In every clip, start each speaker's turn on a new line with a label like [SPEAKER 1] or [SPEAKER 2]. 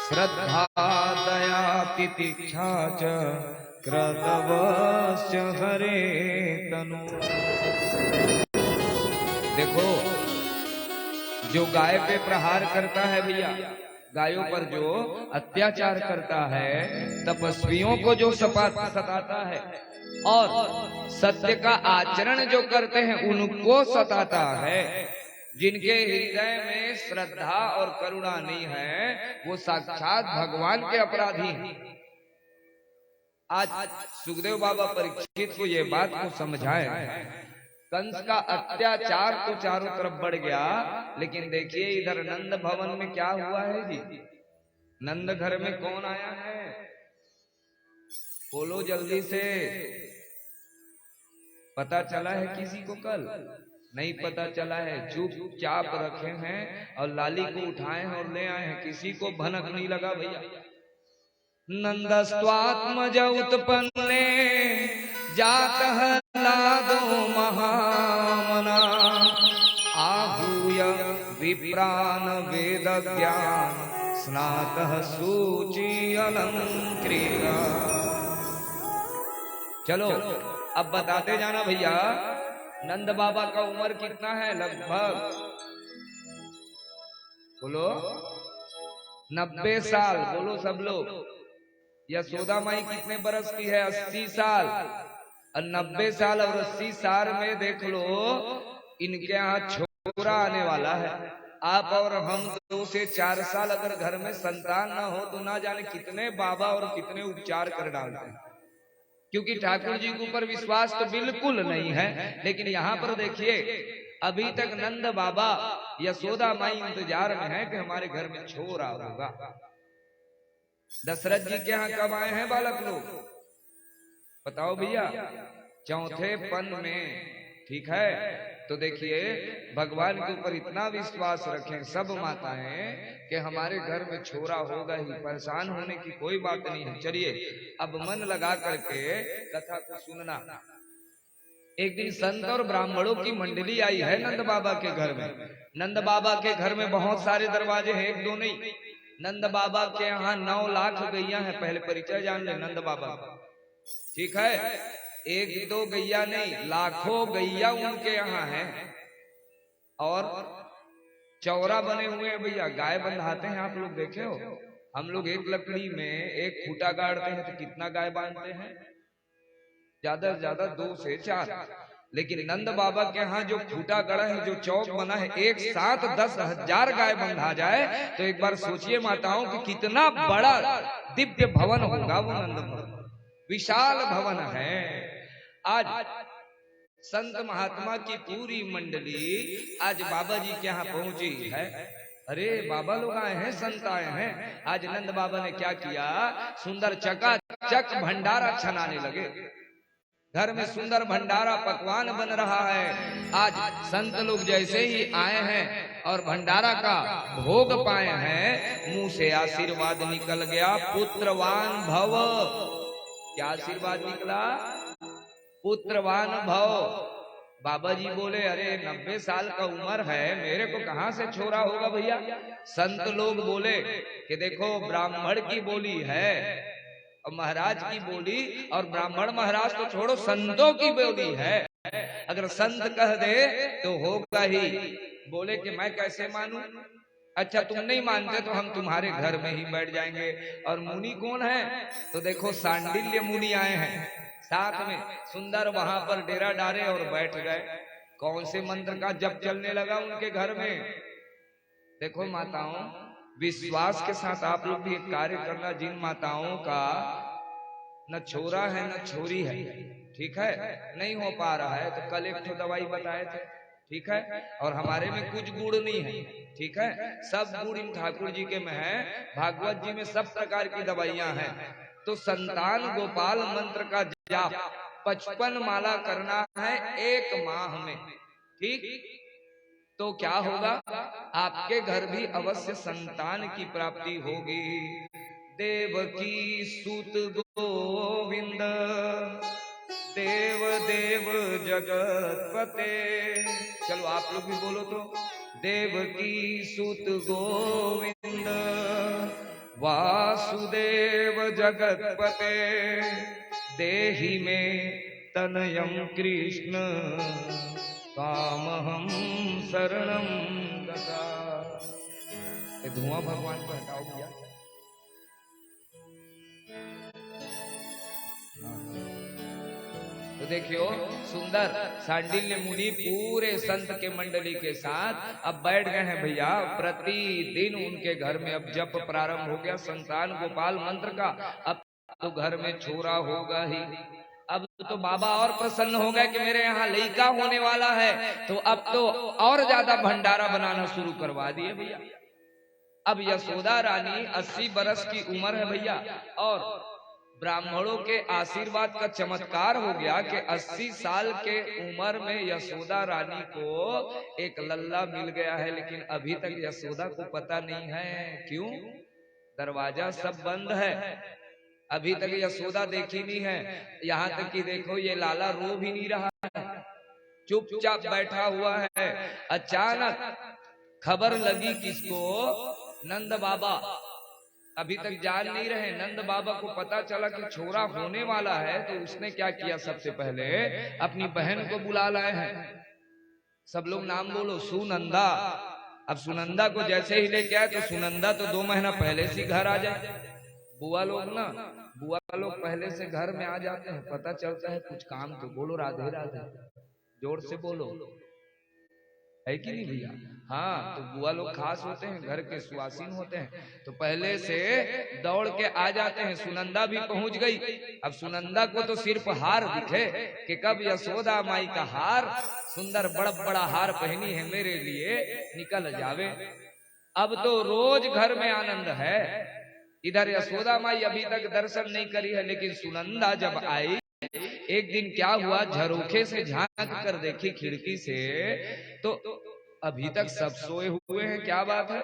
[SPEAKER 1] श्रद्धा दया तितिक्षा च क्रतवश्च हरे तनु। देखो, जो गाय पे प्रहार करता है भैया, गायों पर जो अत्याचार करता है, तपस्वियों को जो सताता है और सत्य का आचरण जो करते हैं उनको सताता है, जिनके हृदय में श्रद्धा और करुणा नहीं है वो साक्षात भगवान के अपराधी हैं। आज सुखदेव बाबा परीक्षित को ये बात को समझाए। कंस का अत्याचार तो चारों तरफ बढ़ गया, लेकिन देखिए इधर नंद भवन में क्या हुआ है जी। नंद घर में कौन आया है, बोलो जल्दी से। पता चला है किसी को? कल नहीं पता चला है, चुपचाप रखे हैं और लाली को उठाए हैं और ले आए हैं, किसी को भनक नहीं लगा भैया। नंदस्त्वात्मज उत्पन्ने जातः लादो महामना आहूय विप्रान वेद ज्ञान स्नातः सूचि अलंकृता। चलो अब बताते जाना भैया, नंद बाबा का उम्र कितना है? लगभग बोलो 90 साल। बोलो सब लोग। यशोदा माई कितने बरस की है? 80 साल। और 90 साल और 80 साल में देख लो इनके यहाँ छोरा आने वाला है। आप और हम 2 से 4 साल अगर घर में संतान ना हो तो ना जाने कितने बाबा और कितने उपचार कर डालते हैं, क्योंकि ठाकुर जी के ऊपर विश्वास तो बिल्कुल नहीं है। लेकिन यहाँ पर देखिए, अभी तक नंद बाबा यशोदा माई इंतजार में है कि हमारे घर में छोरा होगा। दशरथ जी के यहाँ कब आए हैं बालक लोग? बताओ भैया। चौथे पन में, ठीक है। तो देखिए भगवान के ऊपर इतना विश्वास रखें सब माताएं कि हमारे घर में छोरा होगा ही, परेशान होने की कोई बात नहीं है। चलिए अब मन लगा करके कथा को सुनना। एक दिन संत और ब्राह्मणों की मंडली आई है नंद बाबा के घर में। नंद बाबा के घर में बहुत सारे दरवाजे हैं, 1 2 नहीं। नंद बाबा के यहाँ 9 लाख गैया है। पहले परिचय जान ले नंद बाबा, ठीक है। 1 2 गैया नहीं, लाखों गैया उनके यहाँ है। और चौरा बने हुए हैं भैया, गाय बंधाते हैं। आप लोग देखे हो? हम लोग एक लकड़ी में एक खूटा गाड़ते हैं तो कितना गाय बांधते हैं? ज्यादा से ज्यादा 2 से 4। लेकिन नंद बाबा के यहाँ जो खूटा गड़ा है, जो चौक बना है, एक साथ 10,000 गाय बंधा जाए तो एक बार सोचिए माताओं कि कितना बड़ा दिव्य भवन होगा वो नंद भवन। विशाल भवन है। आज संत महात्मा की पूरी मंडली आज बाबा जी के यहाँ पहुंची है। अरे बाबा लोग आए हैं, संत आए हैं। आज नंद बाबा ने क्या किया, सुंदर चकाचक भंडारा छनाने लगे। घर में सुंदर भंडारा पकवान बन रहा है। आज संत लोग जैसे ही आए हैं और भंडारा का भोग पाए हैं, मुंह से आशीर्वाद निकल गया, पुत्रवान भव। क्या आशीर्वाद निकला? पुत्रवान भव। बाबा जी बोले, अरे 90 साल का उम्र है, मेरे को कहां से छोरा होगा भैया? संत लोग बोले कि देखो ब्राह्मण की बोली है और महाराज की बोली, और ब्राह्मण महाराज तो छोड़ो, संतों की बोली है। अगर संत कह दे तो होगा ही। बोले कि मैं कैसे मानूं? अच्छा तुम नहीं मानते तो हम तुम्हारे घर में ही बैठ जाएंगे। और मुनि कौन है? तो देखो सांडिल्य मुनि आए हैं साथ में। सुंदर वहां पर डेरा डाले और बैठ गए। कौन से मंत्र का जप चलने लगा उनके घर में। देखो माताओं, विश्वास के साथ आप लोग भी एक कार्य करना। जिन माताओं का न छोरा है न छोरी है, ठीक है, नहीं हो पा रहा है, तो कल एक दवाई बताए थे, ठीक है। और हमारे में कुछ गुड़ नहीं है, ठीक है, सब गुड़ इन ठाकुर जी के में है। भागवत जी में सब प्रकार की दवाइयां हैं। तो संतान गोपाल मंत्र का जाप 55 माला करना है 1 माह में, ठीक। तो क्या होगा, आपके घर भी अवश्य संतान की प्राप्ति होगी। देवकी सुत गोविंद देव देव जगत पते। चलो आप लोग भी बोलो तो, देवकी सुत गोविंद वासुदेव जगतपते देहि में तनयं कृष्ण कामहं शरणं गता। ये धुआं भगवान को हटाओ भैया। तो देखियो सुंदर सांडिल्य मुनि पूरे संत के मंडली के साथ अब बैठ गए हैं भैया। प्रतिदिन उनके घर में अब जप प्रारंभ हो गया संतान गोपाल मंत्र का। अब तो घर में छोरा होगा ही। अब तो बाबा और प्रसन्न हो गए कि मेरे यहाँ लड़का होने वाला है, तो अब तो और ज्यादा भंडारा बनाना शुरू करवा दिए भैया। अब यशोदा रानी 80 बरस की उम्र है भैया, और ब्राह्मणों के आशीर्वाद का चमत्कार हो गया कि 80 साल के उम्र में यशोदा रानी को एक लल्ला मिल गया है। लेकिन अभी तक यशोदा को पता नहीं है। क्यों? दरवाजा सब बंद है, अभी तक यशोदा देखी नहीं है। यहाँ तक कि देखो ये लाला रो भी नहीं रहा है, चुपचाप बैठा हुआ है। अचानक खबर लगी किसको? नंद बाबा अभी तक जान नहीं रहे। नंद बाबा को पता चला कि छोरा होने वाला है, तो उसने क्या किया? सबसे पहले अपनी बहन को बुला लाए हैं। सब लोग नाम बोलो, सुनंदा। अब सुनंदा को जैसे ही लेके आए तो सुनंदा तो 2 महीना पहले से घर आ जाए। बुआ लोग पहले से घर में आ जाते हैं, पता चलता है कुछ काम। तो बोलो राधे राधे, जोर से बोलो, है कि नहीं भैया? हाँ, तो बुआ लोग खास होते हैं, घर के सुवासीन होते हैं, तो पहले से दौड़ के आ जाते हैं। सुनंदा भी पहुंच गई। अब सुनंदा को तो सिर्फ हार दिखे कि कब यशोदा माई का हार, सुंदर बड़ा बड़ा हार पहनी है मेरे लिए, निकल जावे। अब तो रोज घर में आनंद है। इधर यशोदा माई अभी तक दर्शन नहीं करी है, लेकिन सुनंदा जब आई, एक दिन क्या हुआ, झरोखे से झांक कर देखी खिड़की से, तो अभी तक सब सोए हुए हैं। क्या बात है?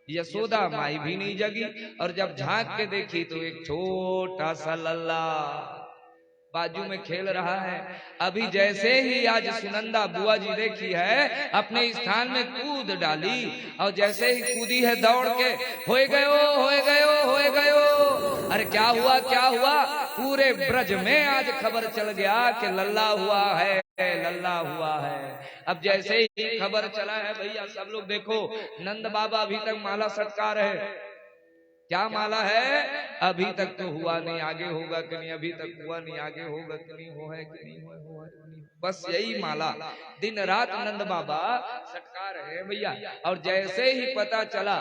[SPEAKER 1] यशोदा माई भी नहीं जगी। और जब झांक के देखी तो एक छोटा सा लल्ला बाजू में खेल रहा है। अभी जैसे ही आज सुनंदा बुआ जी देखी है, अपने स्थान में कूद डाली, और जैसे ही कूदी है दौड़ के, होए गयो होए गयो होए गयो। अरे क्या हुआ क्या हुआ? पूरे ब्रज में आज खबर चल गया कि लल्ला हुआ है, लल्ला हुआ है। अब जैसे ही खबर चला है भैया, सब लोग देखो, नंद बाबा अभी तक माला सटका रहे। क्या माला है? अभी तक तो हुआ नहीं, आगे होगा कि नहीं, अभी तक हुआ नहीं, आगे होगा कि नहीं, हो है कि नहीं, हो है कि नहीं। बस यही माला दिन रात नंद बाबा सटका रहे भैया। और जैसे ही पता चला,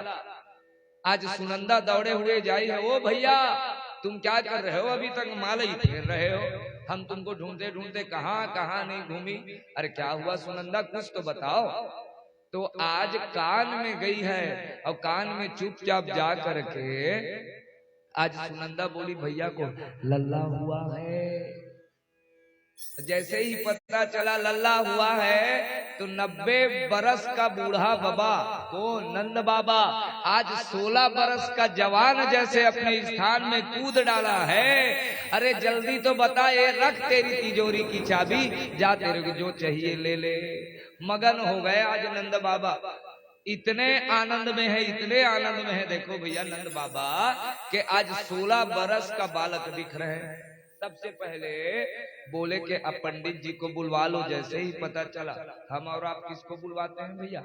[SPEAKER 1] आज सुनंदा दौड़े हुए जाई है, ओ भैया तुम क्या कर रहे हो? अभी तक माला ही फेर रहे हो, हम तुमको ढूंढते ढूंढते कहाँ नहीं घूमी। अरे क्या हुआ सुनंदा, कुछ तो बताओ। तो आज कान में गई है, और कान में चुपचाप जा करके आज सुनंदा बोली भैया को लल्ला हुआ है। जैसे ही पता चला लल्ला हुआ है, तो 90 बरस का बूढ़ा बाबा को नंद बाबा आज 16 बरस का जवान जैसे अपने स्थान में कूद डाला है। अरे जल्दी तो बता, ये रख तेरी तिजोरी की चाबी, जा तेरे को जो चाहिए ले ले। मगन हो गए आज नंद बाबा, इतने आनंद में है, इतने आनंद में है। देखो भैया नंद बाबा के आज 16 बरस का बालक दिख रहे हैं। सबसे पहले बोले कि अब पंडित जी को बुलवा लो। जैसे ही पता चला, हम और आप किसको बुलवाते हैं भैया?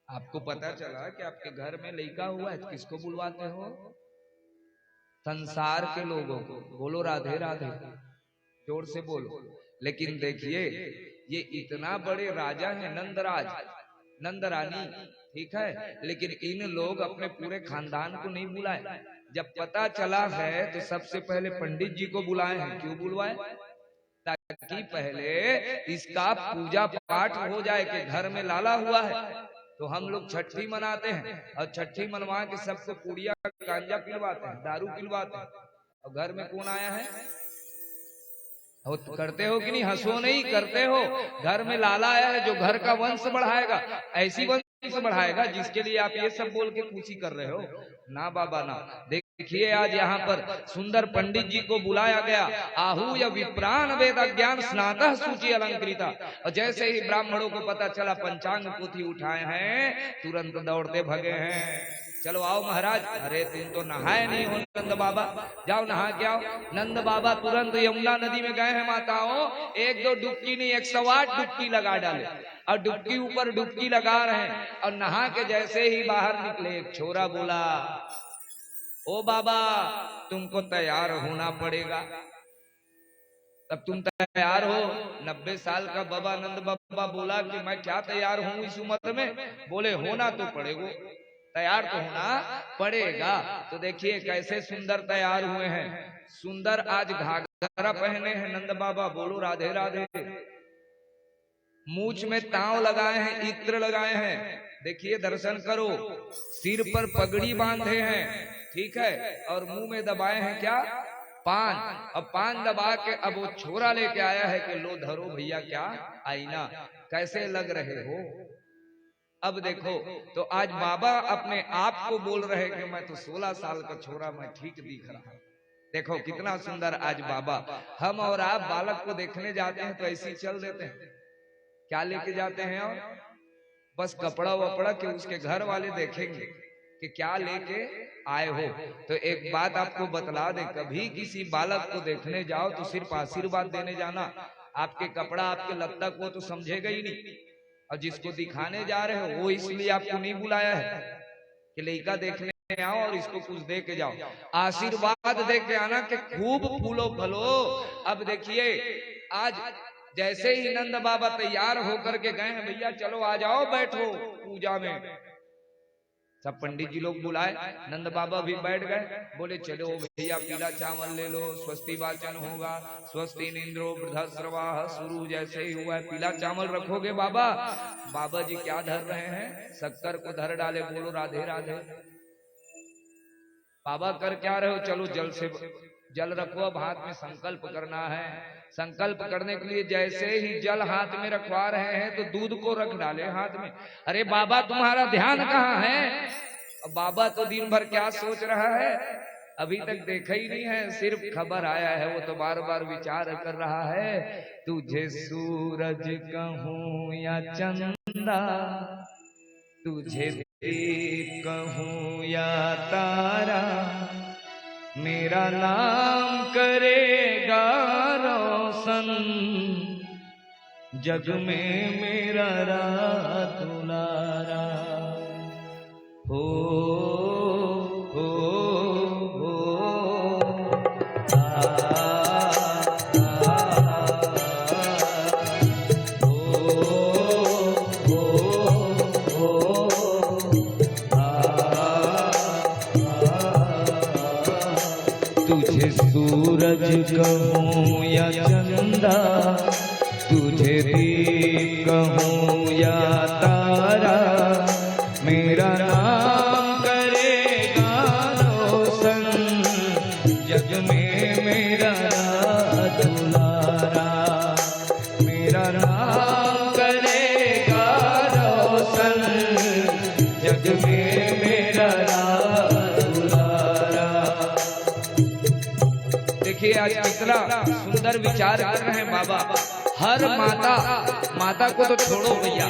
[SPEAKER 1] आपको पता चला कि आपके घर में लड़का हुआ है, किसको बुलवाते हो? संसार के लोगों को। बोलो राधे राधे, जोर से बोलो। लेकिन देखिए ये इतना बड़े राजा है नंदराज, नंद रानी, ठीक है, लेकिन इन लोग अपने पूरे खानदान को नहीं बुलाए। जब पता चला है तो सबसे पहले पंडित जी को बुलाए हैं। क्यों बुलवाए? ताकि पहले इसका पूजा पाठ हो जाए कि घर में लाला हुआ है। तो हम लोग छठी मनाते हैं, और छठी मनवा के सबको पूड़िया गांजा पिलवाते हैं, दारू पिलवाते हैं। और घर में कौन आया है? करते हो कि नहीं? हंसो नहीं, करते हो। घर में लाला आया है जो घर का वंश बढ़ाएगा, ऐसी वंश बढ़ाएगा जिसके लिए आप ये सब बोल के खुशी कर रहे हो। ना बाबा ना। देखिए आज यहाँ पर सुंदर पंडित जी को बुलाया गया। आहू या विप्राण वेद ज्ञान स्नातः सूचि अलंकृता। और जैसे ही ब्राह्मणों को पता चला पंचांग पोथी उठाए हैं, तुरंत दौड़ते भगे हैं। चलो आओ महाराज। अरे तुम तो नहाए नहीं हो नंद बाबा, जाओ नहा के आओ। नंद बाबा तुरंत यमुना नदी में गए हैं माताओं, एक दो डुबकी नहीं 108 डुबकी लगा डाले और डुबकी ऊपर डुबकी लगा रहे हैं। और नहा के जैसे ही बाहर निकले, एक छोरा बोला, ओ बाबा तुमको तैयार होना पड़ेगा। तब तुम तैयार हो? 90 साल का बाबा नंद बाबा बोला कि मैं क्या तैयार हूं इस उम्र में? बोले होना तो पड़ेगा, तैयार तो होना पड़ेगा। तो देखिए कैसे सुंदर तैयार हुए हैं। सुंदर आज घाघरा पहने हैं नंद बाबा, बोलो राधे राधे। मूछ में ताव लगाए हैं, इत्र लगाए हैं, देखिए दर्शन करो। सिर पर पगड़ी बांधे हैं, ठीक है, और मुंह में दबाए हैं क्या? पान। अब पान दबा के अब वो छोरा लेके आया है कि लो धरो भैया क्या आईना, कैसे लग रहे हो। अब देखो तो आज बाबा अपने आप को बोल रहे कि मैं तो 16 साल का छोरा, मैं ठीक दिख रहा हूं। देखो कितना सुंदर आज बाबा। हम और आप बालक को देखने जाते हैं तो ऐसे ही चल देते हैं, क्या लेके जाते हैं? और बस कपड़ा वपड़ा के उसके घर वाले देखेंगे कि क्या लेके आए हो। तो एक बात आपको बतला दे, कभी किसी बालक को देखने जाओ तो सिर्फ आशीर्वाद देने जाना। आपके कपड़ा आपके लत्ता को तो समझेगा ही नहीं, और जिसको दिखाने जा रहे हो वो इसलिए आपको नहीं बुलाया है कि लड़का देखने आओ और इसको कुछ दे के जाओ। आशीर्वाद दे के आना कि खूब फूलो फलो। अब देखिए आज जैसे ही नंद बाबा तैयार होकर के गए हैं, भैया चलो आ जाओ बैठो पूजा में। सब पंडित जी लोग बुलाए, नंद बाबा भी बैठ गए। बोले चलो भैया पीला चावल ले लो, स्वस्ति वाचन होगा, स्वस्ति इंद्रो वृद्धस्रवाः शुरू। जैसे ही हुआ पीला चावल रखोगे बाबा। बाबा जी क्या धर रहे हैं? शक्कर को धर डाले, बोलो राधे राधे। बाबा कर क्या रहे हो? चलो जल से जल रखो, अब हाथ में संकल्प करना है। संकल्प करने के लिए जैसे ही जल हाथ में रखवा रहे हैं तो दूध को रख डाले हाथ में। अरे बाबा तुम्हारा ध्यान कहाँ है? अब बाबा तो दिन भर क्या सोच रहा है, अभी तक देखा ही नहीं है, सिर्फ खबर आया है। वो तो बार बार विचार कर रहा है, तुझे सूरज कहूं या चंदा, तुझे दीप कहूं या तारा, मेरा नाम करेगा रोशन, जग में मेरा रात दुलारा। हो हो हो तुझे सूरज कहूं या चंदा, तुझे दीप कहूं या तारा, मेरा नाम करेगा रोशन, जग में मेरा दुलारा। मेरा नाम करेगा रोशन, जग में मेरा दुलारा। देखिए आज कितना सुंदर विचार कर रहे हैं बाबा। हर माता को तो छोड़ो भैया,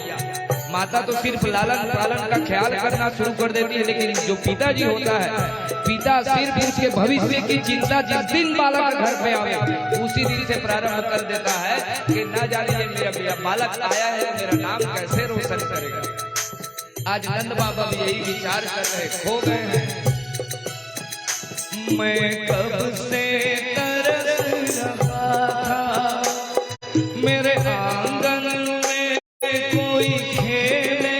[SPEAKER 1] माता तो सिर्फ लालन पालन का ख्याल करना शुरू कर देती है, लेकिन जो पिताजी होता है, पिता सिर्फ उसके भविष्य की चिंता जिस दिन बालक घर पे आवे उसी दिन से प्रारंभ कर देता है कि ना जाने मेरा बालक आया है, मेरा नाम कैसे रोशन करेगा। आज नंद बाबा भी यही विचार कर रहे, खो गए हैं। मैं कब से तरस रहा था, मेरे आंगन में कोई खेले,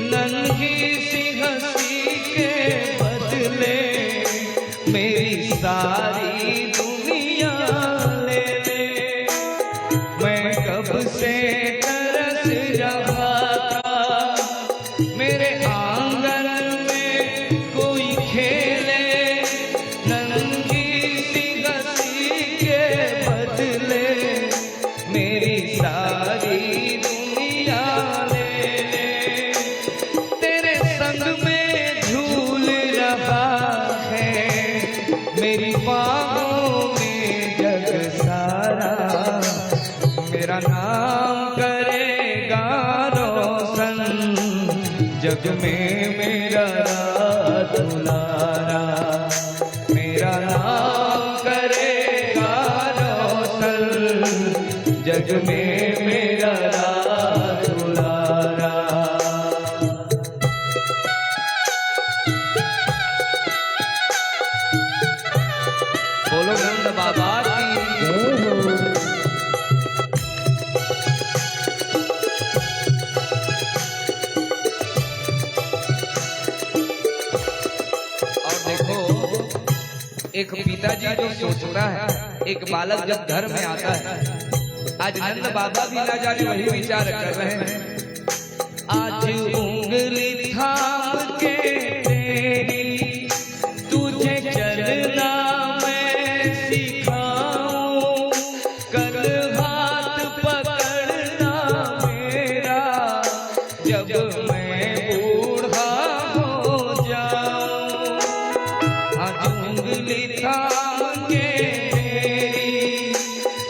[SPEAKER 1] नन्ही सी हंसी के बदले मेरी सारी दुनिया ले ले। मैं कब से तरस रहा था, मेरे आंगन में कोई खेले, नन्ही सी हंसी के बदले मेरी सारी दुनिया ले ले। तेरे संग में झूल रहा है एक पिताजी जो सोचता है, एक बालक जब घर में आता है, आज नंद बाबा भी ना जाने वही विचार कर रहे हैं। आज उंगली थाम के तेरी तुझे चलना मैं सिखाऊं, कल हाथ पकड़ना मेरा जब मैं बूढ़ा हो जाऊं। आज उंगली थाम के तेरी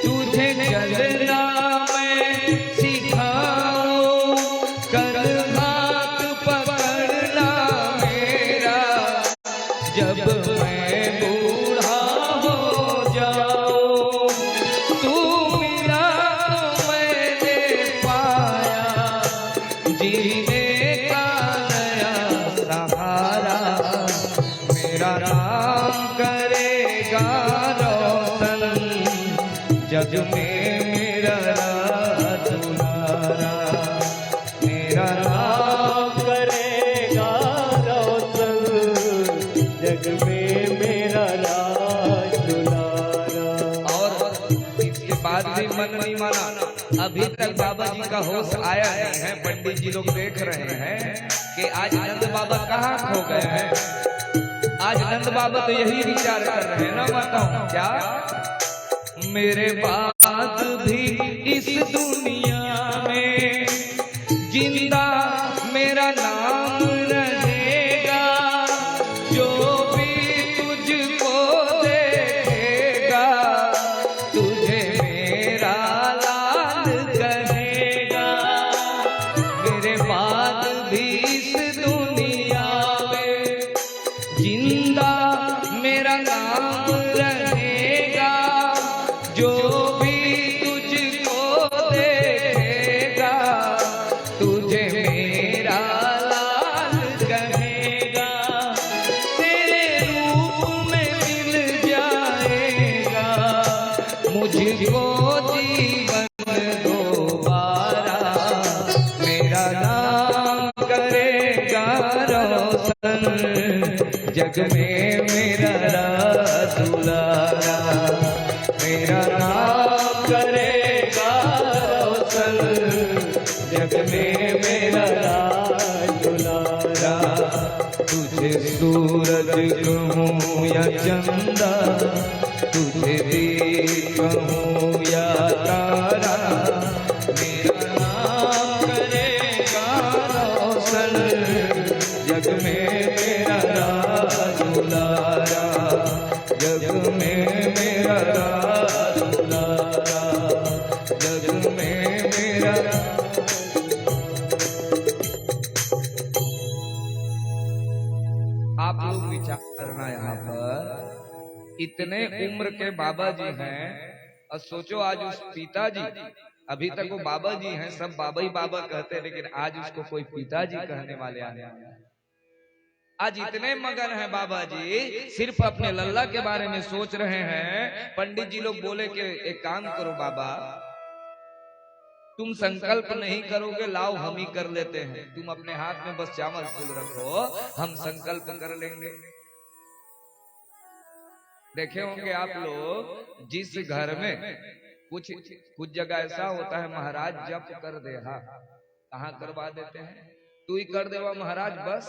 [SPEAKER 1] तुझे चलना मैं सिखाऊं, कल हाथ पकड़ना मेरा जब मैं बूढ़ा हो जाऊं। तू मिला तो मैंने पाया जीने का नया सहारा, मेरा नाम करेगा रोशन जग में मेरा राज दुलारा, मेरा नाम
[SPEAKER 2] करेगा रोशन जग में मेरा राज दुलारा।
[SPEAKER 1] और इसके बाद भी मन नहीं माना। अभी तक बाबा जी का होश आया नहीं है। पंडित जी लोग देख रहे हैं कि आज नंद बाबा कहाँ खो गए हैं। आज नंद बाबा तो यही विचार कर रहे हैं ना माताओं, क्या मेरे बाद भी इस दुनिया में जिंदा मेरा नाम रहेगा, जो भी तुझको देखेगा तुझे मेरा लाल कहेगा। मेरे बाद भी इस दुनिया में जिंदा मेरा नाम रहेगा, जो भी तुझको देखेगा तुझे मेरा लाल कहेगा। तेरे रूप में मिल जाएगा मुझको जीवन दोबारा, मेरा नाम करेगा रोशन जग में मेरा राज दुलारा, मेरा नाम करेगा रोशन जग में मेरा राज दुलारा। तुझे सूरज कहूँ या चंदा, तुझे दीप कहूँ या तारा, मेरा नाम करेगा रोशन जग में मेरा राज दुलारा, जग में मेरा राज दुलारा, जग में मेरा। आप लोग विचार करना, यहाँ पर इतने उम्र के बाबा जी हैं और सोचो आज उस पिताजी, अभी तक वो बाबा जी हैं, सब बाबा ही बाबा कहते हैं, लेकिन आज उसको कोई पिताजी कहने वाले आने वाले हैं। आज इतने मगन हैं बाबा जी, सिर्फ अपने लल्ला के बारे में सोच रहे हैं। पंडित जी लोग बोले कि एक काम करो बाबा, तुम संकल्प नहीं करोगे, लाओ हम ही कर लेते हैं। तुम अपने हाथ में बस चावल फूल रखो, हम संकल्प कर लेंगे। देखे होंगे आप लोग, जिस घर में कुछ जगह ऐसा होता है, महाराज जप कर दे, हाँ कहाँ करवा देते हैं, तू ही कर देवा महाराज, बस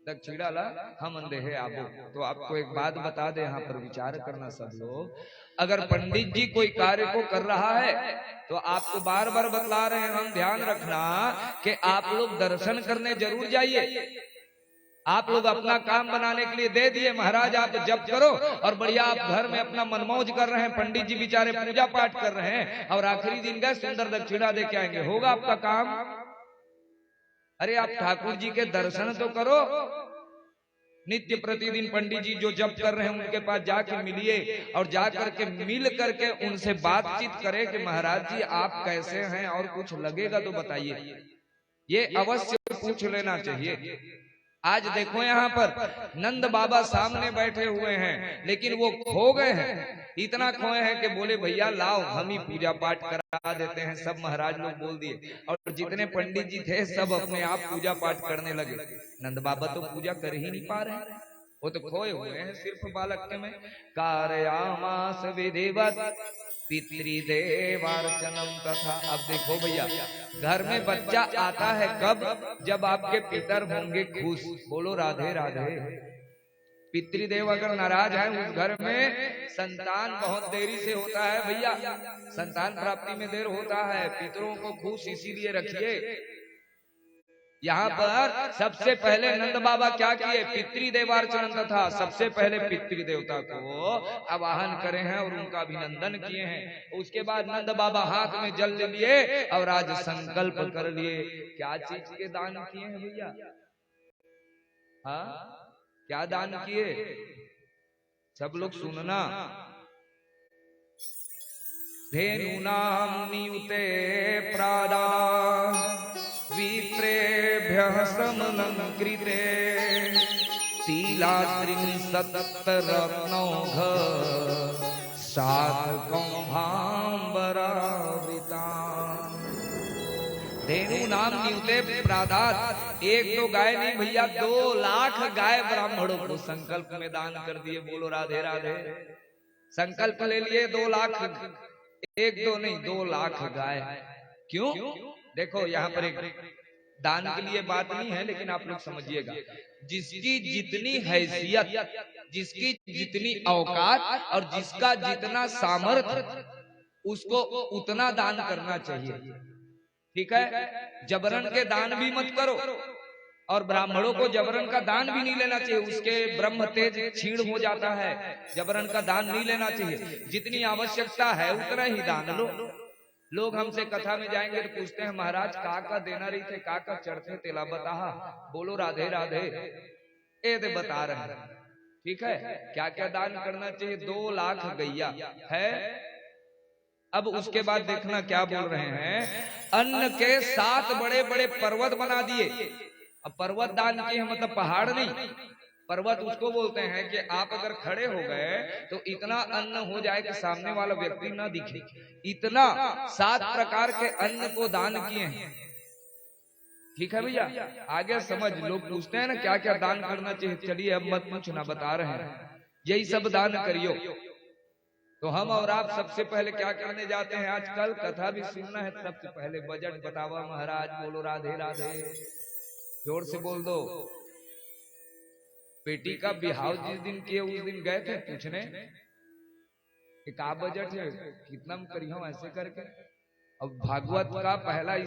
[SPEAKER 1] दक्षिणा ला हम अंधे आबो। तो आपको एक बात बता दे, यहाँ पर विचार करना सब लोग। अगर पंडित जी कोई कार्य को कर रहा है तो आपको बार बार बतला रहे हैं हम, ध्यान रखना कि आप लोग दर्शन करने जरूर जाइए। आप लोग अपना काम बनाने के लिए दे दिए, महाराज आप जप करो, और बढ़िया आप घर में अपना मनमौज कर रहे हैं, पंडित जी बेचारे पूजा पाठ कर रहे हैं, और आखिरी दिन गए सुंदर दक्षिणा दे के आएंगे, होगा आपका काम? अरे आप ठाकुर जी के दर्शन तो करो। नित्य प्रतिदिन पंडित जी जो जप कर रहे हैं उनके पास जाके मिलिए, और जाकर के मिल करके उनसे बातचीत करें कि महाराज जी आप कैसे हैं, और कुछ लगेगा तो बताइए। ये अवश्य पूछ लेना चाहिए। आज देखो यहाँ पर नंद बाबा सामने बैठे हुए हैं, लेकिन वो खो गए हैं। इतना खोए हैं कि बोले भैया लाओ हम ही पूजा पाठ करा देते हैं। सब महाराज लोग बोल दिए, और जितने पंडित जी थे सब अपने आप पूजा पाठ करने लगे। नंद बाबा तो पूजा कर ही नहीं पा रहे। वो तो खोए हुए हैं सिर्फ बालक में। कारयामास विधिवत पितृदेवार्चनम तथा। अब देखो भैया, घर में बच्चा आता है कब? जब आपके पितर होंगे खुश। बोलो राधे राधे। पितृदेव अगर नाराज है उस घर में संतान बहुत देरी से होता है भैया, संतान प्राप्ति में देर होता है। पितरों को खुश इसीलिए रखिए। यहाँ पर सबसे पहले नंद बाबा क्या किए? पितृदेवार्चन तथा, सबसे पहले पितृदेवता को आवाहन करे हैं और उनका अभिनंदन किए हैं। उसके बाद नंद बाबा हाथ में जल ले लिए और आज संकल्प कर लिए। क्या चीज के दान किए हैं भैया? हाँ, क्या दान किए? सब लोग सुनना। धेनूनाम नियुते प्रादा विप्रेभ्यः समलंकृते तिलात्रिंशत् रत्नौघ सातकौभाम्बरावृता। धेनु नाम नियुते प्रादात। एक तो गाय नहीं भैया, 2 लाख गाय ब्राह्मणों को संकल्प में दान कर दिए। बोलो राधे राधे। संकल्प ले लिए 2 लाख, 1-2 नहीं 2 लाख गाय। क्यों? देखो यहाँ पर एक दान के लिए बात नहीं है, लेकिन आप लोग समझिएगा। जिसकी जितनी हैसियत, जिसकी जितनी औकात और जिसका जितना सामर्थ्य, उसको उतना दान करना चाहिए। ठीक है? जबरन के दान भी मत करो और ब्राह्मणों को जबरन का दान भी नहीं लेना चाहिए। उसके ब्रह्म तेज क्षीण हो जाता है। जबरन का दान नहीं लेना चाहिए। जितनी आवश्यकता है उतना ही दान लो। लोग हमसे कथा में जाएंगे तो पूछते हैं महाराज का देना रही थे, का चढ़ते तेला बता। बोलो राधे राधे। ए दे बता रहे हैं। ठीक है? क्या क्या दान करना चाहिए? 2 लाख गैया है। अब उसके बाद देखना क्या बोल रहे हैं। अन्न के 7 बड़े बड़े पर्वत बना दिए। अब पर्वत दान किए मतलब पहाड़ नहीं, पर्वत उसको बोलते हैं कि आप अगर खड़े हो गए तो इतना अन्न हो जाए कि सामने वाला व्यक्ति ना दिखे। इतना 7 प्रकार के अन्न को दान किए हैं। ठीक है भैया? आगे समझ। लोग पूछते हैं ना क्या क्या दान करना चाहिए। चलिए अब मत पूछना, बता रहे हैं। यही सब दान करियो। तो हम और आप सबसे पहले क्या करने जाते हैं? आजकल कथा भी सुनना है, सबसे पहले बजट बतावा महाराज। बोलो राधे राधे। जोर से बोल दो। बेटी का बिहाव जिस दिन किए उस दिन गए थे पूछने कि का बजट है, कितना में करियो ऐसे करके। अब भागवत का पहला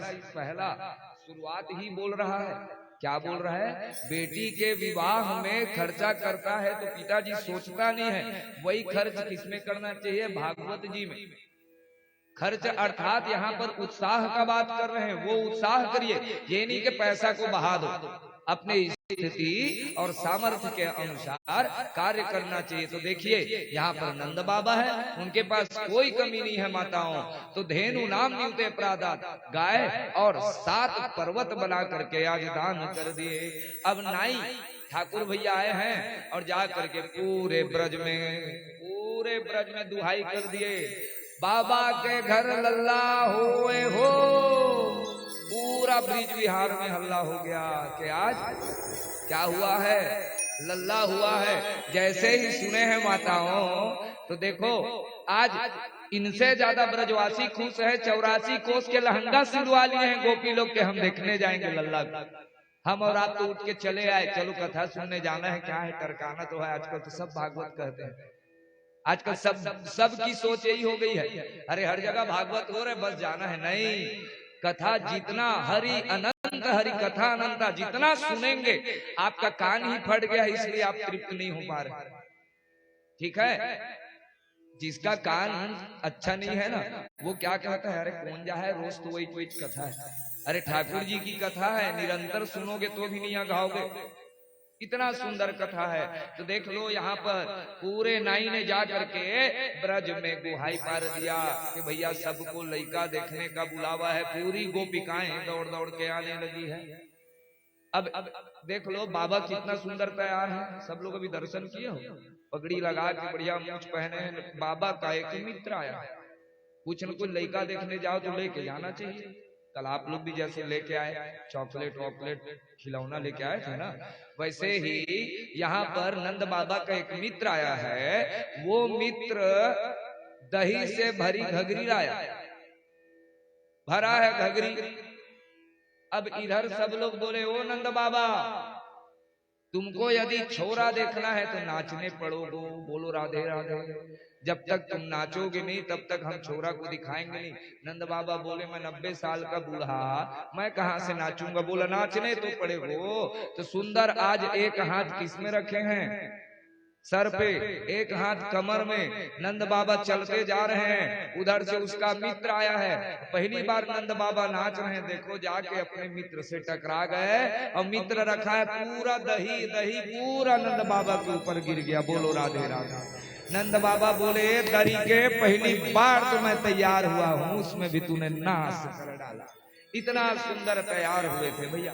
[SPEAKER 1] शुरुआत ही बोल रहा है। क्या बोल रहा है? बेटी के विवाह में खर्चा करता है तो पिताजी सोचता नहीं है वही खर्च किसमें करना चाहिए? भागवत जी में। खर्च अर्थात यहाँ पर उत्साह का बात कर रहे हैं। वो उत्साह करिए, ये नहीं कि पैसा को बहा दो। अपने स्थिति और सामर्थ्य के अनुसार कार्य करना चाहिए। तो देखिए यहाँ पर नंद बाबा है, उनके पास कोई कमी नहीं है माताओं। तो धेनु नाम नियुते प्रादात, गाय और 7 पर्वत बना करके आज दान कर दिए। अब नाई ठाकुर भैया आए हैं और जा करके पूरे ब्रज में दुहाई कर दिए। बाबा के घर लल्ला होए हो। पूरा ब्रिज विहार में हल्ला हो गया कि आज क्या हुआ है? लल्ला हुआ है। जैसे ही सुने हैं माताओं तो देखो आज इनसे ज्यादा ब्रजवासी खुश है। 84 कोस के लहंगा सिलवा लिए हैं गोपी लोग के हम देखने जाएंगे लल्ला। हम और आप तो उठ के चले आए, चलो कथा सुनने जाना है। क्या है? टरकाना तो है। आजकल तो सब भागवत कहते हैं। आजकल सब की सोच यही हो गई है। अरे हर जगह भागवत हो रहे, बस जाना है। नहीं, कथा जितना हरि अनंत, हरि कथा अनंता, जितना सुनेंगे आपका कान ही फट गया, इसलिए आप तृप्त नहीं हो पा रहे। ठीक है? जिसका कान अच्छा नहीं है ना, वो क्या कहता है? अरे कौन जा है, रोज तो वही कथा है। अरे ठाकुर जी की कथा है, निरंतर सुनोगे तो भी नहीं गाओगे। इतना सुंदर कथा है। तो देख लो यहाँ पर पूरे नाई ने जा करके ब्रज में गुहाई पार दिया कि भैया सबको लड़का देखने का बुलावा है। पूरी गोपिकाएं दौड़ दौड़ के आने लगी है। अब देख लो बाबा कितना सुंदर तैयार है। सब लोग अभी दर्शन किए हो, पगड़ी लगा के बढ़िया मूछ पहने हैं। बाबा का एक मित्र आया, कुछ न कुछ लड़का देखने जाओ तो लेके जाना चाहिए। कल आप लोग भी जैसे लेके आए चॉकलेट वॉकलेट खिलौना लेके आए थे ना, वैसे ही यहाँ पर नंद बाबा का एक मित्र आया है। वो मित्र दही से भरी घघरी लाया, भरा है घघरी। अब इधर सब लोग बोले, ओ नंद बाबा, तुमको यदि छोरा देखना है तो नाचने पड़ोगे, बोलो राधे राधे। जब तक तुम नाचोगे नहीं तब तक हम छोरा को दिखाएंगे नहीं। नंद बाबा बोले, मैं 90 साल का बूढ़ा, मैं कहां से नाचूंगा। बोला, नाचने तो पड़ेगो। तो सुंदर आज एक हाथ किसमें रखे हैं, सर पे, एक हाथ कमर में। नंद बाबा चलते जा रहे हैं, उधर से उसका मित्र आया है। पहली बार नंद बाबा नाच रहे हैं, देखो जाके अपने मित्र से टकरा गए और मित्र रखा है पूरा दही, दही पूरा नंद बाबा के ऊपर गिर गया। बोलो राधे राधे। नंद बाबा बोले, तरीके पहली बार तो मैं तैयार हुआ हूँ, उसमें भी तूने नाश कर डाला। इतना सुंदर तैयार हुए थे भैया।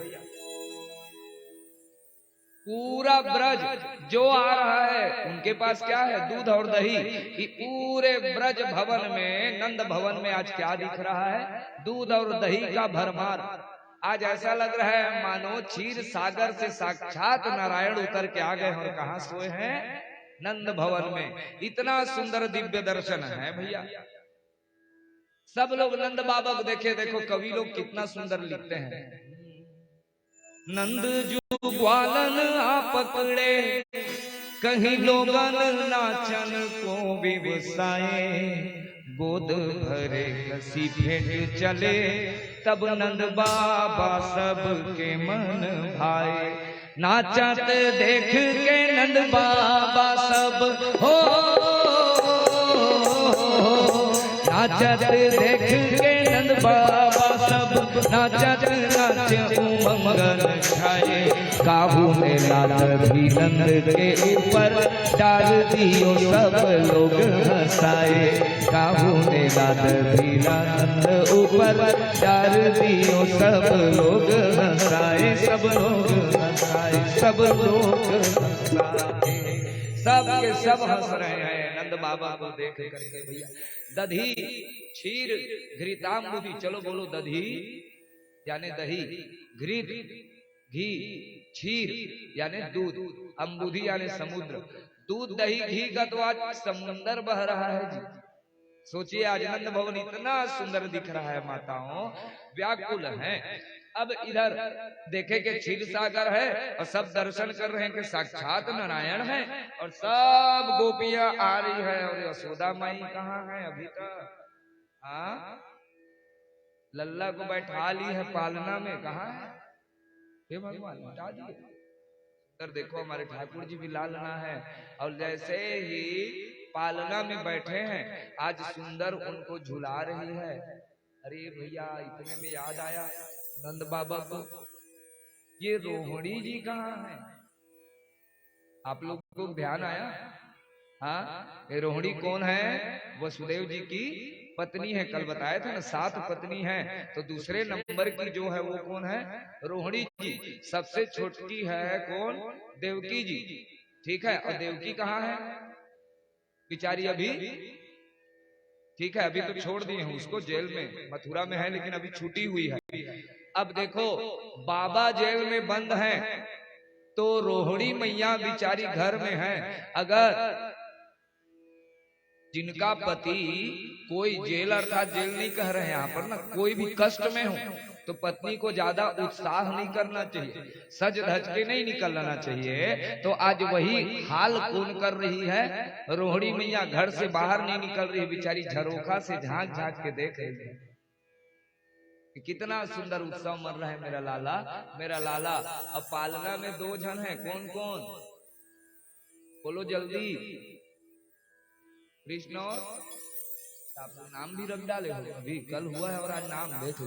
[SPEAKER 1] पूरा ब्रज जो आ रहा है, उनके पास क्या है, दूध और दही। कि पूरे ब्रज भवन में, नंद भवन में आज क्या दिख रहा है, दूध और दही का भरमार। आज ऐसा लग रहा है मानो क्षीर सागर से साक्षात नारायण उतर के आ गए और कहां सोए हैं, नंद भवन में। इतना सुंदर दिव्य दर्शन है भैया। सब लोग नंद बाबा को देखे। देखो कवि लोग कितना सुंदर लिखते हैं, नंद जो ग्वालन आ पकड़े, कहीं लोगन नाचन को विवसाए, गोद भरे कसी भेंट चले, तब नंद बाबा सबके मन भाए। नाचत देख के नंद बाबा सब हो, नाचत देख के नंद बाबा सब, नाचत नाच उमंग छाए। काबू में लाल भी नंद के ऊपर, डाल दियो सब लोग हंसाए। काबू में लाल भी नंद ऊपर, डाल दियो सब लोग हंसाए। सब लोग हंसाए, सब लोग हंसाए। सब के सब हंस रहे हैं नंद बाबा को देख करके भैया। दधी, क्षीर, घृतांबुधि, चलो बोलो दधी यानी दही, घृत घी, क्षीर यानी दूध, अंबुधि यानी समुद्र। दूध दही घी का तो आज समुंदर बह रहा है जी। सोचिए आज नंद भवन इतना सुंदर दिख रहा है, माताओं व्याकुल हैं। अब इधर देखे कि क्षीर सागर है और सब दर्शन कर रहे हैं कि साक्षात नारायण है, और सब गोपियां आ रही है। और यशोदा माई कहाँ है अभी तक? हाँ, लल्ला को बैठा ली है पालना में, कहाँ है? हे भगवान हटा दिए। उधर देखो हमारे ठाकुर जी भी लालना है, और जैसे ही पालना में बैठे हैं, आज सुंदर उनको झुला रही है। अरे भैया, इतने में याद आया नंद बाबा को, ये रोहिणी जी कहाँ है? आप लोग को ध्यान आया? हाँ, ये रोहिणी कौन है? वसुदेव जी की पत्नी है। कल बताया था ना 7 पत्नी है, तो दूसरे नंबर की जो है वो कौन है? रोहिणी जी। सबसे छोटी है कौन? देवकी जी, ठीक है। और देवकी कहाँ है बिचारी? अभी ठीक है, अभी तो छोड़ दिए हैं उसको, जेल में मथुरा में है, लेकिन अभी छूटी हुई है। अब देखो बाबा जेल में बंद हैं, तो रोहिणी मैया बिचारी घर में है। अगर जिनका पति कोई जेल, अर्थात जेल नहीं कह रहे हैं यहाँ पर ना, कोई भी कष्ट में हो, तो पत्नी को ज्यादा उत्साह नहीं करना चाहिए, सज धज के नहीं निकलना चाहिए। तो आज वही हाल कौन कर रही है? रोहिणी मैया घर से बाहर नहीं निकल रही, बेचारी झरोखा से झांक झांक के देख रही है कि कितना सुंदर उत्सव मर रहा है मेरा लाला, मेरा लाला। अब पालना में 2 जन है, कौन कौन बोलो जल्दी? कृष्ण और आप नाम भी रख डाले हो, अभी कल हुआ है और आज नाम देखो,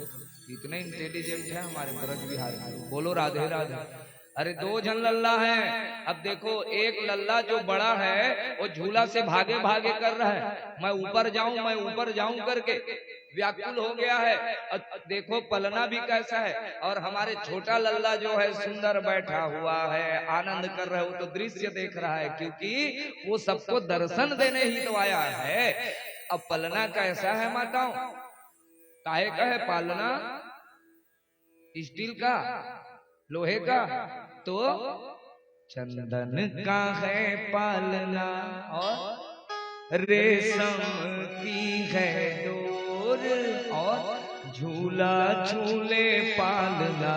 [SPEAKER 1] इतने इंटेलिजेंट है हमारे ब्रज बिहार में। बोलो राधे राधे। अरे 2 जन लल्ला हैं। अब देखो एक लल्ला जो बड़ा है वो झूला से भागे भागे कर रहा है, मैं ऊपर जाऊं, मैं ऊपर जाऊं करके व्याकुल हो गया है। देखो पलना भी कैसा है, और हमारे छोटा लल्ला जो है सुंदर बैठा हुआ है, आनंद कर रहा है, वो तो दृश्य देख रहा है, क्योंकि वो सबको दर्शन देने ही तो आया है। अब पलना कैसा है माताओं? काहे का है पालना? स्टील का, लोहे का, तो चंदन का है पालना और रेशम की है डोर और झूला झूले पालना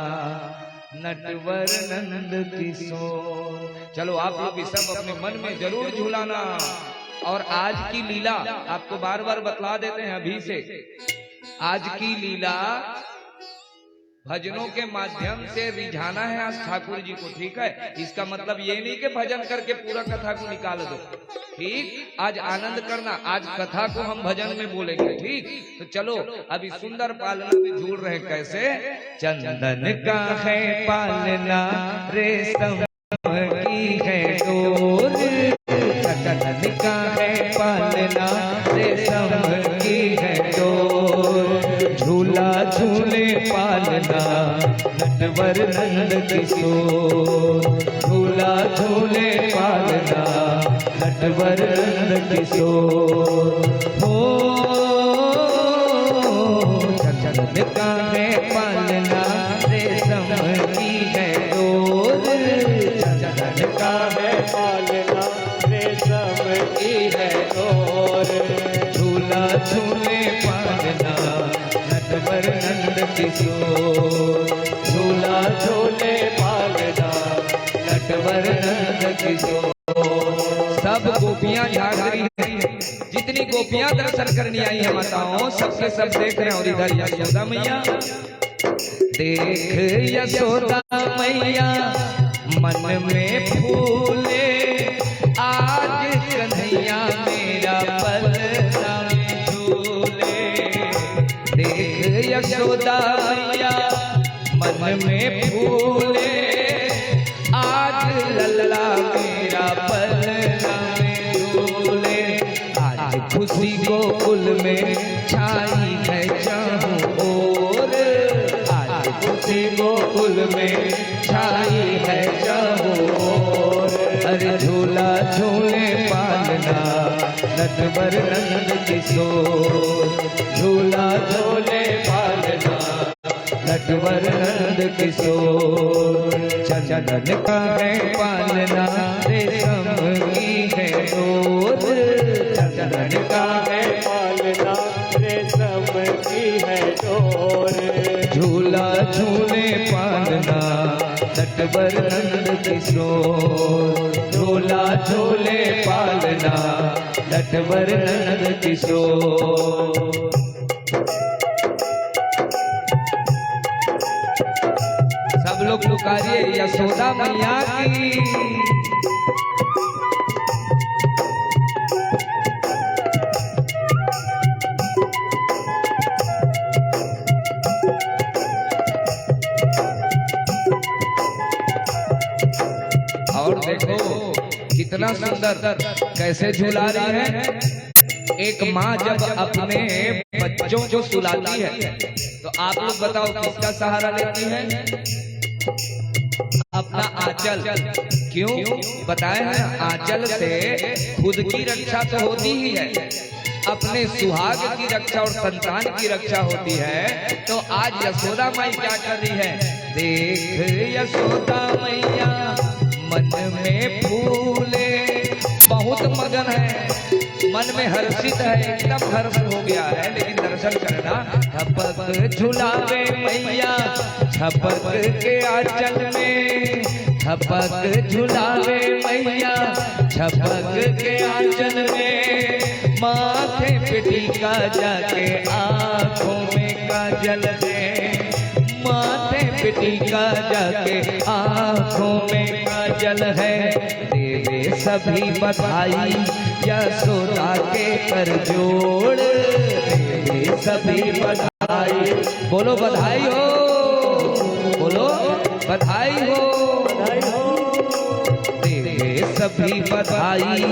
[SPEAKER 1] नटवर नंद किशोर। चलो आप लोग भी सब अपने मन में जरूर झूलाना। और आज की लीला आपको बार बार बतला देते हैं अभी से। आज की लीला भजनों के माध्यम से रिझाना है आज ठाकुर जी को, ठीक है। इसका मतलब ये नहीं कि भजन करके पूरा कथा को निकाल दो, ठीक। आज आनंद करना, आज कथा को हम भजन में बोलेंगे, ठीक। तो चलो अभी सुंदर पालना में झूल रहे कैसे। चंदन का है पालना रेशम की है डोर, चंदन का है पालना रेशम की है डोर, झूला झूले पालना नटवर नंद किशोर, झूला झूले पालना नटवर नंद किशोर। हो चंदन का है पालना रेशम की है डोर, चंदन का है
[SPEAKER 2] पालना रेशम की है डोर,
[SPEAKER 1] झूला झूले पालना नटवर नंद किशोर,
[SPEAKER 2] झूला झूले पालना
[SPEAKER 1] नटवर नंद किशोर। सब गोपियां झाड़ रही हैं, जितनी गोपियां दर्शन करने आई है माताओं, सबके सब देख रहे हैं। और इधर यशोदा मैया, देख यशोदा मैया मन में फूले, आज कन्हैया मेरा पलना में झूले। देख यशोदा मैया मन में फूले, आज लल्ला मेरा पलना में झूले। आज खुशी गोकुल में छाई है चारों ओर, आज खुशी गोकुल में छाई है चारों ओर। अरे झूला झूले पालना नटवर नंद किशोर, झूला झूले पालना नटवर नंद किशोर। चंदन का है पालना रेशम की है डोर, चंदन का
[SPEAKER 2] है पालना रेशम की है डोर,
[SPEAKER 1] झूला झूले पालना नटवर नंद किशोर, झूला झूले पालना नटवर नंद किशोर। सब लोग पुकारिए यशोदा मैया की। और देखो कितना सुंदर कैसे झूला रही है। एक माँ जब अपने बच्चों को सुलाती है तो आप लोग बताओ किसका सहारा लेती है? अपना आंचल। क्यों बताए हैं? आंचल से खुद की रक्षा तो होती ही है, अपने सुहाग की रक्षा और संतान की रक्षा होती है। तो आज यशोदा माई क्या कर रही है? देख यशोदा मैया मन में फूले, बहुत मगन है, मन में हर्षित है, एकदम हर्ष हो गया है। लेकिन दर्शन करना, झपक झुलावे मैया झपक के आंचल में, झपक झुलावे मैया झपक के आंचल में। माथे पे टीका जाके आंखों में काजल दे, माथे पे टीका जाके आंखों में काजल है। देवे सभी बधाई यशोदा के कर जोड़, देवे सभी बधाई। बोलो बधाई हो, बोलो बधाई हो,
[SPEAKER 2] बधाई हो।
[SPEAKER 1] देवे सभी बधाई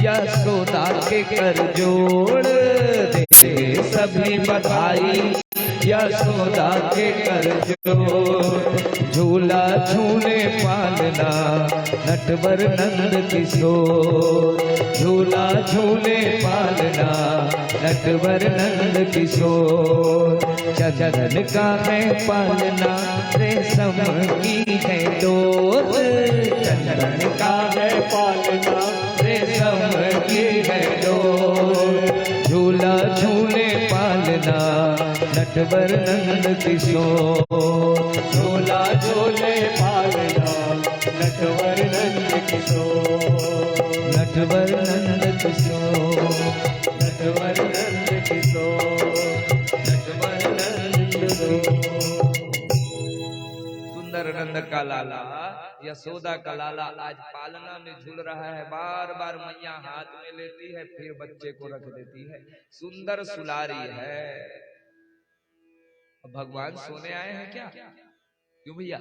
[SPEAKER 1] यशोदा के कर जोड़, देवे सभी बधाई
[SPEAKER 3] यशोदा के कर जोर। झूला झूले पालना नटवर नंद किशोर। झूला झूले पालना नटवर नंद किशोर। चंदन का है पालना रेशम की है डोर। चंदन का है पालना रेशम की है डोर। झूला झूले पालना नटवर नंद किशोर।
[SPEAKER 2] झूला झूले पालना नटवर नंद किशोर।
[SPEAKER 3] नटवर नंद किशोर।
[SPEAKER 2] नटवर नंद किशोर।
[SPEAKER 3] नटवर नंद किशोर।
[SPEAKER 1] सुंदर नंद का लाला यशोदा का लाला आज पालना में झूल रहा है। बार बार मैया हाथ में लेती है, फिर बच्चे को रख देती है। सुंदर सुलारी है। भगवान सोने आए हैं क्या? क्यों भैया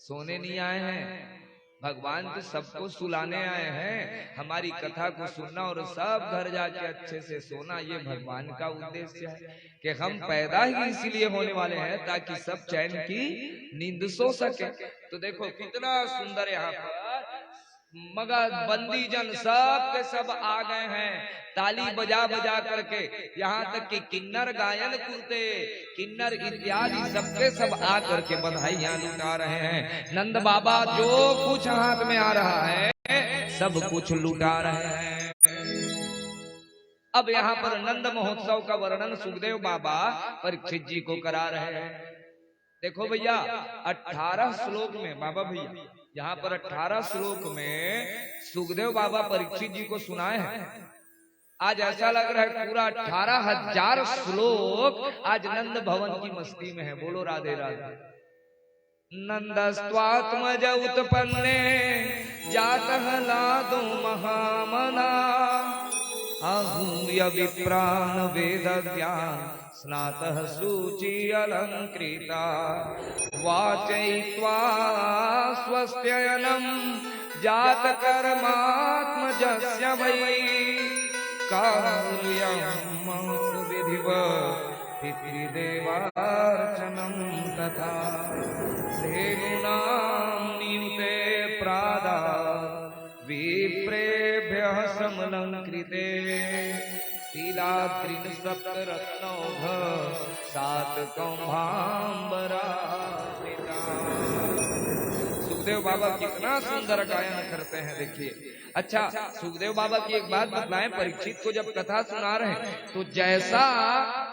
[SPEAKER 1] सोने नहीं आए हैं? भगवान तो सबको सुलाने आए हैं। हमारी कथा को सुनना और सब घर जाके अच्छे से सोना, ये भगवान का उद्देश्य है कि हम पैदा ही इसीलिए होने वाले हैं ताकि सब चैन की नींद सो सके। तो देखो कितना सुंदर यहाँ पर मगध बंदी जन सब के सब आ गए हैं, ताली बजा बजा करके। यहाँ तक कि किन्नर गायन कुर्ते किन्नर इत्यादि सबके सब आ करके बधाइयां लुटा रहे हैं। नंद बाबा जो कुछ हाथ में आ रहा है सब कुछ लुटा रहे हैं। अब यहाँ पर नंद महोत्सव का वर्णन सुखदेव बाबा परीक्षित जी को करा रहे हैं। देखो भैया 18 श्लोक में बाबा भैया यहाँ पर 18 श्लोक में सुखदेव बाबा परीक्षित जी को सुनाए हैं। आज ऐसा लग रहा है पूरा 18,000 श्लोक आज नंद भवन की मस्ती में है। बोलो राधे राधे। नंदस्त्वात्मज उत्पन्ने जातः लादो महामना। आहूय विप्रान वेद ज्ञान स्नातः शुचि अलंकृता। वाचयित्वा स्वस्त्ययनं जात कर्मात्मजस्य वै। कार्यं विधिवत् पितृदेवार्चनं तथा। धेनूनां नियुते प्रादा विप्रेभ्यः समलंकृते। तिलाद्रिन सप्तरत्नौघ सात कौम्भांबरा। सुखदेव बाबा कितना सुंदर गायन करते हैं देखिए। अच्छा सुखदेव बाबा की एक बात बतलाएं, परीक्षित को जब कथा सुना रहे हैं तो जैसा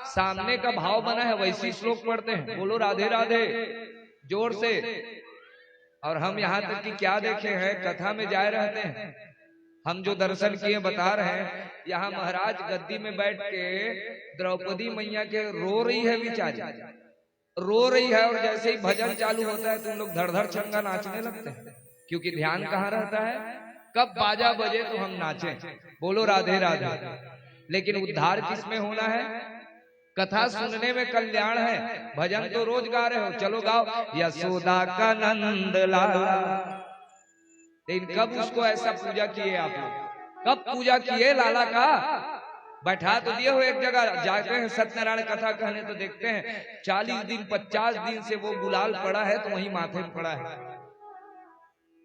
[SPEAKER 1] सामने का भाव बना है वैसी श्लोक पढ़ते हैं। बोलो राधे राधे जोर से। और हम यहाँ तक कि क्या देखे हैं, कथा में जाए रहते हैं, हम जो दर्शन किए बता रहे हैं। यहाँ महाराज गद्दी में बैठ के द्रौपदी मैया के रो रही है, बेचारी रो रही है। और जैसे ही भजन चालू होता है तुम लोग धड़ धड़ छंगा नाचने लगते हैं, क्योंकि ध्यान कहाँ रहता है, कब बाजा बजे तो हम नाचें। बोलो राधे राधे। लेकिन उद्धार किसमें होना है? कथा सुनने में कल्याण है। भजन तो रोज गा रहे हो, चलो गाओ यशोदा का नंद लाला। लेकिन कब उसको ऐसा पूजा किए आप लोग? कब पूजा किए लाला का? बैठा तो दिए हो एक जगह, जाते हैं सत्यनारायण कथा कहने तो देखते हैं 40 दिन 50 दिन से वो गुलाल पड़ा है तो वहीं माथे में पड़ा है।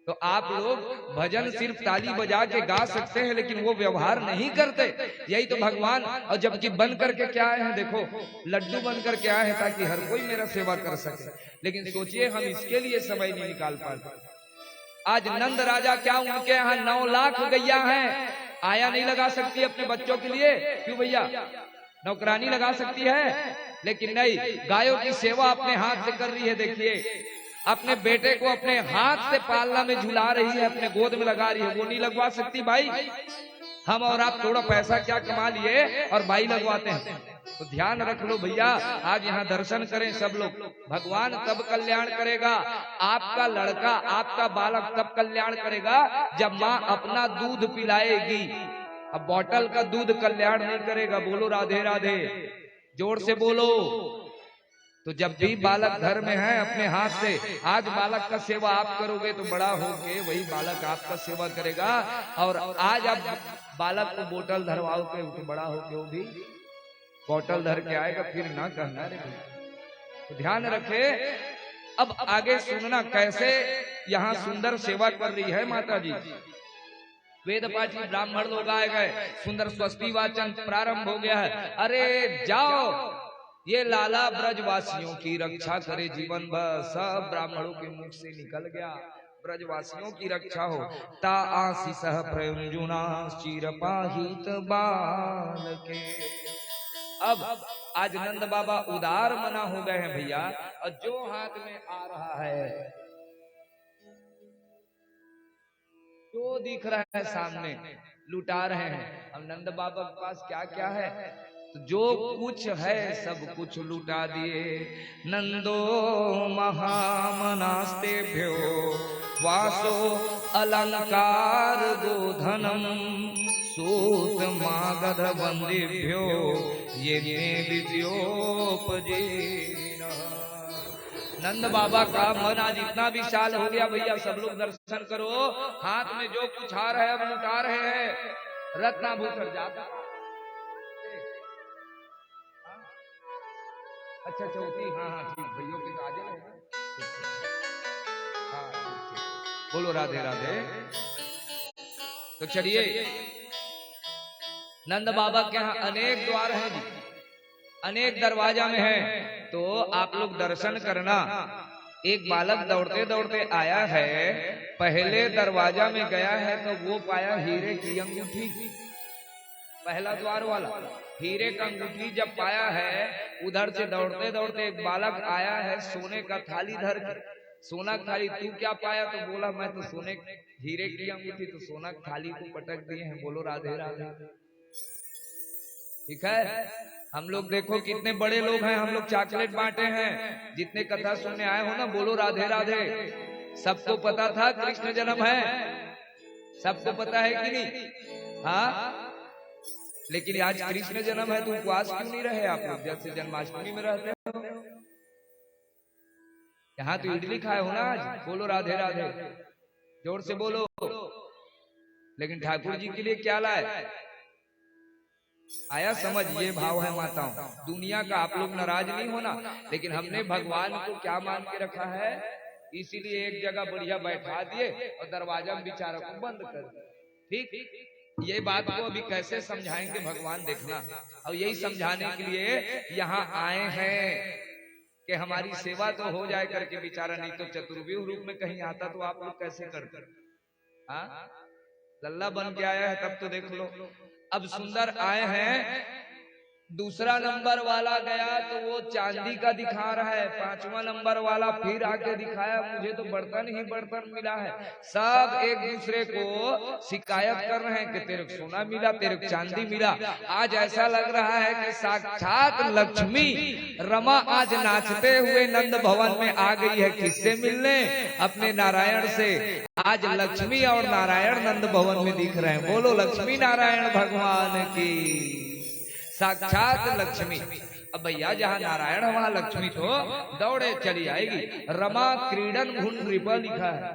[SPEAKER 1] तो आप लोग भजन सिर्फ ताली बजा के गा सकते हैं लेकिन वो व्यवहार नहीं करते। यही तो भगवान, और जबकि बन करके क्या आए हैं, देखो लड्डू बन करके आए हैं ताकि हर कोई मेरा सेवा कर सके। लेकिन सोचिए हम इसके लिए समय नहीं निकाल पाते। आज नंद राजा क्या उनके यहाँ 9 लाख गैया हैं, आया नहीं लगा सकती अपने बच्चों के लिए? क्यों भैया? नौकरानी लगा सकती है, लेकिन नहीं, गायों की सेवा अपने हाथ से कर रही है। देखिए अपने बेटे को अपने हाथ से पालना में झुला रही है, अपने गोद में लगा रही है। वो नहीं लगवा सकती भाई? हम और आप थोड़ा पैसा क्या कमा लिए और भाई लगवाते हैं। तो ध्यान रख लो भैया, आज यहाँ दर्शन करें सब लोग। भगवान तब कल्याण करेगा, आपका लड़का आपका बालक तब कल्याण करेगा जब माँ अपना दूध पिलाएगी। अब बोतल का दूध कल्याण नहीं करेगा। बोलो राधे राधे जोर से बोलो। तो जब भी बालक घर में है अपने हाथ से, आज बालक का सेवा आप करोगे तो बड़ा होके वही बालक आपका सेवा करेगा। और आज आप बालक को बोतल धरवाओगे तो बड़ा होके वो भी बोतल धर के आएगा फिर ना कहना रे भैया। तो ध्यान रखे। अब आगे सुनना कैसे यहाँ सुंदर सेवा कर रही है माता जी। वेद पाठी ब्राह्मण लोग आए गए, सुंदर स्वस्ति वाचन प्रारंभ हो गया है। अरे जाओ, ये लाला ब्रजवासियों की रक्षा करे जीवन भर। सब ब्राह्मणों के मुख से निकल गया, ब्रजवासियों की रक्षा हो। ता आशीष प्रयुंजुना चिर पाहित बाल के। अब आज नंद बाबा उदार मना हो गए हैं भैया, और जो हाथ में आ रहा है, जो दिख रहा है सामने, लुटा रहे हैं। अब नंद बाबा के पास क्या क्या है, तो जो कुछ है सब कुछ लुटा दिए। नंदो महामनास्तेभ्यो वासो अलंकार गोधनम सूत मागध बंदेभ्यो ये विद्योपजे। नंद बाबा का मन आज इतना विशाल हो गया भैया, सब लोग दर्शन करो। हाथ में जो कुछ आ रहा है अब लुटा रहे हैं। रत्नाभूषण जाता, अच्छा चौथी, हाँ हाँ ठीक, भैया के आगे है ना। हाँ ठीक। बोलो राधे राधे। तो चलिए, नंद बाबा के यहाँ अनेक द्वार हैं जी, अनेक दरवाजा में है, तो आप लोग दर्शन करना। एक बालक दौड़ते दौड़ते आया है, पहले दरवाजा में गया है तो वो पाया हीरे की अंगूठी। पहला द्वार वाला हीरे का अंगूठी जब पाया है, उधर से दौड़ते दौड़ते एक बालक आया है सोने का थाली धर के। सोना थाली, तू क्या पाया? तो बोला मैं तो सोने हीरे की अंगूठी, तो सोना थाली को पटक दिए हैं। बोलो राधे राधे। ठीक है, हम लोग देखो कितने बड़े लोग हैं, हम लोग चॉकलेट बांटे हैं। जितने कथा सुनने आए हो ना, बोलो राधे राधे। सबको पता था कृष्ण जन्म है, सबको पता है कि नहीं? हाँ, लेकिन आज कृष्ण जन्म है तो उपवास क्यों नहीं रहे आप लोग? जैसे जन्माष्टमी में रहते हो, यहाँ तो इडली खाए हो ना आज। बोलो राधे राधे, जोर से बोलो। लेकिन ठाकुर जी के लिए क्या लाए? आया समझ? ये भाव है माताओं। दुनिया का आप लोग नाराज नहीं होना, लेकिन हमने भगवान को क्या मान के रखा है, इसीलिए एक जगह बढ़िया बैठा दिए और दरवाजा में बेचारा को बंद कर दिया। ठीक, ये बात को अभी कैसे समझाएंगे भगवान, देखना। और यही समझाने के लिए यहाँ आए हैं कि हमारी सेवा तो हो जाए करके बेचारा, नहीं तो चतुर्व्यूह रूप में कहीं आता तो आप लोग कैसे करते? हाँ, लल्ला बन के आया है तब तो देख लो। अब सुंदर आए हैं, दूसरा नंबर वाला गया तो वो चांदी का दिखा रहा है। पांचवा नंबर वाला फिर आके दिखाया, मुझे तो बर्तन ही बर्तन मिला है। सब एक दूसरे को शिकायत कर रहे हैं कि तेरे को सोना मिला, तेरे को चांदी मिला। आज ऐसा लग रहा है कि साक्षात लक्ष्मी रमा आज नाचते हुए नंद भवन में आ गई है। किससे मिलने? अपने नारायण से। आज लक्ष्मी और नारायण नंद भवन में दिख रहे हैं। बोलो लक्ष्मी नारायण भगवान की। साक्षात लक्ष्मी। अब भैया जहाँ नारायण वहाँ लक्ष्मी तो दौड़े चली आएगी। रमा क्रीडन भुन नृपा लिखा है।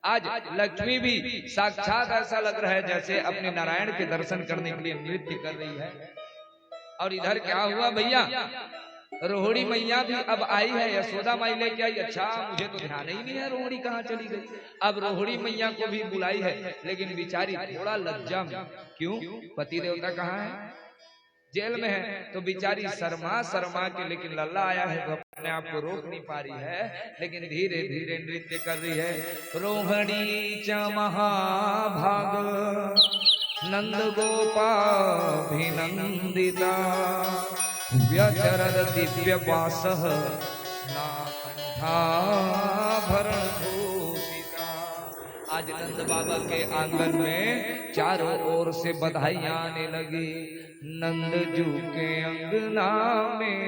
[SPEAKER 1] आज लक्ष्मी भी साक्षात ऐसा लग रहा है जैसे अपने नारायण के दर्शन करने के लिए नृत्य कर रही है। और इधर क्या हुआ भैया, रोहिणी मैया भी अब आई है। यशोदा माई लेके आई। अच्छा, मुझे तो ध्यान ही नहीं है रोहिणी कहाँ चली गई। अब रोहिणी मैया को भी बुलाई है, लेकिन बेचारी थोड़ा लज्जा में। क्यों? पति देवता कहाँ है? जेल में है। तो बेचारी शर्मा शर्मा के, लेकिन लल्ला आया है तो अपने आप को रोक नहीं पा रही है, लेकिन धीरे धीरे नृत्य कर रही है। रोहिणी च महाभाग नंद गोपाभिनंदिता व्यचरद दिव्य वासः नाकंठाभरण भूषिता। आज नंद बाबा के आंगन में चारों ओर से बधाइयां आने लगी। नंद जू के अंगना में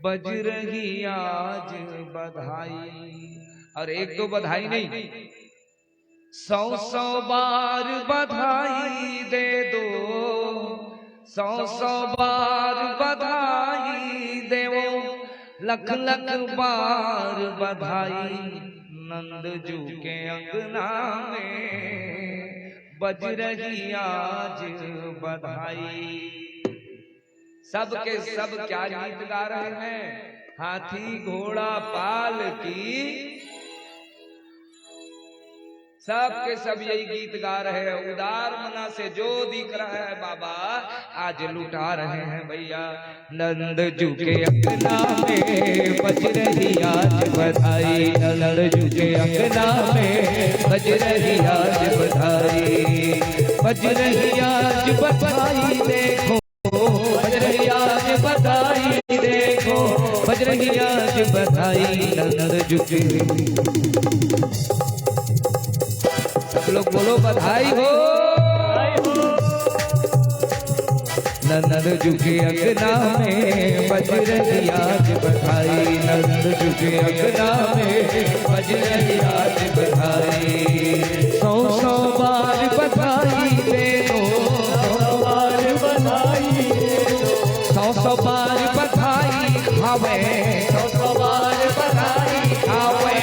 [SPEAKER 1] बज रही आज बधाई। और एक दो बधाई नहीं, 100 बार बधाई दे दो, 100 बार बधाई देवो, लख लख बार बधाई। नंद जू के अंगना में बज रही आज बधाई। सब के सब क्या गीत गा रहे हैं? हाथी घोड़ा पाल की, सब के सब यही गीत गा रहे हैं। उदार मना से जो दिख रहा है बाबा आज लुटा रहे हैं भैया।
[SPEAKER 3] नंद जू के अंगना में बज रही आज बधाई, नंद जू के अंगना में बज रही आज बधाई, बज रही आज बधाई देखो, बज रही आज बधाई देखो, बज रही आज बधाई नंद जू के।
[SPEAKER 1] सब लोग बोलो बधाई हो।
[SPEAKER 3] नंद जू के अंगना में बज रही आज बधाई, नंद जू के अंगना में बज रही आज बधाई, 100 बार बधाई दे दो, 100 बार बधाई दे दो, 100 बार बधाई खावे, 100 बार बधाई खावे,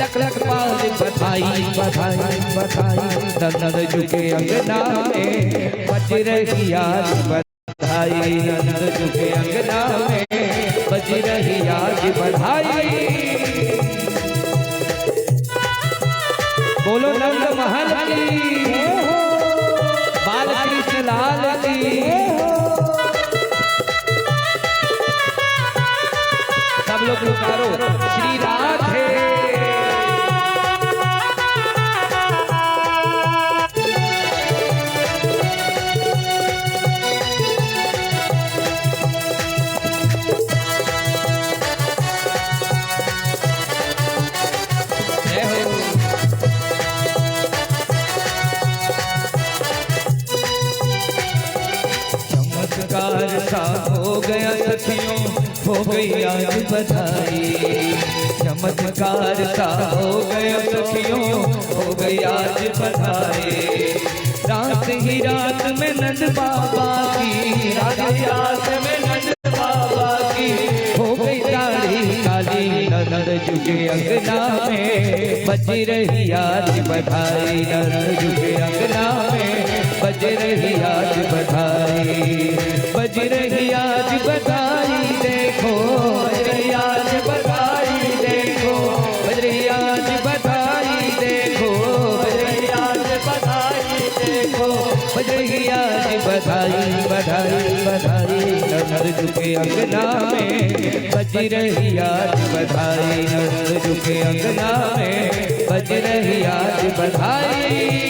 [SPEAKER 3] लख लख बार बधाई बधाई बधाई। नंद जू के अंगना में बज रही आज बधाई, नंद जू के अंगना में बज रही आज बधाई। बोलो नंद महल की, बाल कृष्ण लाल की। सब लोग पुकारो श्री राधे। चमत्कार सा हो गया सखियों, हो गई आज बधाई, चमत्कार सा हो गया सखियों, हो गई आज बधाई। रात ही रात में नंद बाबा की, रात ही रात में नंद बाबा की हो गई दाढ़ी काली, नंद जू के अंगना में बज रही आज बधाई, नंद जू के अंगना में बज रही आज बधाई, बज रही आज बधाई देखो, बज रही आज बधाई देखो, बज रही आज बधाई देखो, बज रही आज बधाई देखो, बज रही आज बधाई बधाई बधाई। नंद जू के अंगना में बज रही आज बधाई, नंद जू के अंगना में बज रही आज बधाई।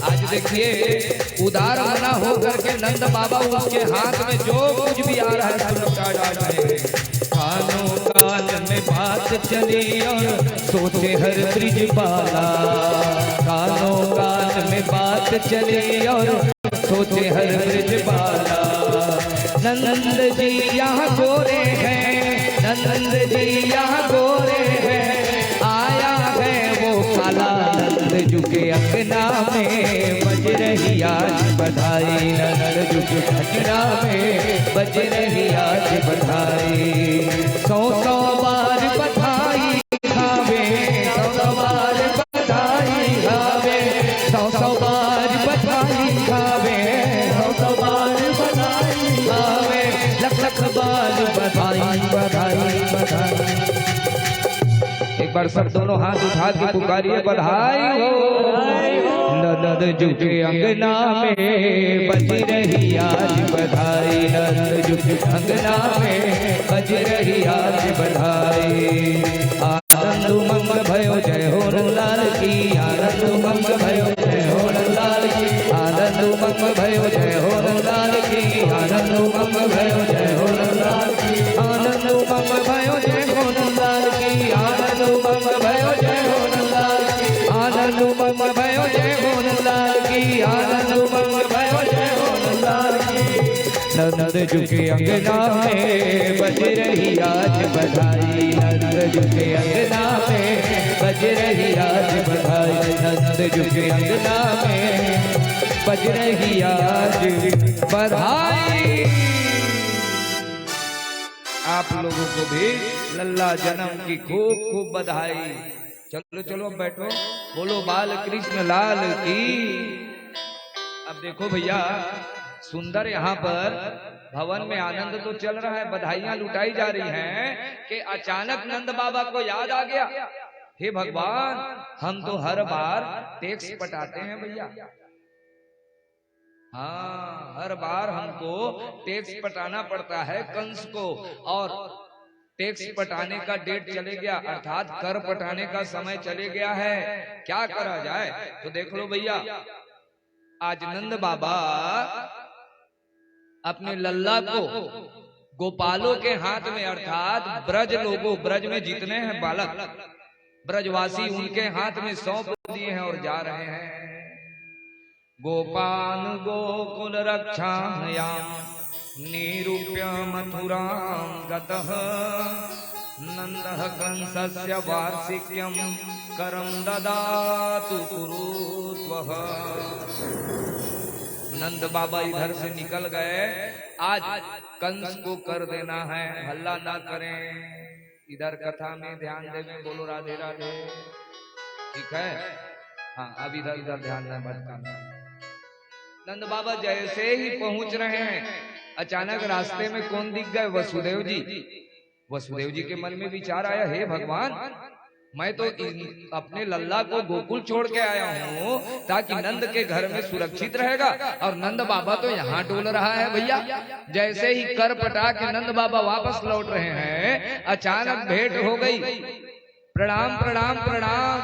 [SPEAKER 1] आज देखिए उदार मना हो करके नंद बाबा उसके हाथ में जो कुछ भी आ रहा है सब लौटा डाल रहे हैं।
[SPEAKER 3] कानों कान में बात चली और सोचे हर ब्रिज बाला, कानों कान में बात चली और सोचे हर ब्रिज बाला। नंद जी यहाँ गोरे हैं, नंद जी यहाँ गोरे हैं, आया है वो काला नंद जू के अंगना में बज रही आज बधाई, नंद जू के अंगना में बज रही आज बधाई। 100 बार बधाई खावे, 100 बार बधाई खावे, 100 बार बधाई खावे, 100 बार बधाई खावे, लख लख बार बधाई बधाई बधाई।
[SPEAKER 1] एक बार सब दोनों हाथ उठा के पुकारिए बधाई हो।
[SPEAKER 3] नंद जू के अंगना में बज रही आज बधाई, नंद जू के अंगना में बज रही आज बधाई। आनंद उमंग भयो जय हो लाल की, आनंद उमंग भयो जय हो लाल की, आनंद उमंग भयो जय हो लाल की, आनंद उमंग भयो जय हो लाल की, आनंद उमंग भयो जय हो लाल की, आनंद उमंग भयो जय हो लाल की, आनंद उमंग भयो जय हो लाल की, आनंद उमंग भयो जय हो लाल की। नंद झुके अंगना में बज रही आज बधाई, नंद झुके अंगना में बज रही आज बधाई, नंद झुके अंगना में बज रही आज बधाई।
[SPEAKER 1] आप लोगों को भी लल्ला जन्म की खूब खूब बधाई। चलो चलो बैठो, बोलो बाल कृष्ण लाल की। अब देखो भैया, सुंदर यहाँ पर भवन में आनंद तो चल रहा है, बधाइयां लुटाई जा रही हैं कि अचानक नंद बाबा को याद आ गया, हे भगवान हम तो हर बार टैक्स पटाते हैं भैया। हाँ, हर बार हमको टैक्स पटाना पड़ता है कंस को, और टैक्स पटाने का डेट चले गया, अर्थात कर पटाने का समय चले गया है। क्या करा जाए? तो देख लो भैया, आज नंद बाबा अपने लल्ला को गोपालों के हाथ में, अर्थात ब्रज लोगों, ब्रज में जितने हैं बालक ब्रजवासी, उनके हाथ में सौंप दिए हैं और जा रहे हैं। गोपान गोकुल रक्षायाम निरूप्य मथुरां गतः नंदः कंसस्य वार्षिक्यं करं ददातु कुरुत्वः। नंद बाबा इधर से निकल गए, आज कंस को कर देना है, हल्ला ना करें, इधर कथा में ध्यान देवे, बोलो राधे राधे, ठीक है। हाँ, अब इधर इधर ध्यान न भटकाना। नंद बाबा जैसे ही पहुंच रहे हैं, अचानक रास्ते में कौन दिख गए? वसुदेव जी। वसुदेव जी के मन में विचार आया, हे भगवान मैं तो अपने लल्ला को गोकुल छोड़ के आया हूँ ताकि नंद के घर में सुरक्षित रहेगा, और नंद बाबा तो यहाँ डोल रहा है भैया। जैसे ही कर पटा के नंद बाबा वापस लौट रहे हैं, अचानक भेंट हो गई। प्रणाम प्रणाम प्रणाम।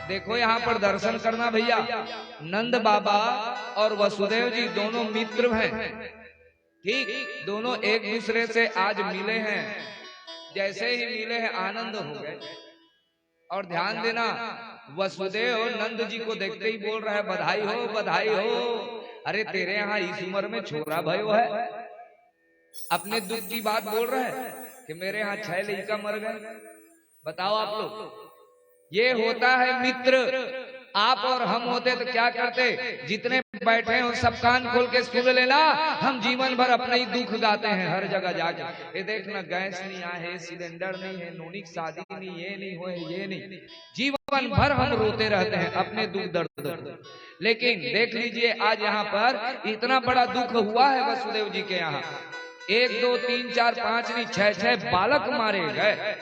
[SPEAKER 1] देखो यहाँ पर दर्शन करना भैया, नंद बाबा और वसुदेव जी दोनों मित्र हैं, ठीक, दोनों एक दूसरे से आज मिले हैं। जैसे ही मिले हैं आनंद हो गए। और ध्यान देना, वसुदेव नंद जी को देखते ही बोल रहा है, बधाई हो बधाई हो। अरे तेरे यहाँ इस उम्र में छोरा भयो है, अपने दुख की बात बोल रहा है कि मेरे यहाँ 6 लड़का मर गए। बताओ आप लोग, ये होता है मित्र। आप और हम होते तो क्या करते? जितने बैठे हो सब कान खोल के सुन लेना, हम जीवन भर अपने ही दुख गाते हैं हर जगह जाके। ये देखना, गैस नहीं आए, सिलेंडर नहीं है, नूनी शादी नहीं, ये नहीं हो, ये नहीं, जीवन भर हम रोते रहते हैं अपने दुख दर्द। लेकिन देख लीजिए, आज यहाँ पर इतना बड़ा दुख हुआ है वसुदेव जी के यहाँ। 1 2 3 4 5 नहीं, 6 बालक मारे गए।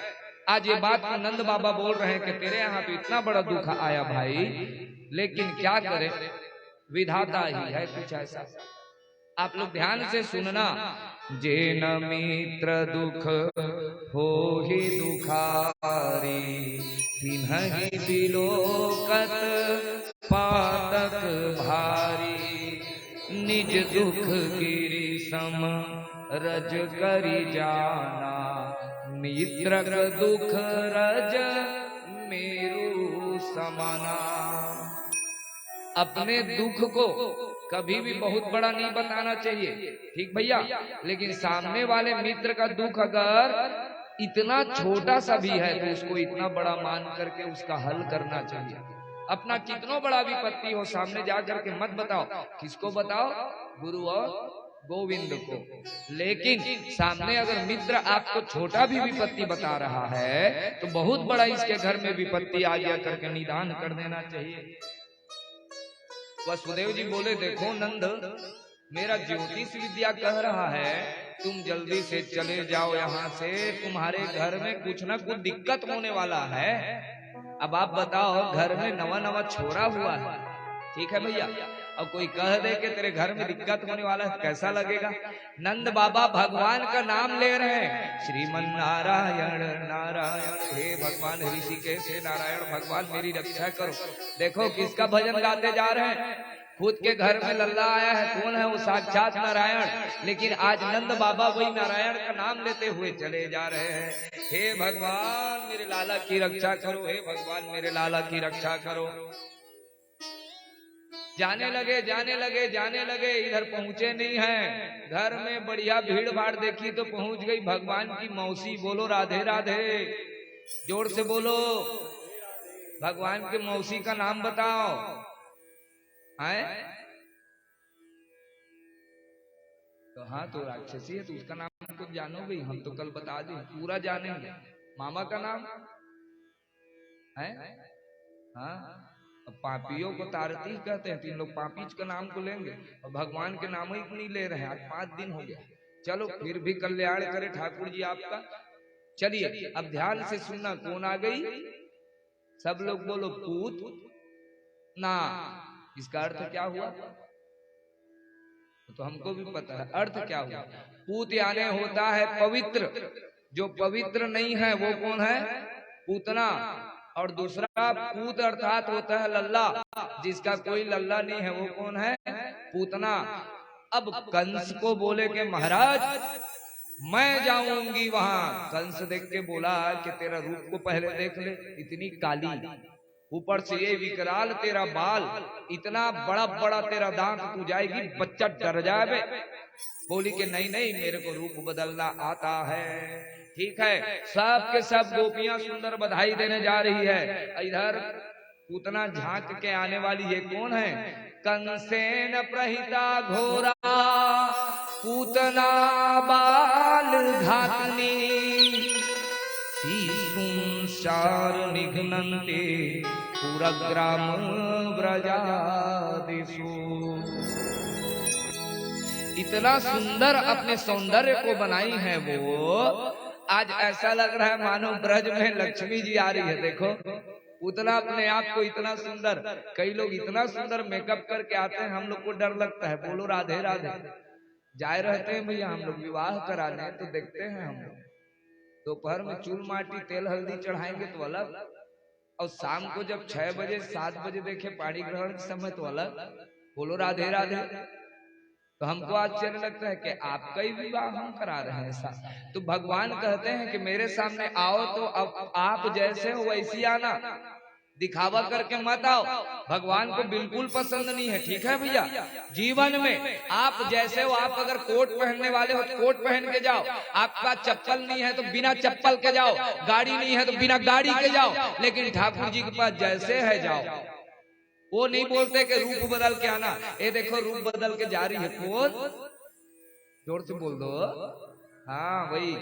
[SPEAKER 1] आज ये बात नंद बाबा बोल रहे हैं कि तेरे यहाँ तो इतना बड़ा दुख आया भाई, लेकिन क्या करे, विधाता ही है कुछ ऐसा। आप लोग ध्यान से सुनना। जे न मित्र दुख हो ही दुखारी, तिन्हि बिलोकत पातक भारी। निज दुख गिरि सम रज करी जाना, मित्र दुख रज मेरु समाना। अपने दुख को कभी भी बहुत बड़ा नहीं बताना चाहिए, ठीक भैया, लेकिन सामने वाले मित्र का दुख अगर इतना छोटा सा भी है तो उसको इतना बड़ा मान करके उसका हल करना चाहिए। अपना कितना बड़ा विपत्ति हो, सामने जा करके मत बताओ। किसको बताओ? गुरु और गोविंद को। लेकिन सामने अगर मित्र आपको छोटा भी विपत्ति बता रहा है तो बहुत बड़ा इसके घर में विपत्ति आ गया करके निदान कर देना चाहिए। वसुदेव जी बोले, देखो नंद, मेरा ज्योतिष विद्या कह रहा है तुम जल्दी से चले जाओ यहाँ से, तुम्हारे घर में कुछ न कुछ दिक्कत होने वाला है। अब आप बताओ, घर में नवा नवा छोरा हुआ है, ठीक है भैया, अब कोई कह दे कि तेरे घर में दिक्कत होने वाला है, कैसा लगेगा? नंद बाबा भगवान का नाम ले रहे हैं, श्रीमन नारायण नारायण, हे भगवान ऋषिकेश हे नारायण, भगवान मेरी रक्षा करो। देखो किसका भजन गाते जा रहे हैं, खुद के घर में लल्ला आया है, कौन है वो? साक्षात नारायण। लेकिन आज नंद बाबा वही नारायण का नाम लेते हुए चले जा रहे हैं, हे भगवान मेरे लाला की रक्षा करो, हे भगवान मेरे लाला की रक्षा करो। जाने लगे जाने लगे जाने लगे, इधर पहुंचे नहीं हैं। घर में बढ़िया भीड़ भाड़ देखी तो पहुंच गई भगवान की मौसी। बोलो राधे राधे, जोर से बोलो। भगवान के मौसी का नाम बताओ। है तो हाँ, तो राक्षसी है तो उसका नाम कुछ जानोगे? हम तो कल बता दें, पूरा जानेंगे। मामा का नाम है? हाँ, अब पापियों को तारती कहते हैं, 3 लोग पापीच का नाम को लेंगे और भगवान के नाम ही नहीं ले रहे हैं। आज 5 दिन हो गया। चलो फिर भी कल्याण करे ठाकुर जी आपका। चलिए अब ध्यान से सुनना, कौन आ गई? सब लोग बोलो पूत ना। इसका अर्थ क्या हुआ? तो हमको भी पता है अर्थ क्या हुआ। पूत यानी होता है पवित्र। जो पवित्र नहीं है वो कौन है? पूतना। और दूसरा पूत अर्थात होता है लल्ला। जिसका कोई लल्ला नहीं है वो कौन है? पूतना। अब कंस को बोले कि महाराज मैं जाऊंगी वहां। कंस देख के बोला कि तेरा रूप को पहले देख ले, इतनी काली, ऊपर से ये विकराल तेरा बाल, इतना बड़ा बड़ा तेरा दांत, तू जाएगी बच्चा डर जाए। बोली कि नहीं नहीं, मेरे को रूप बदलना आता है। ठीक है, सब के सब गोपियां सुंदर बधाई देने जा रही है। इधर पूतना झांक के आने वाली ये कौन है? कंसेन प्रहिता घोरा पूतना बाल घातनी संसार निघ्नन्ते पुरग्राम व्रजादिषु। इतना सुंदर अपने सौंदर्य को बनाई है वो। आज ऐसा लग रहा है मानो ब्रज में लक्ष्मी जी आ रही है। देखो उतना अपने आप को इतना सुंदर, कई लोग इतना सुंदर मेकअप करके आते हैं, हम लोग को डर लगता है। बोलो राधे राधे। जाए रहते हैं भैया हम लोग विवाह कराने, तो देखते हैं हम लोग दोपहर में चूल माटी तेल हल्दी चढ़ाएंगे तो अलग, और शाम को जब 6 बजे 7 बजे देखे पानी ग्रहण के समय तो अलग। बोलो राधे राधे। तो हमको आश्चर्य लगता है कि आपका ही विवाह हम करा रहे हैं ऐसा। तो भगवान कहते हैं कि मेरे सामने आओ तो अब आप जैसे हो वैसी आना, दिखावा करके मत आओ। भगवान को बिल्कुल पसंद नहीं है। ठीक है भैया, जीवन में आप जैसे हो, आप अगर कोट पहनने वाले हो तो कोट पहन के जाओ, आपका चप्पल नहीं है तो बिना चप्पल के जाओ, गाड़ी नहीं है तो बिना गाड़ी के जाओ, लेकिन ठाकुर जी के पास जैसे है जाओ। वो नहीं बोलते कि रूप बदल के आना। ये देखो रूप बदल के जा रही है। कौन? जोर से बोल दो। हाँ वही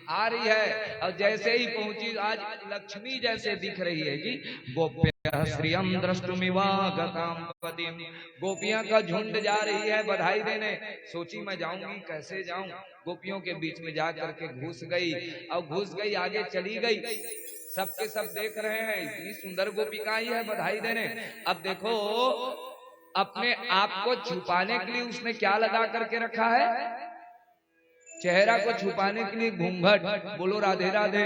[SPEAKER 1] आ रही है। और जैसे ही पहुंची, आज लक्ष्मी जैसे दिख रही है जी। गोप्य श्रियम द्रष्टुमिवागताम पतिम। गोपियां का झुंड जा रही है बधाई देने। सोची मैं जाऊंगी, कैसे जाऊं? गोपियों के बीच में जा करके घुस गई। और घुस गई, आगे चली गई। सबके सब देख रहे हैं, इतनी सुंदर गोपिका ही है बधाई देने। अब देखो अपने आप को छुपाने के लिए उसने क्या लगा करके रखा है? चेहरा को छुपाने के लिए घूंघट। बोलो राधे राधे।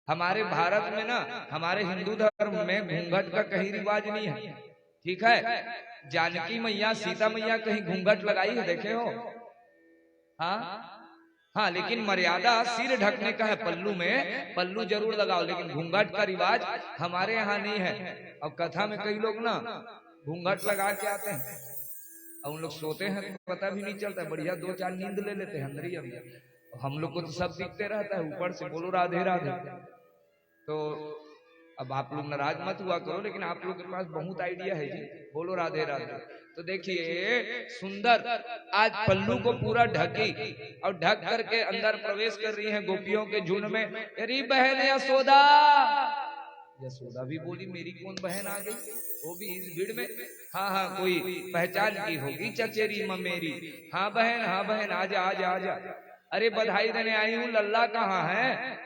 [SPEAKER 1] हमारे भारत में ना, हमारे हिंदू धर्म में घूंघट का कहीं रिवाज नहीं है। ठीक है, जानकी मैया सीता मैया कहीं घूंघट लगाई है देखे हो? हाँ, लेकिन मर्यादा सिर ढकने का है। पल्लू में पल्लू जरूर लगाओ, लेकिन घूंघट का रिवाज हमारे यहाँ नहीं है। और कथा में कई लोग ना घूंघट लगा के आते हैं और उन लोग सोते हैं तो पता भी नहीं चलता, बढ़िया 2-4 नींद ले लेते हैं अंदर ही अंदर। हम लोग को तो सब दिखते रहता है ऊपर से। बोलो राधे राधे। तो अब आप लोग नाराज मत हुआ करो, लेकिन आप लोग के पास बहुत आइडिया है जी। बोलो राधे राधे। तो देखिए सुंदर आज पल्लू को पूरा ढकी और ढक करके अंदर प्रवेश कर रही हैं गोपियों के झुंड में। अरे बहन यशोदा। यशोदा भी बोली मेरी कौन बहन आ गई, वो भी इस भीड़ में। हाँ कोई पहचान की होगी चचेरी ममेरी। हाँ बहन आजा आजा आजा। अरे बधाई देने आई हूँ, लल्ला कहाँ है?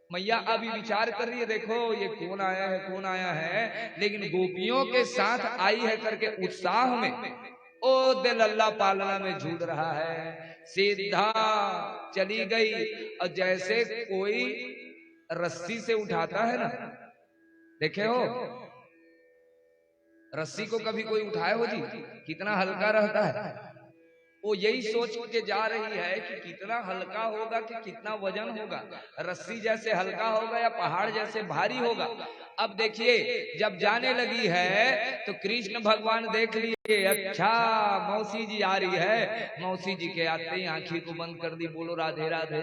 [SPEAKER 1] मैया अभी विचार कर रही है, देखो ये कौन आया है। लेकिन गोपियों के साथ आई है करके उत्साह में ओ दे लल्ला पालना में झूल रहा है। सीधा चली गई और जैसे कोई रस्सी से उठाता है ना, देखे हो रस्सी को कभी कोई उठाए हो जी? कितना हल्का रहता है। वो यही सोच के जा रही है कि कितना हल्का होगा कि कितना वजन होगा, रस्सी जैसे हल्का होगा या पहाड़ जैसे भारी होगा। अब देखिए जब जाने लगी है तो कृष्ण भगवान देख लिए, अच्छा मौसी जी आ रही है। मौसी जी के आते ही आंखी को बंद कर दी। बोलो राधे राधे।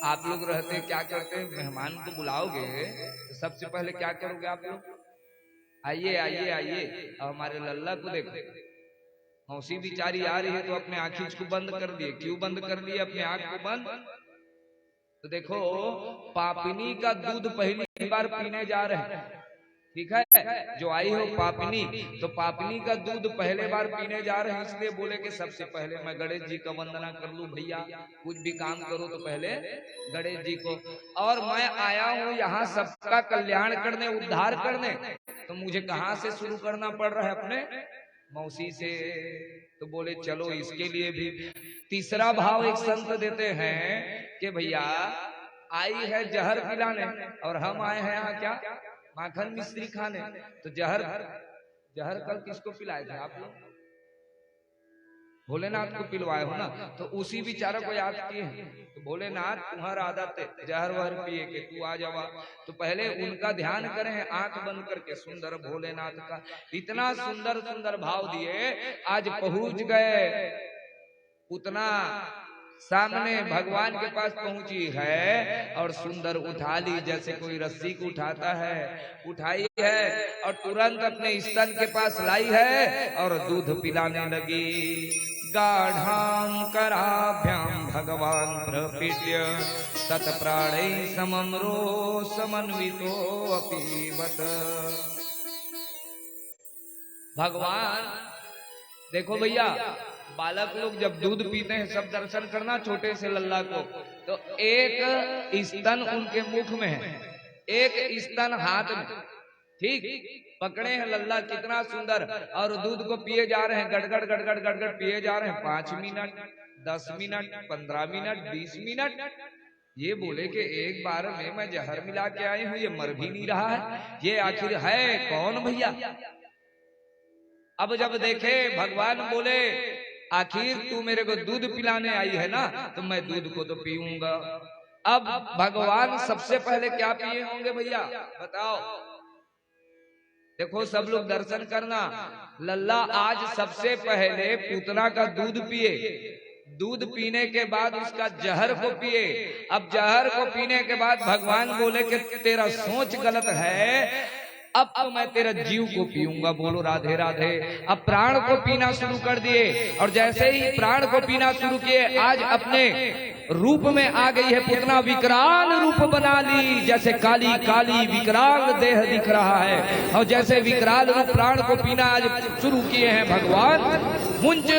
[SPEAKER 1] आप लोग रहते क्या करते, मेहमान को बुलाओगे तो सबसे पहले क्या करोगे आप लोग? आइए आइए आइए। अब हमारे लल्ला को देखो, मौसी बिचारी आ रही है तो अपने आंखी को बंद कर दिए। क्यों बंद कर दिए अपने आंख को बंद? तो देखो पापिनी का दूध पहली बार पीने जा रहे हैं, ठीक है, जो आई हो पापिनी, तो पापिनी का दूध पहले बार पीने जा रहे हैं। इसलिए बोले कि सबसे पहले मैं गणेश जी का वंदना कर लूं। भैया कुछ भी काम करो तो पहले गणेश जी को, और मैं आया हूं यहाँ सबका कल्याण करने, उद्धार करने, तो मुझे कहाँ से शुरू करना पड़ रहा है? अपने मौसी से। तो बोले चलो इसके लिए भी तीसरा भाव एक संत देते हैं कि भैया आई है जहर पिलाने और हम आए हैं यहाँ क्या? माखन मिश्री खाने। तो जहर कल किसको पिलाए थे आप लोग? भोलेनाथ को पिलवाए हो ना। तो उसी बेचारा को याद किए हैं। तो भोलेनाथ तुम्हारा आदत है जहर वहर पिए के, तू आ जावा। तो पहले उनका ध्यान करें आंख बंद करके। सुंदर भोलेनाथ का इतना सुंदर सुंदर भाव दिए। आज पहुंच गए उतना सामने भगवान के पास पहुंची है और सुंदर उठा ली, जैसे कोई रस्सी को उठाता है, उठाई है और तुरंत अपने स्तन के पास लाई है और दूध पिलाने लगी। गाढ़ां कराभ्याम भगवान प्रपीड्य तत्प्राणै समम्रो समन्वितो अपीवत। भगवान देखो भैया, बालक लोग जब दूध पीते हैं, सब दर्शन करना छोटे से लल्ला को, तो एक स्तन उनके मुख में है, एक स्तन हाथ में, ठीक पकड़े हैं लल्ला, कितना सुंदर, और दूध को पिए जा रहे हैं, गड़गड़ गड़गड़ गड़गड़ पिए जा रहे हैं। 5 मिनट 10 मिनट 15 मिनट 20 मिनट। ये बोले कि एक बार में मैं जहर मिला के आई हूं, ये मर भी नहीं रहा है, ये आखिर है कौन भैया? अब जब देखे भगवान बोले आखिर तू मेरे को दूध पिलाने आई है ना, तो मैं दूध को तो पीऊंगा। अब भगवान सबसे पहले क्या पिए होंगे भैया बताओ? देखो सब लोग दर्शन करना। लल्ला आज सबसे पहले पूतना का दूध पिए, दूध पीने के बाद उसका जहर को पिए। अब जहर को पीने के बाद भगवान बोले कि तेरा सोच गलत है, अब तो मैं तेरा जीव को पीऊंगा। बोलो राधे राधे। अब प्राण को पीना शुरू कर दिए, और जैसे ही प्राण को पीना शुरू किए, आज अपने रूप में आ गई है पूतना, विकराल रूप बना ली, जैसे काली काली विकराल देह दिख रहा है। और जैसे विकराल रूप प्राण को पीना आज शुरू किए हैं भगवान। मुंच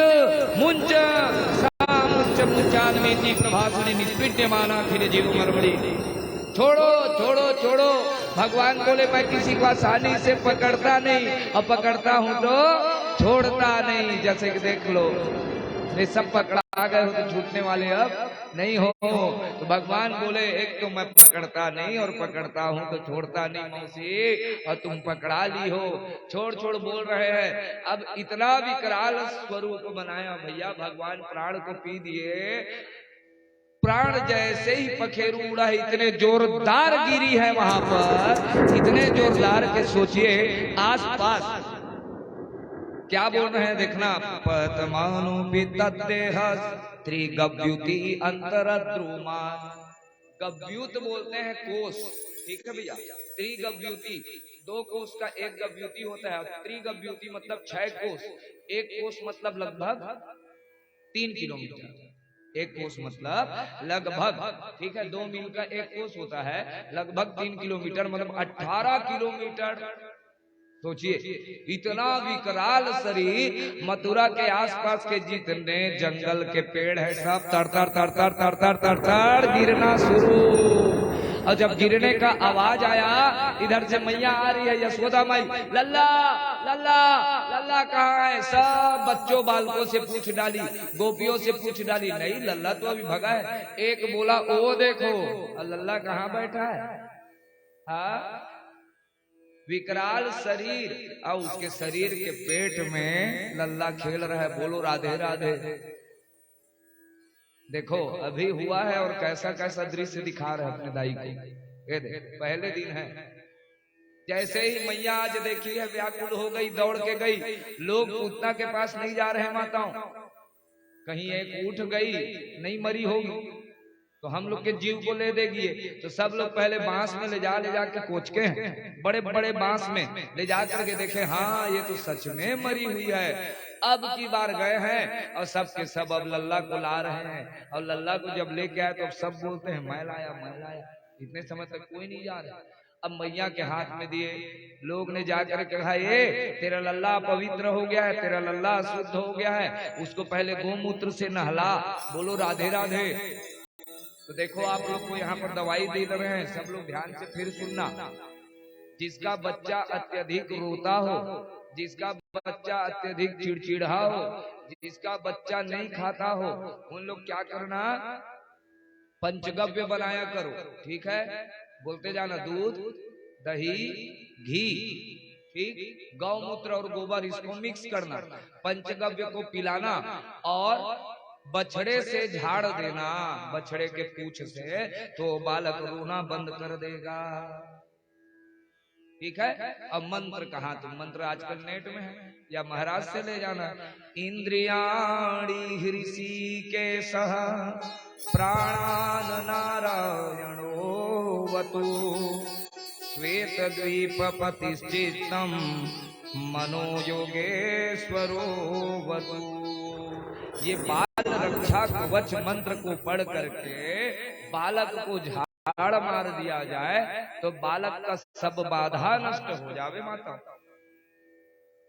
[SPEAKER 1] मुंच मुंच मुंचान्वेति प्रभासुनि निष्पीड्यमाना खिल जीव मरमड़ी। छोड़ो छोड़ो छोड़ो। भगवान बोले मैं किसी को आसानी से पकड़ता नहीं, और पकड़ता हूं तो छोड़ता नहीं। जैसे कि देख लो, ये सब पकड़ा गए हो तो छूटने वाले अब नहीं हो। तो भगवान बोले एक तो मैं पकड़ता नहीं, और पकड़ता हूं तो छोड़ता नहीं मौसी, और तुम पकड़ा ली हो, छोड़ छोड़ बोल रहे हैं। अब इतना विकराल स्वरूप बनाया भैया भगवान, प्राण को पी दिए। प्राण जैसे ही पखेरु उड़ा, इतने जोरदार गिरी है वहां पर, इतने जोरदार के सोचिए आसपास क्या बोल रहे हैं देखना। पतमानु विदेह त्रिगव्युति अंतरद्रुमान। गव्युत बोलते हैं कोष, ठीक है भैया। त्रिगव्युति 2 कोष का एक गव्युति होता है, त्रिगव्युति मतलब 6 कोष। एक कोष मतलब लगभग 3 किलोमीटर, एक कोष मतलब लगभग, ठीक है। 2 मील का एक कोष होता है, लगभग 3 किलोमीटर मतलब 18 किलोमीटर। सोचिए इतना विकराल शरीर। मथुरा के आसपास के जितने जंगल के पेड़ है सब तर तर तर तर तर तर तर तर गिरना शुरू। और जब गिरने का आवाज आया, इधर से मैया आ रही है, यशोदा माई, लल्ला लल्ला लल्ला कहाँ है? सब बच्चों बालकों से पूछ डाली, गोपियों से पूछ डाली, नहीं लल्ला तो अभी भगा है। एक बोला ओ देखो, लल्ला कहाँ बैठा है? हाँ विकराल शरीर और उसके शरीर के पेट में लल्ला खेल रहा है। बोलो राधे राधे। देखो अभी हुआ है और कैसा कैसा दृश्य दिखा रहे अपने दाई को। ये देख पहले दिन है, जैसे ही मैया आज देखी है व्याकुल हो गई, दौड़ के गई। लोग पूतना के पास नहीं जा रहे माताओं, कहीं एक उठ गई नहीं मरी होगी तो हम लोग के जीव को ले देगी। तो सब लोग पहले बांस में ले जा के कोचके हैं, बड़े बड़े बांस में ले जा करके देखे, हाँ ये तो सच में मरी हुई है। अब की बार गए हैं और सब के सब अब लल्ला को ला रहे हैं। और लल्ला को जब लेके आए तो अब सब बोलते हैं मैं लाया मैं लाया। इतने समय तक कोई नहीं जा रहा। अब मैया के हाथ में दिए, लोग ने जाकर के कहा ये तेरा लल्ला पवित्र हो गया है, तेरा लल्ला शुद्ध हो गया है, उसको पहले गोमूत्र से नहला। बोलो राधे राधे। तो देखो आप लोग को यहाँ पर दवाई दे रहे हैं, सब लोग ध्यान से फिर सुनना। जिसका बच्चा अत्यधिक रोता हो, जिसका बच्चा अत्यधिक चिड़चिड़ा हो, जिसका बच्चा नहीं खाता हो, उन लोग क्या करना, पंचगव्य बनाया करो। ठीक है, बोलते जाना, दूध दही घी, ठीक, गौमूत्र और गोबर इसको मिक्स करना, पंचगव्य को पिलाना और बछड़े से झाड़ देना, बछड़े के पूंछ से, तो बालक रोना बंद कर देगा। ठीक है। अब मंत्र कहाँ, तो मंत्र आजकल नेट में है या महाराज से ले जाना। इंद्रियाणि ऋषिकेशः प्राणान् नारायणो वतु श्वेतद्वीपपतिश्चित्तं मनो योगेश्वरो वतु। ये बाल रक्षा कवच मंत्र को पढ़ करके बालक को झाड़ मार दिया जाए तो बालक का सब बाधा नष्ट हो जावे माता।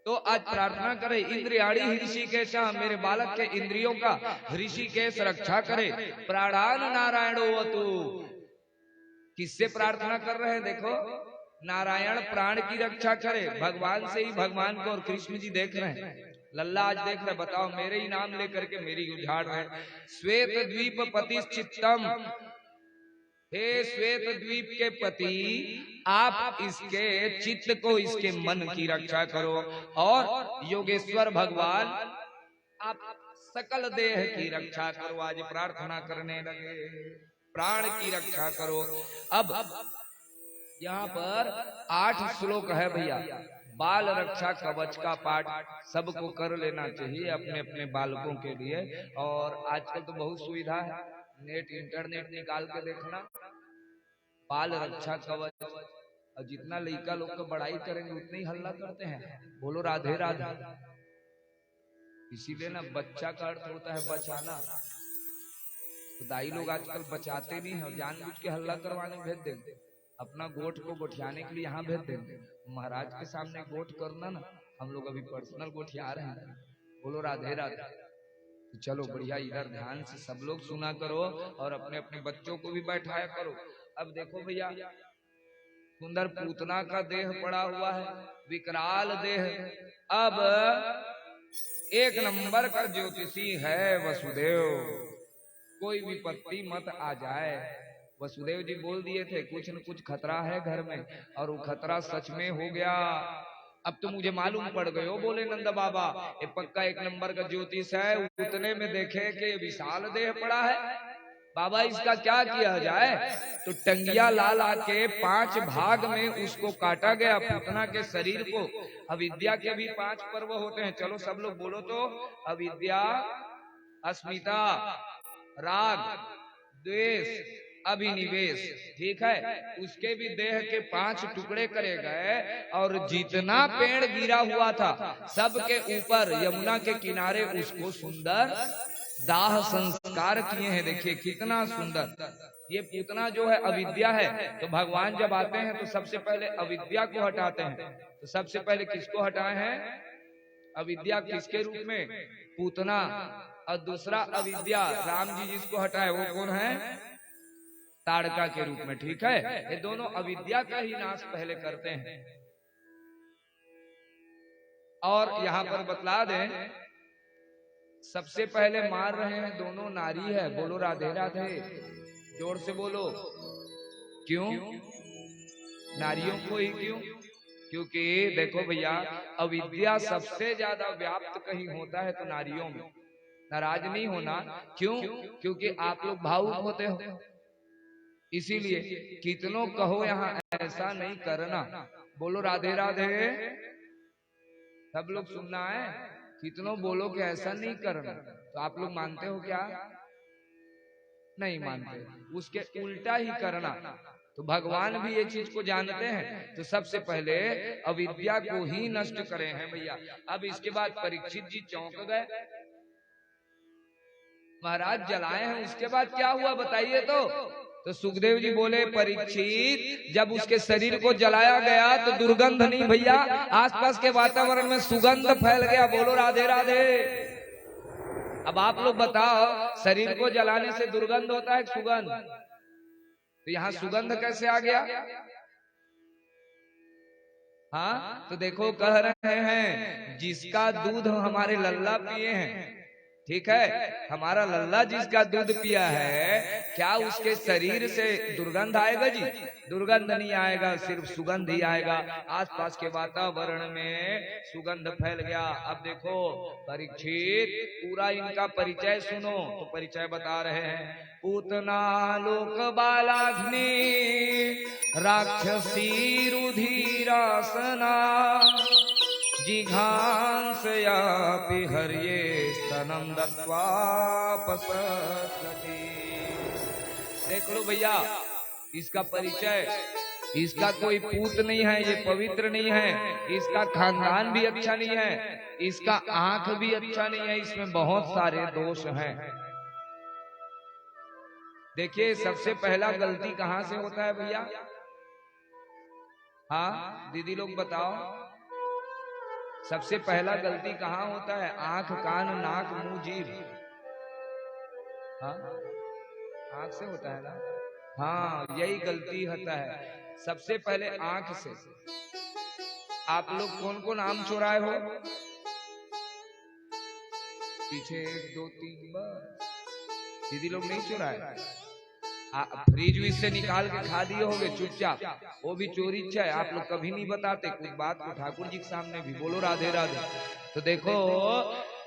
[SPEAKER 1] तो आज प्रार्थना करे, इंद्रियाणि ऋषिकेश, मेरे बालक के इंद्रियों का ऋषिकेश रक्षा करे, प्राणान नारायणो वतु। किससे प्रार्थना कर रहे हैं, देखो, नारायण प्राण की रक्षा करे, भगवान से ही भगवान को। और कृष्ण जी देख रहे हैं, लल्ला आज देख रहे, बताओ मेरे ही नाम लेकर के मेरी उजाड़ रहे। श्वेत द्वीप पति चित्तम, हे श्वेत द्वीप के पति, आप इसके चित्त को, इसके मन की रक्षा करो। और योगेश्वर भगवान, आप सकल देह की रक्षा करो। आज प्रार्थना करने लगे, प्राण की रक्षा करो। अब यहाँ पर 8 श्लोक है भैया। बाल रक्षा कवच का पाठ सबको कर लेना चाहिए अपने अपने बालकों के लिए। और आजकल तो बहुत सुविधा है, नेट इंटरनेट निकाल के देखना, बाल रक्षा कवच। और जितना लड़का लोग को बड़ाई करेंगे उतने ही हल्ला करते हैं। बोलो राधे राधे। इसीलिए ना बच्चा का अर्थ होता है बचाना। तो दाई लोग आजकल बचाते नहीं है और जानबूझ के हल्ला करवाने भेज देंगे, अपना गोठ को गोठियाने के लिए यहाँ भेज देंगे। महाराज के सामने गोठ करना ना, हम लोग अभी पर्सनल गोठिया रहे हैं। बोलो राधे राधे। तो चलो बढ़िया, इधर ध्यान से सब लोग सुना करो और अपने अपने बच्चों को भी बैठाया करो। अब देखो भैया, सुंदर पूतना का देह पड़ा हुआ है, विकराल देह। अब 1 नंबर का ज्योतिषी है वसुदेव, कोई विपत्ति मत आ जाए। वसुदेव जी बोल दिए थे कुछ न कुछ खतरा है घर में, और वो खतरा सच में हो गया। अब तो मुझे मालूम पड़ गयो, बोले नंद बाबा, ये पक्का 1 नंबर का ज्योतिष है। उतने में देखे कि विशाल देह पड़ा है। बाबा इसका क्या किया जाए? तो टंगिया ला ला के 5 भाग में उसको काटा गया, पूतना के शरीर को। अविद्या के भी 5 पर्व होते हैं, चलो सब लोग बोलो तो। अविद्या, अस्मिता, राग, द्वेष, अभिनिवेश, ठीक है। उसके भी देह के 5 टुकड़े करे गए और जितना पेड़ गिरा हुआ था सबके ऊपर यमुना के किनारे उसको सुंदर दाह संस्कार किए हैं। देखिए कितना सुंदर। ये पूतना जो है अविद्या है, तो भगवान जब आते हैं तो सबसे पहले अविद्या को हटाते हैं। तो सबसे पहले किसको हटाए हैं? अविद्या किसके रूप में? पूतना। और दूसरा अविद्या, राम जी जिसको हटाए वो कौन है? ताड़का के रूप में, ठीक है। ये दोनों अविद्या का ही नाश पहले करते हैं। और यहाँ पर बतला दें, सबसे पहले मार रहे हैं दोनों नारी है। बोलो राधे राधे, जोर से बोलो। क्यों? नारियों को ही क्यों? क्योंकि देखो भैया, अविद्या सबसे ज्यादा व्याप्त कहीं होता है तो नारियों में। नाराज नहीं होना, क्यों? क्योंकि आप लोग भावुक होते हो, इसीलिए कितनों कहो यहाँ ऐसा नहीं करना। बोलो राधे राधे, सब लोग सुनना है। कितनों बोलो कि ऐसा नहीं करना, तो आप लोग मानते हो क्या? नहीं मानते, उसके उल्टा ही करना। तो भगवान भी ये चीज को जानते हैं, तो सबसे पहले अविद्या को ही नष्ट करे हैं भैया। अब इसके बाद परीक्षित जी चौंक गए, महाराज जलाए हैं, उसके बाद क्या हुआ बताइए तो सुखदेव जी बोले, परीक्षित जब उसके शरीर को जलाया गया तो दुर्गंध नहीं भैया, आसपास के वातावरण में सुगंध फैल गया। बोलो राधे राधे। अब आप लोग बताओ, शरीर को जलाने से दुर्गंध होता है सुगंध, तो यहाँ सुगंध कैसे आ गया? हाँ, तो देखो कह रहे हैं, जिसका दूध हमारे लल्ला पिए हैं, ठीक है, हमारा लल्ला जिसका दूध पिया है, क्या उसके शरीर से दुर्गंध आएगा जी? दुर्गंध नहीं आएगा, सिर्फ सुगंध ही आएगा। आसपास के वातावरण में सुगंध फैल गया। अब देखो परीक्षित, पूरा इनका परिचय सुनो। तो परिचय बता रहे हैं, पूतना लोक बालाग्नि राक्षसी रुधिरासना जिघांसयापि हर्ये स्तनम दत्वा पसरति। देख लो भैया, इसका परिचय, इसका कोई पूत नहीं है, ये पवित्र नहीं है, इसका खानदान भी अच्छा नहीं है, इसका आंख भी अच्छा नहीं है, इसमें बहुत सारे दोष हैं। देखिए सबसे पहला गलती कहां से होता है भैया? हाँ दीदी लोग बताओ, सबसे पहला गलती कहाँ होता है? आंख, कान, नाक, मुंह, जीभ। हाँ आंख से होता है ना? हाँ यही गलती होता है सबसे पहले आंख से। आप लोग कौन कौन आम चुराए हो? पीछे 1 2 3 बस। दीदी लोग नहीं चुराए, फ्रिज से निकाल के खा दिए होंगे चुपचाप, वो भी चोरी है। आप लोग कभी नहीं बताते कुछ बात को ठाकुर जी के सामने भी। बोलो राधे राधे। तो देखो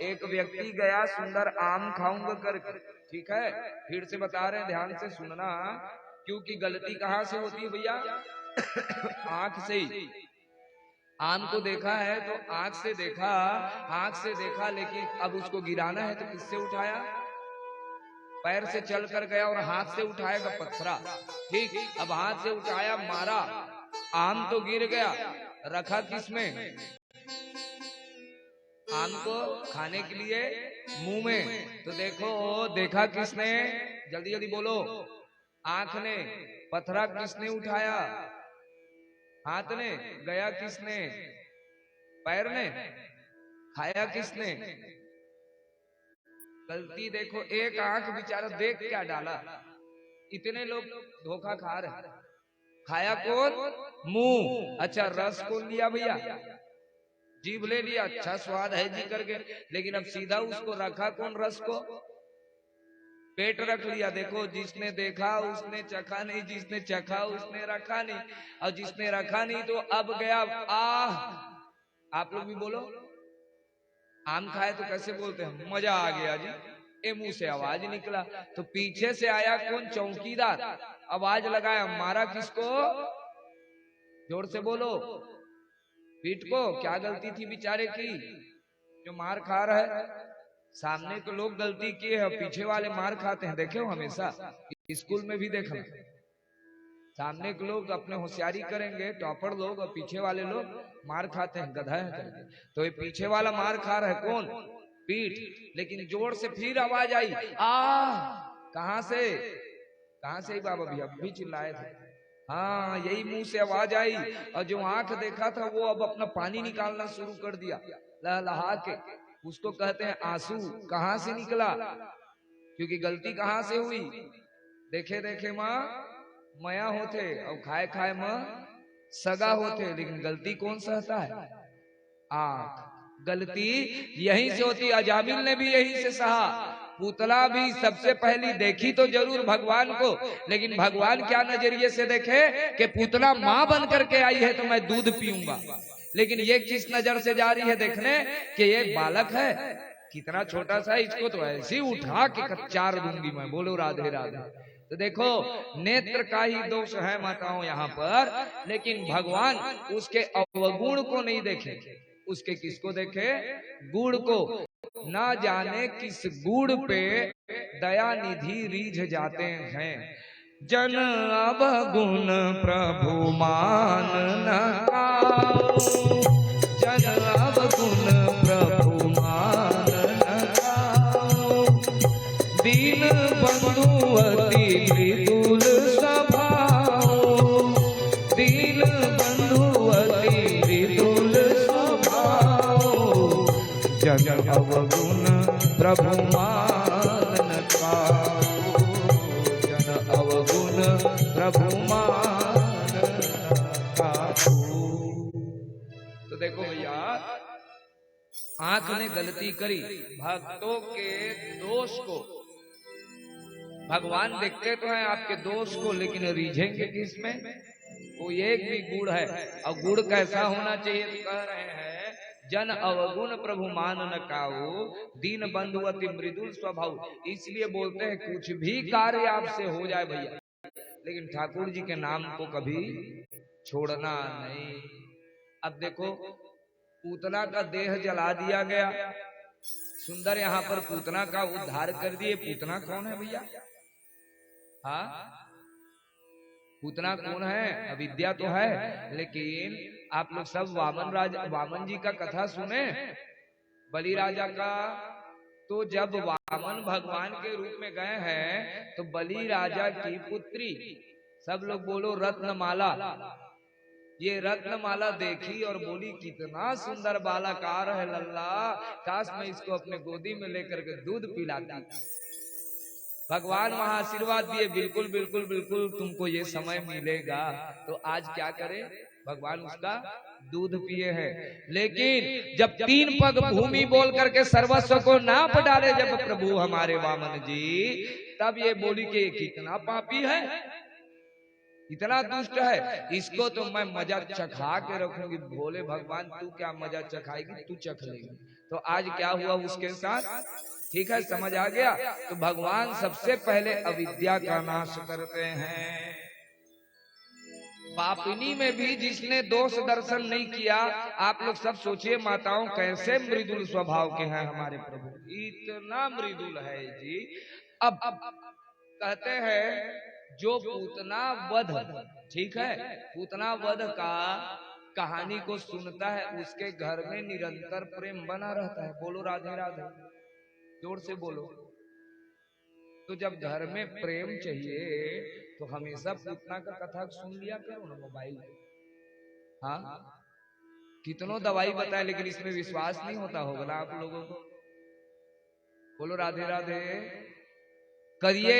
[SPEAKER 1] एक व्यक्ति गया सुंदर आम खाऊंगा करके, ठीक है, फिर से बता रहे हैं, ध्यान से सुनना, क्योंकि गलती कहाँ से होती है भैया? आंख से ही। आम को देखा है तो आंख से देखा, लेकिन अब उसको गिराना है तो किससे उठाया? पैर से चल कर गया और हाथ से उठाएगा पत्थरा, ठीक। अब हाथ से उठाया, मारा, आम तो गिर गया, रखा किसमें? आम को खाने के लिए मुंह में। तो देखो देखा किसने? जल्दी जल्दी बोलो। आंख ने। पत्थरा किसने उठाया? हाथ ने। गया किसने? पैर ने। खाया किसने? गलती देखो, एक आंख बेचारा देख क्या डाला। इतने लोग धोखा खा रहे। खाया कौन? मुंह। अच्छा रस कौन लिया भैया? जीभ ले लिया, अच्छा स्वाद है जी करके, लेकिन अब सीधा उसको रखा कौन? रस को पेट रख लिया। देखो जिसने देखा उसने चखा नहीं, जिसने चखा उसने रखा नहीं, और जिसने रखा नहीं तो अब गया आह। आप लोग भी बोलो, आम खाए तो कैसे बोलते हैं? मजा आ गया जी। ए मुंह से आवाज निकला तो पीछे से आया कौन? चौकीदार। आवाज लगाया, मारा किसको? जोर से बोलो। पीठ को। क्या गलती थी बेचारे की जो मार खा रहा है? सामने के लोग गलती किए हैं, पीछे वाले मार खाते हैं। देखे हो हमेशा स्कूल में भी देखना, सामने के लोग अपने होशियारी करेंगे, टॉपर लोग, और पीछे वाले लोग मार खाते हैं, गधा है करके। तो ये पीछे वाला मार खा रहा है कौन? पीठ। लेकिन जोर से फिर आवाज आई, कहां से? कहां से? बाबा भैया भी चिल्लाए थे। हाँ यही मुंह से आवाज आई, और जो आंख देखा था वो अब अपना पानी निकालना शुरू कर दिया लहलहा के। उसको कहते हैं आंसू। कहां से निकला? क्योंकि गलती कहां से हुई? देखे देखे माँ मया होते, और खाए खाए माँ सगा होते, लेकिन गलती कौन सहता है? आंख। गलती यहीं से होती। अजामिल ने भी यहीं से सहा। पुतला भी सबसे पहली देखी तो जरूर भगवान को, लेकिन भगवान क्या नजरिए से देखे कि पुतला माँ बन करके आई है तो मैं दूध पीऊंगा, लेकिन ये किस नजर से जा रही है देखने कि ये बालक है कितना छोटा सा, इसको तो ऐसे ही उठा के चार दूंगी मैं। बोलो राधे राधे। तो देखो नेत्र का ही दोष है माताओं यहाँ पर, लेकिन भगवान उसके अवगुण को नहीं देखे, उसके किसको देखे? गुण को। ना जाने किस गुण पे दया निधि रीझ जाते हैं। जन अवगुण प्रभु मान न काऊ, जन अवगुण प्रभु मान न काऊ। दीन बंधु अति मृदुल स्वभाव, दीन बंधु अति मृदुल स्वभाव। जन अवगुण प्रभु मान न काऊ, जन अवगुण प्रभु मान न काऊ। तो देखो भैया, आंख ने गलती करी, भक्तों के दोष को भगवान देखते तो हैं आपके दोष को, लेकिन रीझेंगे किसमें? कोई एक भी गुण है, और गुण कैसा होना चाहिए? तो कह रहे हैं जन अवगुण प्रभु मान न काऊ, दीन बंधु अति मृदुल स्वभाव। इसलिए बोलते हैं कुछ भी कार्य आपसे हो जाए भैया, लेकिन ठाकुर जी के नाम को कभी छोड़ना नहीं। अब देखो पूतना का देह जला दिया गया, सुंदर यहाँ पर पूतना का उद्धार कर दिए। पूतना कौन है भैया? हाँ, पूतना कौन है? अविद्या तो है, लेकिन आप लोग सब वामन जी का कथा सुने, बलि राजा का। तो जब वामन भगवान के रूप में गए हैं तो बलि राजा की पुत्री, सब लोग बोलो रत्नमाला, ये रत्नमाला देखी और बोली कितना सुंदर बालाकार है लल्ला, काश मैं इसको अपने गोदी में लेकर के दूध पिलाती। भगवान वहां आशीर्वाद दिए, बिल्कुल बिल्कुल बिल्कुल तुमको ये समय मिलेगा। तो आज क्या करे? भगवान उसका दूध पिए हैं। लेकिन जब 3 पग भूमि बोल करके सर्वस्व को नाप डाले जब प्रभु हमारे वामन जी, तब ये बोली कि कितना पापी है, इतना दुष्ट है, इसको तो मैं मजा चखा के रखूंगी। भोले भगवान तू क्या मजा चखाएगी? तू चख लेगी। तो आज क्या हुआ उसके साथ? ठीक है, समझ आ गया। तो भगवान सबसे पहले अविद्या का नाश करते हैं। पापिनी में भी जिसने दोष दर्शन नहीं किया, आप लोग सब सोचिए माताओं कैसे मृदुल स्वभाव के हैं हमारे प्रभु, इतना मृदुल है जी। अब कहते हैं जो पूतना वध, ठीक है, पूतना वध का कहानी को सुनता है उसके घर में निरंतर प्रेम बना रहता है। बोलो राधे राधे, जोर से बोलो। तो जब घर में प्रेम चाहिए तो हमेशा पूतना का कथा सुन लिया करो ना मोबाइल। हाँ, कितनों दवाई बताए लेकिन इसमें विश्वास नहीं होता होगा ना आप लोगों को। बोलो राधे राधे। करिए,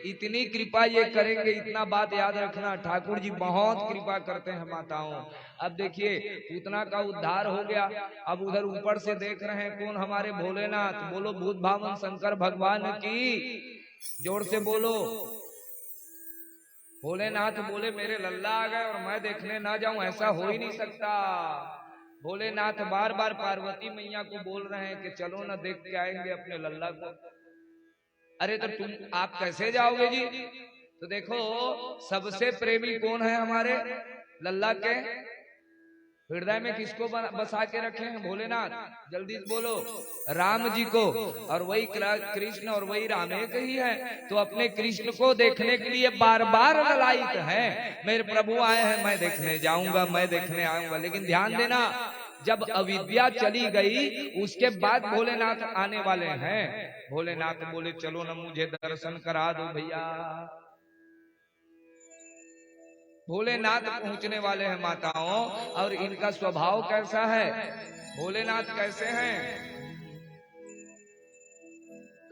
[SPEAKER 1] इतनी कृपा ये करेंगे, इतना बात याद रखना, ठाकुर जी बहुत कृपा करते हैं माताओं। अब देखिए पूतना का उद्धार हो गया, अब उधर ऊपर से देख रहे हैं कौन? हमारे भोलेनाथ। बोलो भूत भावन शंकर भगवान की, जोर से बोलो। भोलेनाथ बोले मेरे लल्ला आ गए और मैं देखने ना जाऊं, ऐसा हो ही नहीं सकता। भोलेनाथ बार बार पार्वती मैया को बोल रहे हैं कि चलो ना देख के आएंगे अपने लल्ला को। अरे तो तुम आप कैसे जाओगे जी? तो देखो सबसे प्रेमी कौन है हमारे लल्ला के हृदय में? किसको बसा के रखे हैं? भोलेनाथ। जल्दी बोलो, राम जी को। और वही कृष्ण और वही राम एक ही है। तो अपने कृष्ण को देखने के लिए बार बार ललायित है, मेरे प्रभु आए हैं, मैं देखने जाऊंगा, मैं देखने आऊंगा। लेकिन ध्यान देना, जब अविद्या चली गई उसके बाद भोलेनाथ आने वाले हैं। भोलेनाथ बोले चलो ना मुझे दर्शन करा दो भैया। भोलेनाथ पहुंचने वाले हैं माताओं, और इनका स्वभाव कैसा है? भोलेनाथ कैसे हैं?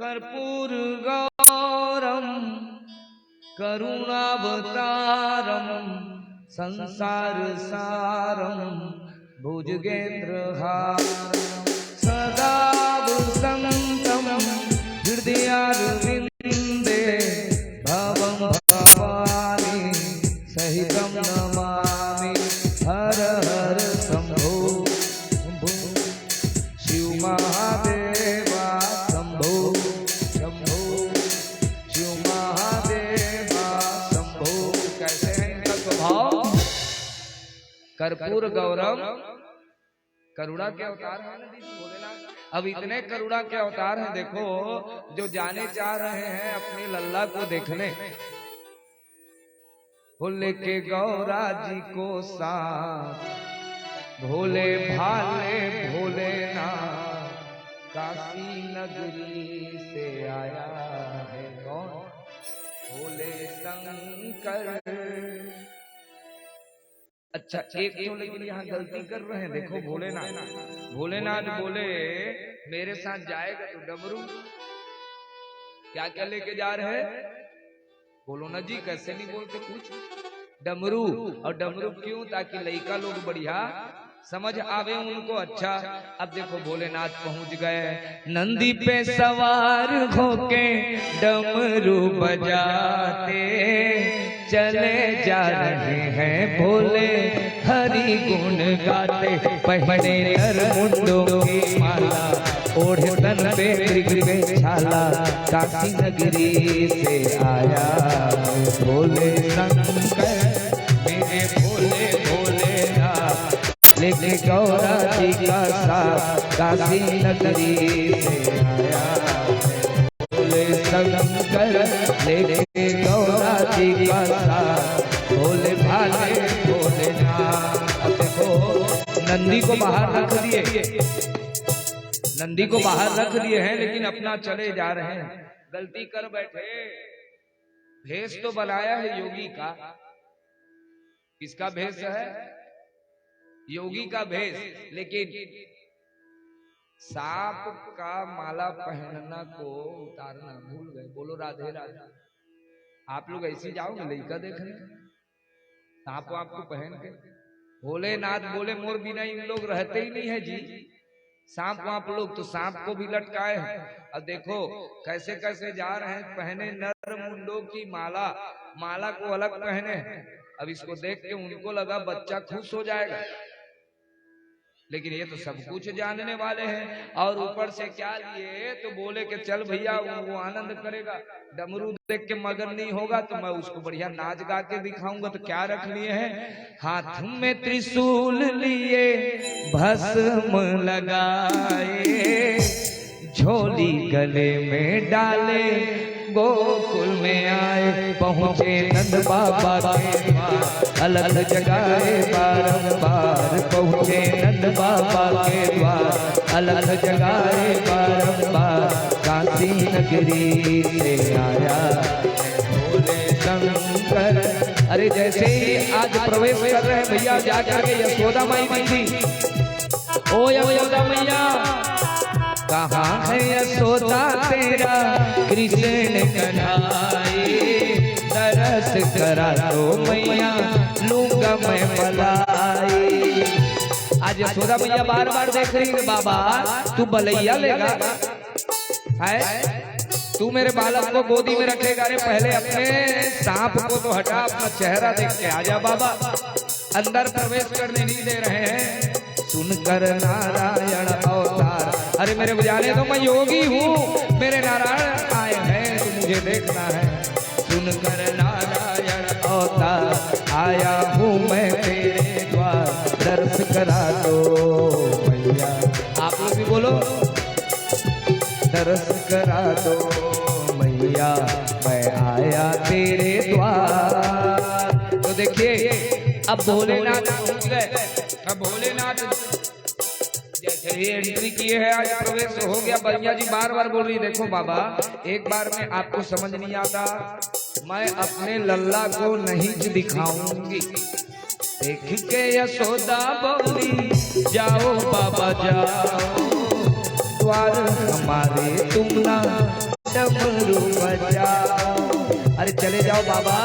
[SPEAKER 1] कर्पूर गौरम करुणावतारम संसार सारम भुजगेंद्रहारम सदा वसंतम हृदय कर्पूर गौरम करुणा के अवतार है ना भोलेनाथ। अब इतने करुणा के अवतार हैं, देखो जो जाने चाह रहे हैं अपने लल्ला को देखने, भोले के गौरा जी को साथ, भोले भाले भोलेनाथ काशी नगरी से आया है कौन, भोले शंकर। अच्छा एक क्यों लेकिन यहाँ गलती कर रहे हैं, देखो भोलेनाथ, भोलेनाथ बोले मेरे साथ जाएगा तो डमरू, क्या क्या लेके जा रहे हैं, बोलो ना जी, कैसे नहीं बोलते कुछ, डमरू। और डमरू क्यों, ताकि लड़का लोग बढ़िया समझ आवे उनको। अच्छा अब देखो भोलेनाथ पहुंच गए, नंदी पे सवार होके डमरू बजाते चले जा रहे हैं भोले हरि गुण गाते, पहने नर मुंडों की माला, ओढ़े तन पे मृग पे छाला, काशी नगरी से आया भोले शंकर, मेरे भोले भोलेनाथ लेके गौरा जी का साथ, काशी नगरी से आया भोले शंकर, लेके गौरा जी का साथ, भोले भाले भोलेनाथ। अब देखो नंदी को बाहर रख दिए, नंदी को बाहर रख दिए हैं, लेकिन अपना चले जा रहे हैं, गलती कर बैठे। भेष तो बनाया है योगी का, किसका भेष है, योगी का भेष, लेकिन सांप का माला पहनना को उतारना भूल गए। बोलो राधे राधे। आप लोग ऐसे जाओगे लड़का देखने, सांप आपको पहन के, भोलेनाथ बोले मोर बिना इन लोग रहते ही नहीं है जी, सांप वाप लोग तो सांप को भी लटकाए हैं। अब देखो कैसे कैसे जा रहे हैं, पहने नर मुंडों की माला, माला को अलग पहने। अब इसको देख के उनको लगा बच्चा खुश हो जाएगा, लेकिन ये तो सब कुछ जानने वाले हैं। और ऊपर से क्या लिए, तो बोले कि चल भैया वो आनंद करेगा, डमरू देख के मगन नहीं होगा तो मैं उसको बढ़िया नाच गा के दिखाऊंगा। तो क्या रख लिए हैं, हाथ में त्रिशूल लिए, भस्म लगाए, झोली गले में डाले, गोकुल में आए, पहुँचे नंद बाबा के द्वार, अलग जगाए बारंबार, पहुँचे नंद बाबा के द्वार, अलग जगाए बारंबार, काशी नगरी से आया भोले शंकर। अरे जैसे ही आज प्रवेश कर रहे हैं भैया, जा जाके यशोदा माई थी, ओ यशोदा मैया कहाँ है यशोदा तेरा कृष्ण कन्हाई, तरस करा तो मैया लूंगा मैं मलाई। आज यशोदा मैया बार बार देख रही है, बाबा तू बलैया लेगा है, तू मेरे बालक को गोदी में रखेगा। अरे पहले अपने सांप को तो हटा, अपना चेहरा देख के आजा बाबा। अंदर प्रवेश करने नहीं दे रहे हैं, सुनकर नारायण अवतार। अरे मेरे बुझाने तो मैं योगी हूँ, मेरे नारायण आए हैं तो मुझे देखना है। सुनकर नारायण अवतार आया हूँ मैं तेरे द्वार, दर्श करा दो मैया। आप लोग भी बोलो, दर्श करा दो मैया, मैं आया तेरे द्वार। तो देखिए अब भोलेनाथ पहुंच गए। अब भोलेनाथ जैसे ही एंट्री किए हैं, आज प्रवेश हो गया। बलिया जी बार बार बोल रही, देखो बाबा एक बार में आपको समझ नहीं आता, मैं अपने लल्ला को नहीं दिखाऊंगी। देख के यशोदा बोली, जाओ बाबा जाओ, द्वार हमारे तुम ना डमरू बजाओ। अरे चले जाओ बाबा,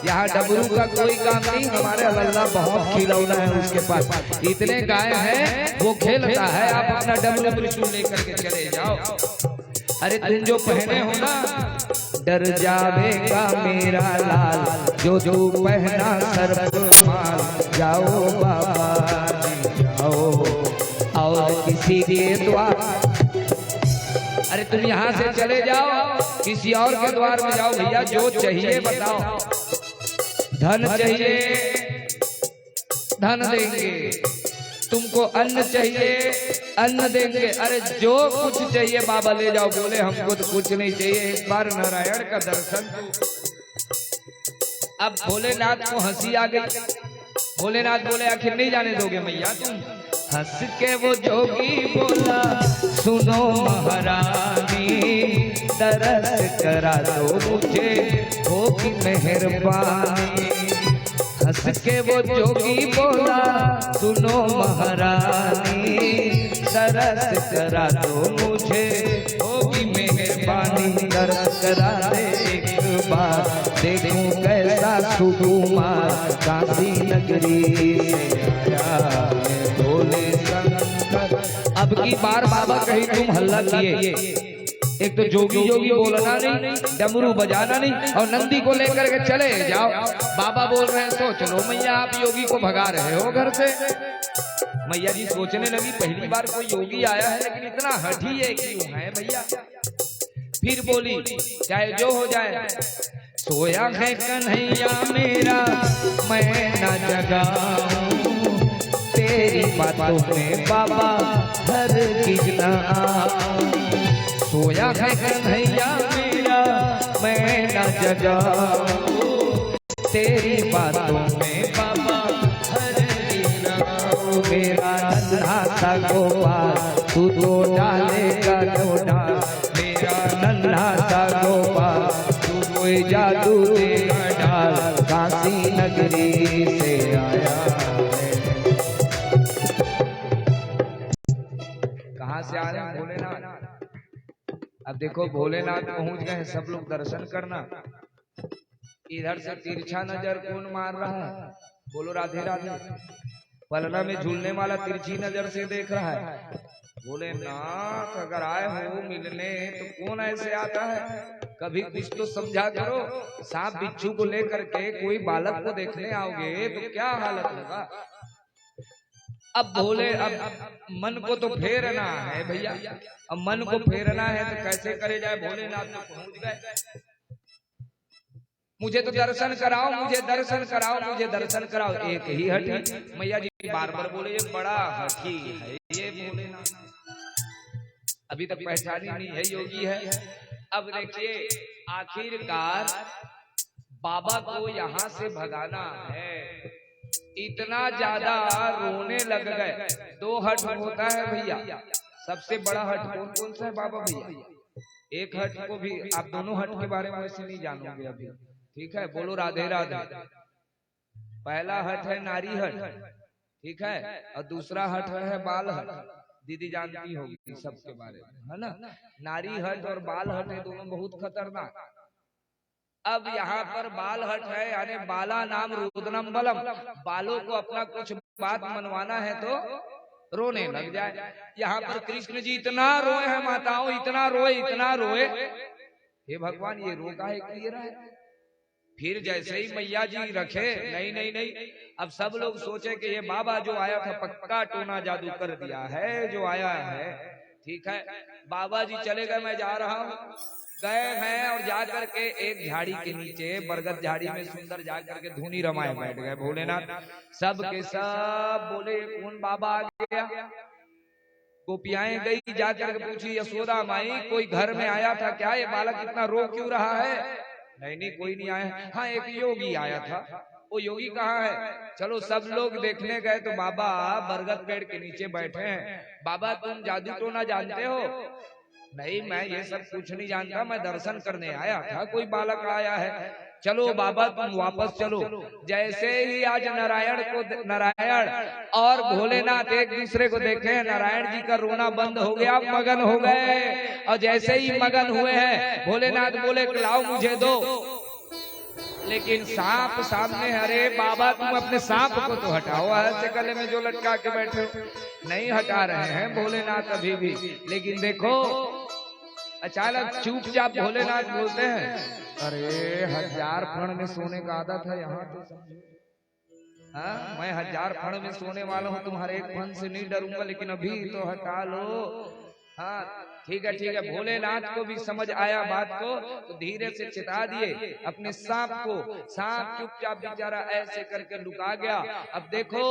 [SPEAKER 1] यहाँ डमरू का कोई काम नहीं, हमारे लल्ला बहुत खिलौना है उसके पास, इतने गाय हैं वो खेलता है, आप अपना डमरू त्रिशूल लेकर के चले जाओ। अरे तुम जो पहने हो ना, डर जावेगा मेरा लाल, जो जो पहना सर्प माल। जाओ बाबा जाओ, और किसी के द्वार, अरे तुम यहाँ से चले जाओ, किसी और के द्वार में जाओ भैया, जो चाहिए बताओ। धन चाहिए, धन देंगे, तुमको अन्न चाहिए अन्न देंगे, अरे जो कुछ चाहिए बाबा ले जाओ। बोले हमको तो कुछ नहीं चाहिए, एक बार नारायण का दर्शन दो। अब भोलेनाथ को हंसी आ गई। भोलेनाथ बोले आखिर नहीं जाने दोगे मैया तुम? हंस के वो जोगी बोला सुनो महारानी, तरस करा दो मुझे होगी मेहरबानी। हंस के वो जोगी बोला सुनो महारानी, तरस करा दो मुझे होगी मेहरबानी। तरस करा दे एक बार, देखूं कैसा सुकुमार काशी नगरी से आया भोले शंकर। अब की बार बाबा कहीं तुम हल्ला किए, एक तो जोगी जोगी बोलना नहीं, डमरू बजाना नहीं, और नंदी को लेकर के चले जाओ। बाबा बोल रहे हैं तो चलो मैया आप योगी को भगा रहे हो घर से। मैया जी सोचने लगी पहली बार कोई योगी आया है, लेकिन इतना हठी है क्यों है भैया। फिर बोली चाहे जो हो जाए, सोया है कन्हैया मेरा मैं न जगाऊं, तेरी बातों में बाबा हर किज न आऊं। सोया है कन्हैया मेरा मैं न जगाऊं, तेरी बातों में बाबा हर किज न आऊं। मेरा नन्हा सा गोपाल तू तो डालेगा तो डाल, मेरा नन्हा सा गोपाल तू कोई जादू देगा डाल, काशी नगरी से आया है। कहाँ से आ रहे हैं भोलेनाथ? अब देखो भोलेनाथ पहुंच गए, सब लोग दर्शन करना। इधर से तिरछा नजर कौन मार रहा है? बोलो राधे राधे। पलना में झूलने वाला तिरछी नजर से देख रहा है। भोलेनाथ अगर आए हो मिलने तो कौन ऐसे आता है? कभी कुछ तो समझा करो। सांप बिच्छू को लेकर के कोई बालक को देखने आओगे तो क्या हालत होगा? अब भोले अब मन को तो फेरना है भैया, अब मन को फेरना है तो कैसे करे जाए? भोलेनाथ तो पहुंच गए। मुझे तो दर्शन कराओ, मुझे दर्शन कराओ, मुझे दर्शन कराओ। एक ही हठी मैया जी बार बार बोले ये बड़ा हठी है ये भोलेनाथ, अभी तक पहचानी नहीं है योगी है। अब देखिए आखिरकार बाबा को यहाँ से भगाना है, इतना ज्यादा रोने लग गए। दो हट होता है भैया, सबसे बड़ा हट कौन कौन सा है बाबा भैया? एक हट को भी आप दोनों हट के बारे में वैसे नहीं जानोगे अभी, ठीक है? बोलो राधे राधे। पहला हट है नारी हट, ठीक है, और दूसरा हट है बाल हट। दीदी जानती होगी सबके बारे में, है ना? नारी हट और बाल हट है दोनों बहुत खतरनाक। अब यहाँ पर बाल हट है, यानी बाला नाम रुद्रम बलम, बालों को अपना कुछ बात मनवाना है तो रोने लग जाए। यहाँ पर कृष्ण जी इतना रोए हैं माताओं, इतना रोए, हे भगवान ये रो काहे के लिए रहा है? फिर जैसे ही मैया जी रखे, नहीं, अब सब लोग सोचे कि ये बाबा जो आया था पक्का टोना जादू कर दिया है जो आया है, ठीक है? बाबा जी चले गए, मैं जा रहा हूँ। गए हैं और जा करके एक झाड़ी के नीचे, बरगद झाड़ी में सुंदर जा करके धुनी रमाए बैठ गए भोलेनाथ। सब के सब बोले कौन बाबा आ गया? गोपियाएं गई जा करके पूछी यशोदा माई कोई घर में आया था क्या? ये बालक इतना रो क्यों रहा है? नहीं कोई नहीं आया। हाँ एक योगी आया था। वो योगी कहाँ है? चलो सब लोग देखने गए तो बाबा बरगद पेड़ के नीचे बैठे हैं। बाबा तुम जादू टोना जानते हो? नहीं मैं ये सब कुछ नहीं जानता, मैं दर्शन करने आया था, कोई बालक आया है। चलो बाबा तुम वापस चलो। जैसे ही आज नारायण और भोलेनाथ एक दूसरे को देखे, नारायण जी का रोना बंद हो गया, मगन हो गए। और जैसे ही मगन हुए हैं भोलेनाथ बोले लाओ मुझे दो, लेकिन सांप सामने। अरे बाबा तुम अपने सांप को तो हटाओ, ऐसे गले में जो लटका के बैठे हो। नहीं हटा रहे हैं भोलेनाथ अभी भी, लेकिन देखो अचानक चुपचाप भोलेनाथ बोलते हैं अरे 1000 फण में सोने का आदत है यहाँ तो समझो। हाँ मैं 1000 फण में सोने वाला हूँ, तुम्हारे एक फण से नहीं डरूंगा, लेकिन अभी तो हटा लो। हाँ ठीक है, भोलेनाथ को भी समझ आया बात को, तो धीरे से चिता दिए अपने सांप को। सांप चुपचाप बेचारा ऐसे करके लुका गया। अब देखो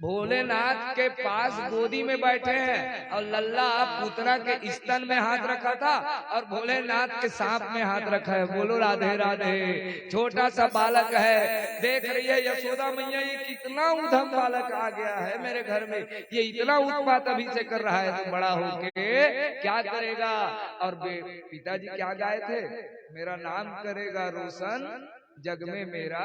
[SPEAKER 1] भोलेनाथ के पास गोदी में बैठे हैं और लल्ला पूतना के स्तन में हाथ रखा था और भोलेनाथ के सांप में हाथ रखा है। बोलो राधे राधे। छोटा सा बालक है, देख रही है यशोदा मैया ये कितना उधम बालक आ गया है मेरे घर में, ये इतना उत्पात अभी से कर रहा है, तो बड़ा होके क्या करेगा। और पिताजी क्या गाए थे, मेरा नाम करेगा रोशन जग में मेरा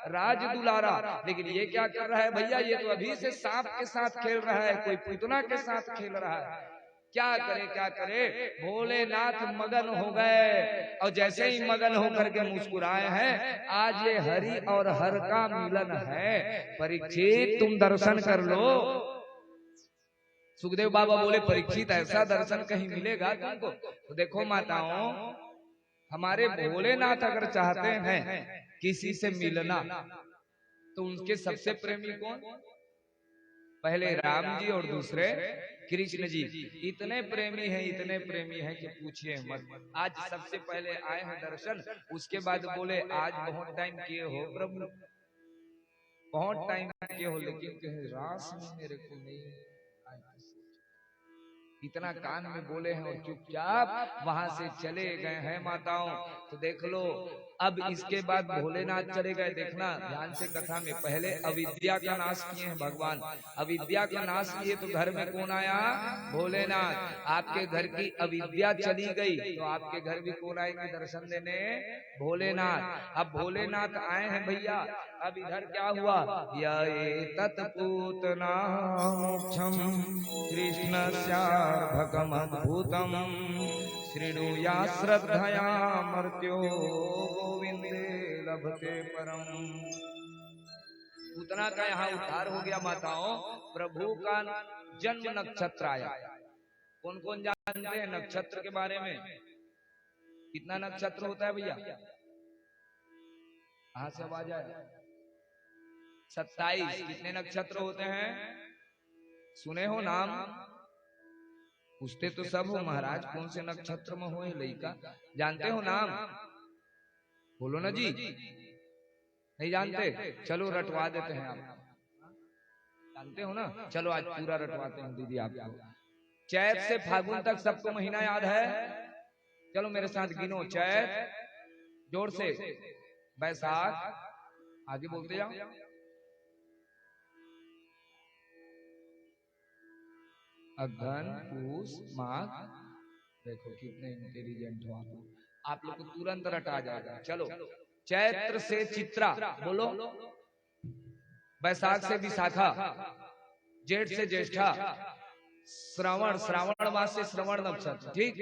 [SPEAKER 1] राज दुलारा। लेकिन ये क्या कर रहा है भैया, ये तो अभी से सांप के साथ खेल रहा है, कोई पुतना के साथ खेल रहा है। क्या करे। भोलेनाथ मगन हो गए और जैसे ही मगन होकर के मुस्कुराए हैं, आज ये हरि और हर का मिलन है। परीक्षित तुम दर्शन कर लो। सुखदेव बाबा बोले परीक्षित ऐसा दर्शन कहीं मिलेगा तुमको? तो देखो माताओं, हमारे भोलेनाथ अगर चाहते हैं किसी से मिलना तो उनके सबसे प्रेमी कौन? पहले राम जी और दूसरे कृष्ण जी। इतने प्रेमी हैं कि पूछिए मत। आज सबसे पहले आए हैं दर्शन, उसके बाद बोले आज बहुत टाइम किए हो प्रभु, बहुत टाइम किए हो, लेकिन कहीं रास में मेरे को नहीं आए। इतना कान में बोले हैं और चुपचाप वहां से चले गए हैं माताओं। तो देख लो अब इसके बाद भोलेनाथ चले गए। देखना ध्यान से कथा में, पहले अविद्या का नाश किए हैं भगवान। अविद्या का नाश किए तो घर में कौन आया? भोलेनाथ। आपके घर की अविद्या चली गई तो आपके घर भी कौन आएंगे दर्शन देने? भोलेनाथ। अब भोलेनाथ आए हैं भैया। अब इधर क्या हुआ? ये तत्पूतना कृष्ण भगमद्भुतम श्रीणुया श्रद्धया मर्त्यो गोविंदे लभते परम। पूतना का यहाँ उद्धार हो गया माताओं। प्रभु का जन्म नक्षत्र आया। कौन कौन जानते हैं नक्षत्र के बारे में? कितना नक्षत्र होता है भैया? कहां से आवाज आया? 27। कितने नक्षत्र होते हैं? सुने हो नाम? पूछते तो सब हो महाराज कौन से नक्षत्र में हो लड़का, जानते हो नाम? बोलो ना जी। नहीं जानते? चलो रटवा देते हैं आप। जानते हो ना? चलो आज पूरा रटवाते हैं दीदी आपको। चैत से फागुन तक सबको महीना याद है? चलो मेरे साथ गिनो। चैत, जोर से। बैसाख, आगे बोलते जाओ। अघन, पूस, माघ। देखो कितने इंटेलिजेंट हो आप लोग को तुरंत रटा जाएगा। चलो चैत्र से चित्रा बोलो, बैसाख से विशाखा, जेठ से ज्येष्ठा, श्रावण, श्रावण मास से श्रवण नक्षत्र। ठीक।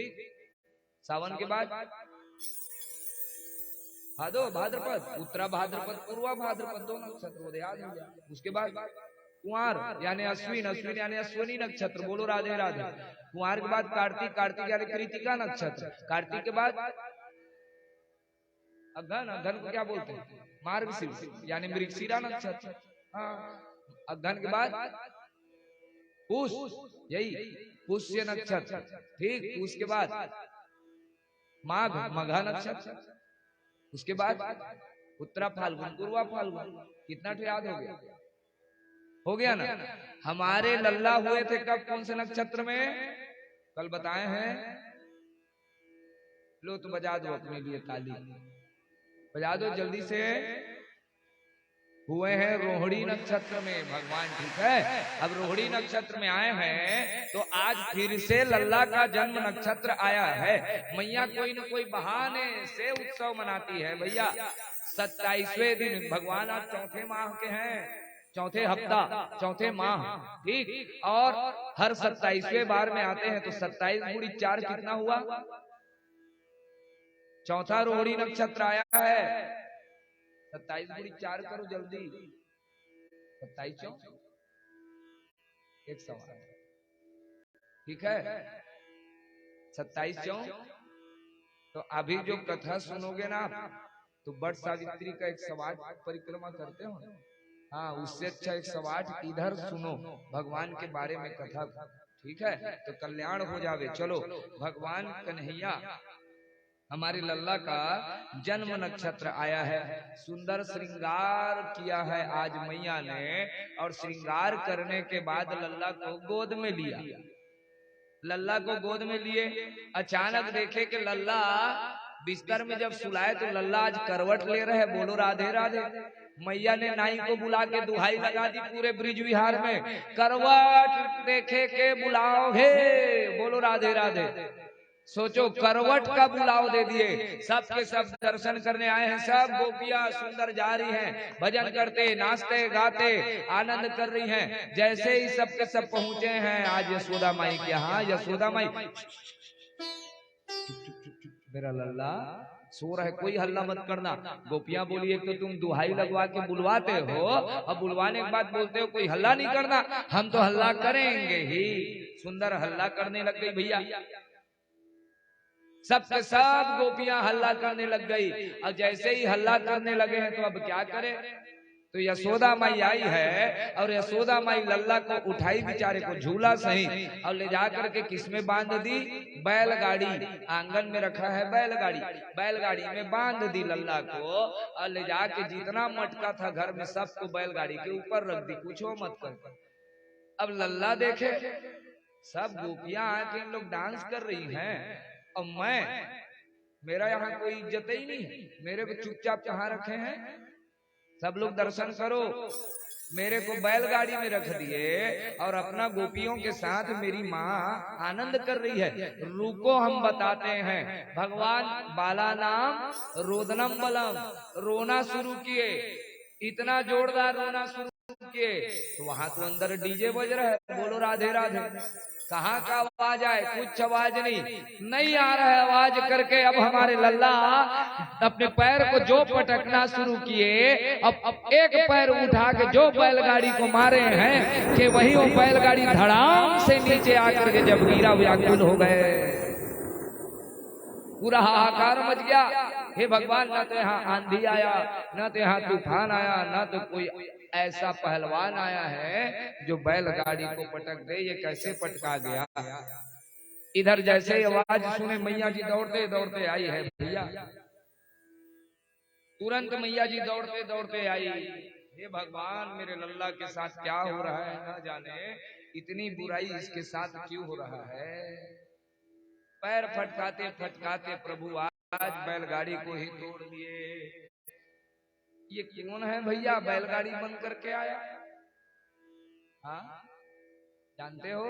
[SPEAKER 1] सावन के बाद भादो, भाद्रपद, उत्तरा भाद्रपद, पूर्वा भाद्रपद, दो नक्षत्र याद हो गया। उसके बाद कुंवार यानी अश्विन, अश्विन यानी अश्विनी नक्षत्र। बोलो राधे राधे। कुंवार के बाद कार्तिक, कार्तिक यानी कृतिका नक्षत्र। कार्तिक के बाद अघन, अघन को क्या बोलते हैं? मार्गशीर्ष यानी मृगशिरा नक्षत्र। हाँ। अघन के बाद पुष, यही पुष्य नक्षत्र। ठीक। उसके बाद माघ, मघा नक्षत्र। उसके बाद उत्तरा फाल्गुन, पूर्वा फाल्गुन। कितना याद हो गया? हो गया ना? हमारे लल्ला हुए थे कब? कौन से नक्षत्र में? कल बताए हैं। लो तो बजा दो अपने लिए ताली, बजा दो जल्दी से। हुए हैं रोहिणी नक्षत्र में भगवान। ठीक है। अब रोहिणी नक्षत्र में आए हैं तो आज फिर से लल्ला का जन्म नक्षत्र आया है। मैया कोई न कोई बहाने से उत्सव मनाती है भैया। 27वें दिन भगवान आज चौथे माह के हैं, चौथे हफ्ता, चौथे माह। ठीक। और हर 27वें बार में आते हैं तो 27 गुणी 4 कितना हुआ? चौथा रोहिणी नक्षत्र आया है। 27 गुणी 4 करो जल्दी। 27 चौक 108। ठीक है। 27 चौक। तो अभी जो कथा सुनोगे ना आप, तो बट सावित्री का एक सवाल परिक्रमा करते हो। हाँ, उससे अच्छा एक सवाल इधर सुनो, भगवान के बारे में कथा ठीक है, तो कल्याण हो जावे। चलो, भगवान कन्हैया हमारे लल्ला का जन्म नक्षत्र आया है, सुंदर श्रृंगार किया है आज मैया ने, और श्रृंगार करने के बाद लल्ला को गोद में लिया। लल्ला को गोद में लिए, अचानक देखे कि लल्ला बिस्तर में जब सुलाए तो लल्ला आज करवट ले रहे। बोलो राधे राधे। मैया ने नाई को बुला के दुहाई लगा दी पूरे ब्रिज विहार में, करवट देखे के बुलाओगे। बोलो राधे राधे। सोचो, करवट का बुलाव दे दिए। सब के सब दर्शन करने आए हैं, सब गोपियां सुंदर जा रही हैं, भजन करते नाचते गाते आनंद कर रही हैं। जैसे ही सब के सब पहुंचे हैं आज यशोदा माई के यहाँ, यशोदा माई मेरा लल्ला सो रहा है, कोई हल्ला मत करना। गोपियां बोली, एक तो तुम दुहाई लगवा के बुलवाते हो, अब बुलवाने के बाद बोलते हो कोई हल्ला नहीं करना। हम तो हल्ला करेंगे ही। सुंदर हल्ला करने लग गई भैया, सबके सब गोपियां हल्ला करने लग गई। अब जैसे ही हल्ला करने लगे हैं तो अब क्या करें। तो यशोदा माई आई है, और यशोदा माई लल्ला को उठाई, बेचारे को झूला सही, और ले जाकर के किसमें बांध दी, बैलगाड़ी। आंगन में रखा है बैलगाड़ी, बैलगाड़ी में बांध दी लल्ला को, और ले जाके जितना मटका था घर में सबको बैलगाड़ी के ऊपर रख दी, कुछ हो मत कर। अब लल्ला देखे सब गोपियां आके इन लोग डांस कर रही हैं, और मेरा यहाँ कोई इज्जत ही नहीं है, मेरे को चुपचाप कहाँ रखे हैं। सब लोग दर्शन करो, मेरे को बैलगाड़ी में रख दिए, और अपना गोपियों के साथ मेरी माँ आनंद कर रही है। रुको, हम बताते हैं। भगवान बाला नाम रोदनम बलम, रोना शुरू किए, इतना जोरदार रोना शुरू किए, तो वहां तो अंदर डीजे बज रहा है। बोलो राधे राधे। कहाँ का आवाज आए, कुछ आवाज नहीं आ रहा है आवाज करके। अब हमारे लल्ला अपने पैर को जो पटकना शुरू किए, अब एक पैर उठा के जो बैलगाड़ी को मारे हैं कि वही वो बैलगाड़ी धड़ाम से नीचे आकर के जब गिरा व्याकुल हो गए, पूरा हाहाकार मच गया। हे भगवान, न तो यहाँ आंधी आया, न तो यहाँ तूफान आया, न तो कोई ऐसा पहलवान आया है जो बैलगाड़ी को पटक दे। ये कैसे पटका गया। इधर जैसे ही आवाज सुने मैया जी दौड़ते दौड़ते आई है भैया, तुरंत मैया जी दौड़ते दौड़ते आई। हे भगवान, मेरे लल्ला के साथ क्या हो रहा है, न जाने इतनी बुराई इसके साथ क्यों हो रहा है। पैर फटकाते फटकाते प्रभु आज बैलगाड़ी को ही तोड़ दिए। ये कौन है भैया, बैलगाड़ी बंद करके आया। हाँ, जानते हो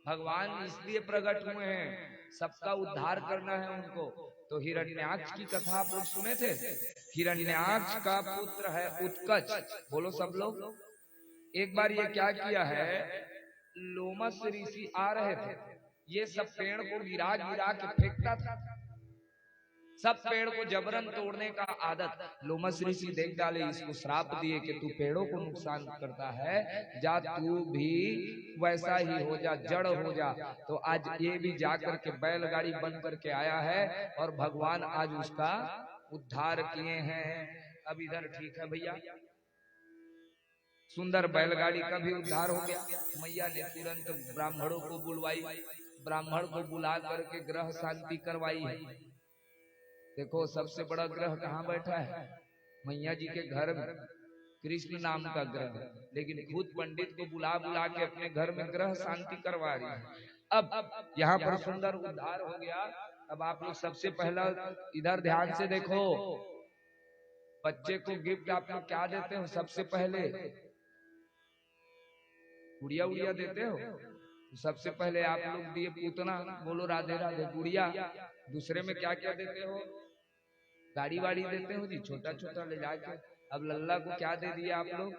[SPEAKER 1] भगवान इसलिए प्रकट हुए हैं, सबका उद्धार करना है उनको। तो हिरण्याक्ष की कथा आप लोग सुने थे। हिरण्याक्ष का पुत्र है उत्कच। बोलो सब लोग। एक बार ये क्या किया है, लोमस ऋषि आ रहे थे, ये सब पेड़ को गिरा गिरा के फेंकता था, सब पेड़ को जबरन तोड़ने का आदत। लोमस ऋषि देख डाले, इसको श्राप दिए कि तू पेड़ों को नुकसान करता है, जा तू भी वैसा ही हो जा, जड़ हो जा। तो आज ये भी जाकर के बैलगाड़ी बन करके आया है, और भगवान आज उसका उद्धार किए हैं। अब इधर ठीक है भैया, सुंदर बैलगाड़ी का भी उद्धार हो गया। मैया ने तुरंत ब्राह्मणों को बुलवाई, ब्राह्मण को बुला करके ग्रह शांति करवाई है। देखो सबसे बड़ा ग्रह कहाँ बैठा है, मैया जी के घर में, कृष्ण नाम का ग्रह, लेकिन खुद पंडित को बुला बुला के अपने घर में ग्रह शांति करवा रही है। अब यहाँ पर सुंदर उद्धार हो गया। अब आप लोग सबसे पहला इधर ध्यान से देखो, बच्चे को गिफ्ट आप लोग क्या देते हो। सबसे पहले गुड़िया उड़िया देते हो। सबसे पहले आप लोग दिए पूतना। बोलो राधे राधे। गुड़िया। दूसरे में क्या क्या देते हो, गाड़ी वाड़ी देते हो जी, छोटा छोटा ले जाके। अब लल्ला को क्या दे दिया आप लोग,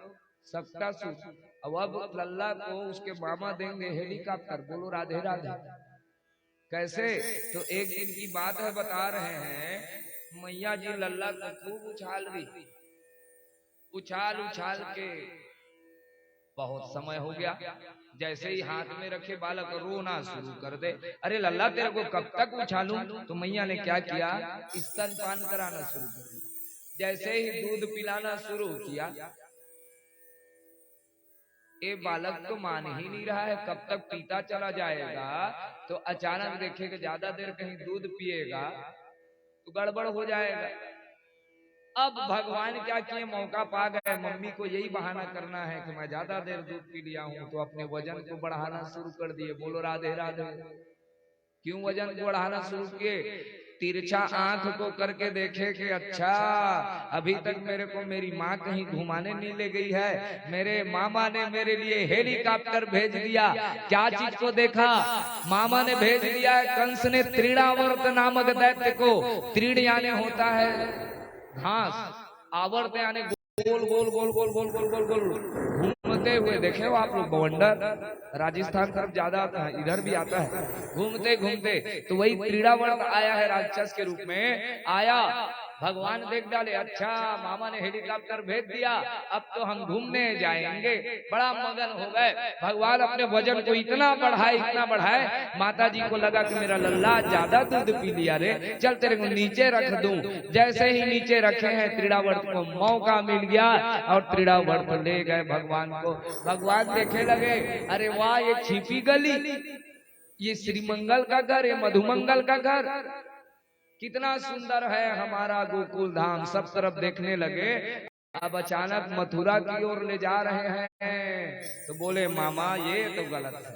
[SPEAKER 1] सबका सुख। अब लल्ला को उसके मामा देंगे हेलीकॉप्टर। बोलो राधे राधे। कैसे, तो एक दिन की बात है, बता रहे हैं मैया जी लल्ला को खूब उछाल रही, उछाल उछाल के बहुत समय हो गया। जैसे ही हाथ में रखे बालक रोना शुरू कर दे। अरे लल्ला तेरे को कब तक उछालूं। तो मैया ने क्या किया, स्तनपान कराना शुरू कर दिया। जैसे ही दूध पिलाना शुरू किया, ये बालक तो मान ही नहीं रहा है, कब तक पीता चला जाएगा। तो अचानक देखेगा ज्यादा देर कहीं दूध पिएगा तो गड़बड़ हो जाएगा। अब भगवान क्या किए, मौका पा गए, मम्मी को यही बहाना करना है कि मैं ज्यादा देर दूध पी लिया हूं, तो अपने वजन को बढ़ाना शुरू कर दिए। बोलो राधे राधे। क्यों वजन को बढ़ाना शुरू किए? तिरछा आंख को करके देखे कि अच्छा अभी तक मेरे को मेरी माँ कहीं घुमाने नहीं ले गई है, मेरे मामा ने मेरे लिए हेलीकॉप्टर भेज दिया। क्या चीज को देखा? मामा ने भेज दिया है, कंस ने त्रिणावर्त नामक दैत्य को, त्रीण यानी होता है घास, आवर्त यानी गोल गोल गोल गोल गोल गोल गोल गोल घूमते हुए। देखे हो आप लोग बवंडर राजस्थान तरफ ज्यादा आता है, इधर भी आता है घूमते घूमते। तो वही त्रिणावर्त आया है, राक्षस के रूप में आया। भगवान देख डाले, अच्छा मामा ने हेलीकॉप्टर भेज दिया, अब तो हम घूमने जाएंगे। बड़ा मगन हो गए। भगवान अपने वजन को इतना बढ़ाए, माता जी को लगा कि मेरा लल्ला ज्यादा दूध पी लिया रे, चल तेरे को नीचे रख दूं। जैसे ही नीचे रखे हैं, त्रिणावर्त को मौका मिल गया और त्रिणावर्त ले गए भगवान को। भगवान देखे लगे, अरे वाह ये छिपी गली, ये श्रीमंगल का घर, ये मधुमंगल का घर, कितना सुंदर है हमारा गोकुल धाम। सब तरफ देखने लगे। अब अचानक मथुरा की ओर ले जा रहे हैं, तो बोले मामा ये तो गलत है,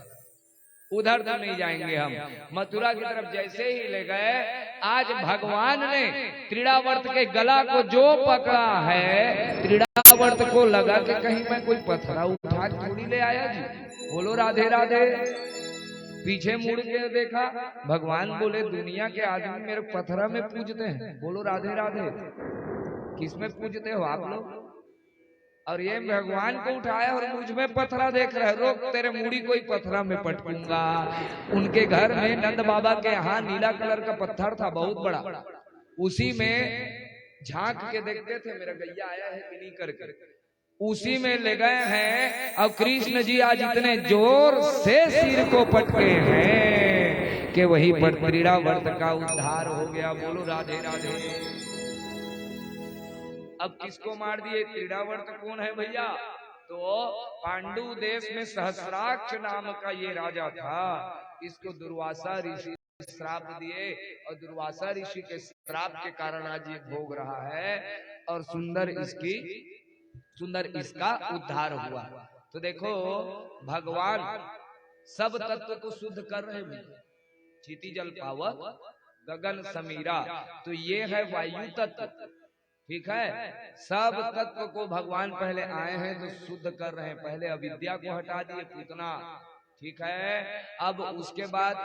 [SPEAKER 1] उधर तो नहीं जाएंगे हम। मथुरा की तरफ जैसे ही ले गए, आज भगवान ने त्रिणावर्त के गला को जो पकड़ा है, त्रिणावर्त को लगा कि कहीं मैं कोई पत्थरा उठा थोड़ी ले आया जी। बोलो राधे राधे। पीछे मुड़ के देखा, भगवान बोले दुनिया के आदमी मेरे पत्थरा में पूजते हैं। बोलो राधे राधे। किस में पूजते हो आप लोग? और ये भगवान को उठाया और मुझ में पत्थरा देख रहे, रोक तेरे मुड़ी कोई पत्थरा में पटकूंगा। उनके घर में नंद बाबा के यहाँ नीला कलर का पत्थर था बहुत बड़ा, उसी में झांक के देखते थे मेरा गैया आया है कि नहीं करके, उसी में ले गए हैं। अब कृष्ण जी आज इतने जोर से सिर को पटके हैं कि वही पर त्रिणावर्त का उद्धार हो गया। बोलो राधे राधे। अब किसको मार दिए? त्रिणावर्त कौन है भैया? तो पांडु देश में सहस्राक्ष नाम का ये राजा था। इसको दुर्वासा ऋषि श्राप दिए और दुर्वासा ऋषि के श्राप के कारण आज ये भोग रहा है और सुंदर इसका उद्धार हुआ। तो देखो भगवान सब तत्व को शुद्ध कर रहे हैं। क्षिति जल पावक गगन समीरा, तो ये है वायु तत्व, ठीक है। सब तत्व को भगवान पहले आए हैं तो शुद्ध कर रहे हैं। पहले अविद्या को हटा दिए पूतना, ठीक है। अब उसके बाद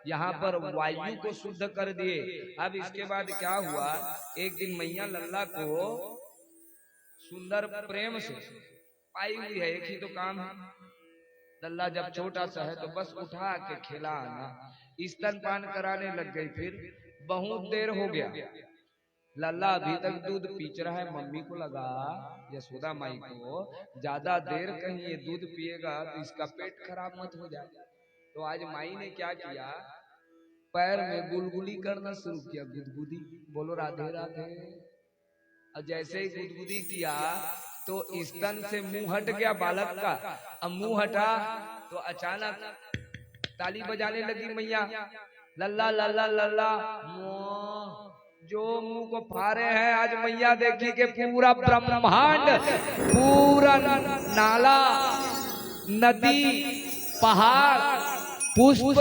[SPEAKER 1] यहाँ पर वायु को शुद्ध कर दिए। अब इसके बाद क्या हुआ, एक दिन मैया लल्ला को सुंदर प्रेम से पाई हुई है, एक ही तो काम है। लल्ला जब छोटा सा है तो बस उठा के खिलाना, स्तनपान कराने लग गई। फिर बहुत देर हो गया, लल्ला अभी तक दूध पीच रहा है। मम्मी को लगा, यशोदा माई को, ज्यादा देर कहीं ये दूध पिएगा तो इसका पेट खराब मत हो जाए। तो आज माई ने क्या किया, पैर में गुलगुली करना शुरू किया, गुदगुदी। बोलो राधे राधे। और जैसे ही गुदगुदी किया तो स्तन से मुंह हट गया बालक का। अब मुंह हटा तो अचानक ताली बजाने लगी मैया, लल्ला लल्ला लल्ला। जो मुंह को फाड़े हैं आज मैया देखी कि पूरा ब्रह्मांड, पूरा नाला, नदी, पहाड़, पुष्प,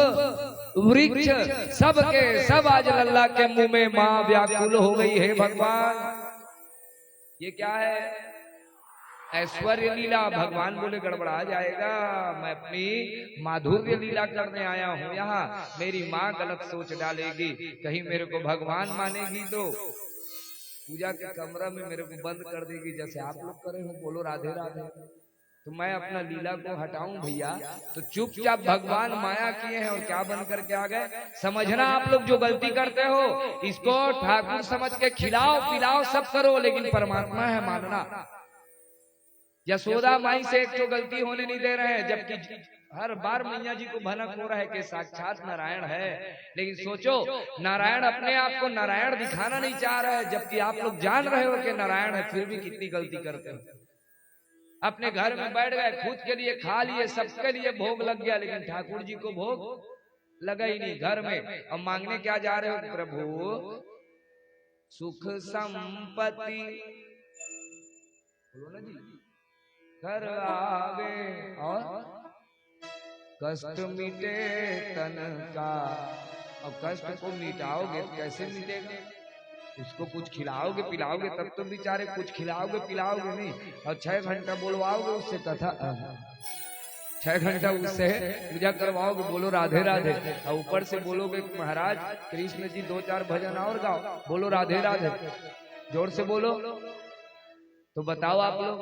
[SPEAKER 1] वृक्ष, सब के सब आज लल्ला के मुंह में माँ व्याकुल हो गई है। भगवान ये क्या है? ऐश्वर्य लीला। भगवान बोले गड़बड़ा जाएगा, मैं अपनी माधुर्य लीला करने आया हूँ यहाँ। मेरी माँ गलत सोच डालेगी, कहीं मेरे को भगवान मानेगी तो पूजा के कमरा में मेरे को बंद कर देगी, जैसे आप लोग करे हो। बोलो राधे राधे। तो मैं अपना लीला को हटाऊं भैया, तो चुपचाप भगवान माया किए हैं और क्या बन करके आ गए। समझना आप लोग जो गलती करते हो, इसको ठाकुर समझ के खिलाओ पिलाओ सब करो, लेकिन परमात्मा है मानना। यशोदा माई से एक तो गलती होने नहीं दे रहे हैं, जबकि हर बार मैया जी को भनक हो रहा है कि साक्षात नारायण है। लेकिन सोचो, नारायण अपने आप को नारायण दिखाना नहीं चाह रहे हैं, जबकि आप लोग जान रहे हो कि नारायण है, फिर भी कितनी गलती करते हो। अपने घर में बैठ गए, खुद के लिए खा लिए, सबके लिए भोग लग गया, लेकिन ठाकुर जी को भोग लगा ही नहीं घर में। अब मांगने क्या जा रहे हो? प्रभु सुख संपत्ति, बोलो ना जी, घर आवे और कष्ट मिटे तन का। अब कष्ट को मिटाओगे तो कैसे मिटेगा? उसको कुछ खिलाओगे पिलाओगे तब तो बेचारे, कुछ खिलाओगे पिलाओगे नहीं, और 6 घंटा बोलवाओगे उससे कथा, 6 घंटा उससे पूजा करवाओगे, बोलो राधे राधे, और ऊपर से बोलोगे महाराज कृष्ण जी 2-4 भजन और गाओ, बोलो राधे राधे, जोर से बोलो। तो बताओ आप लोग,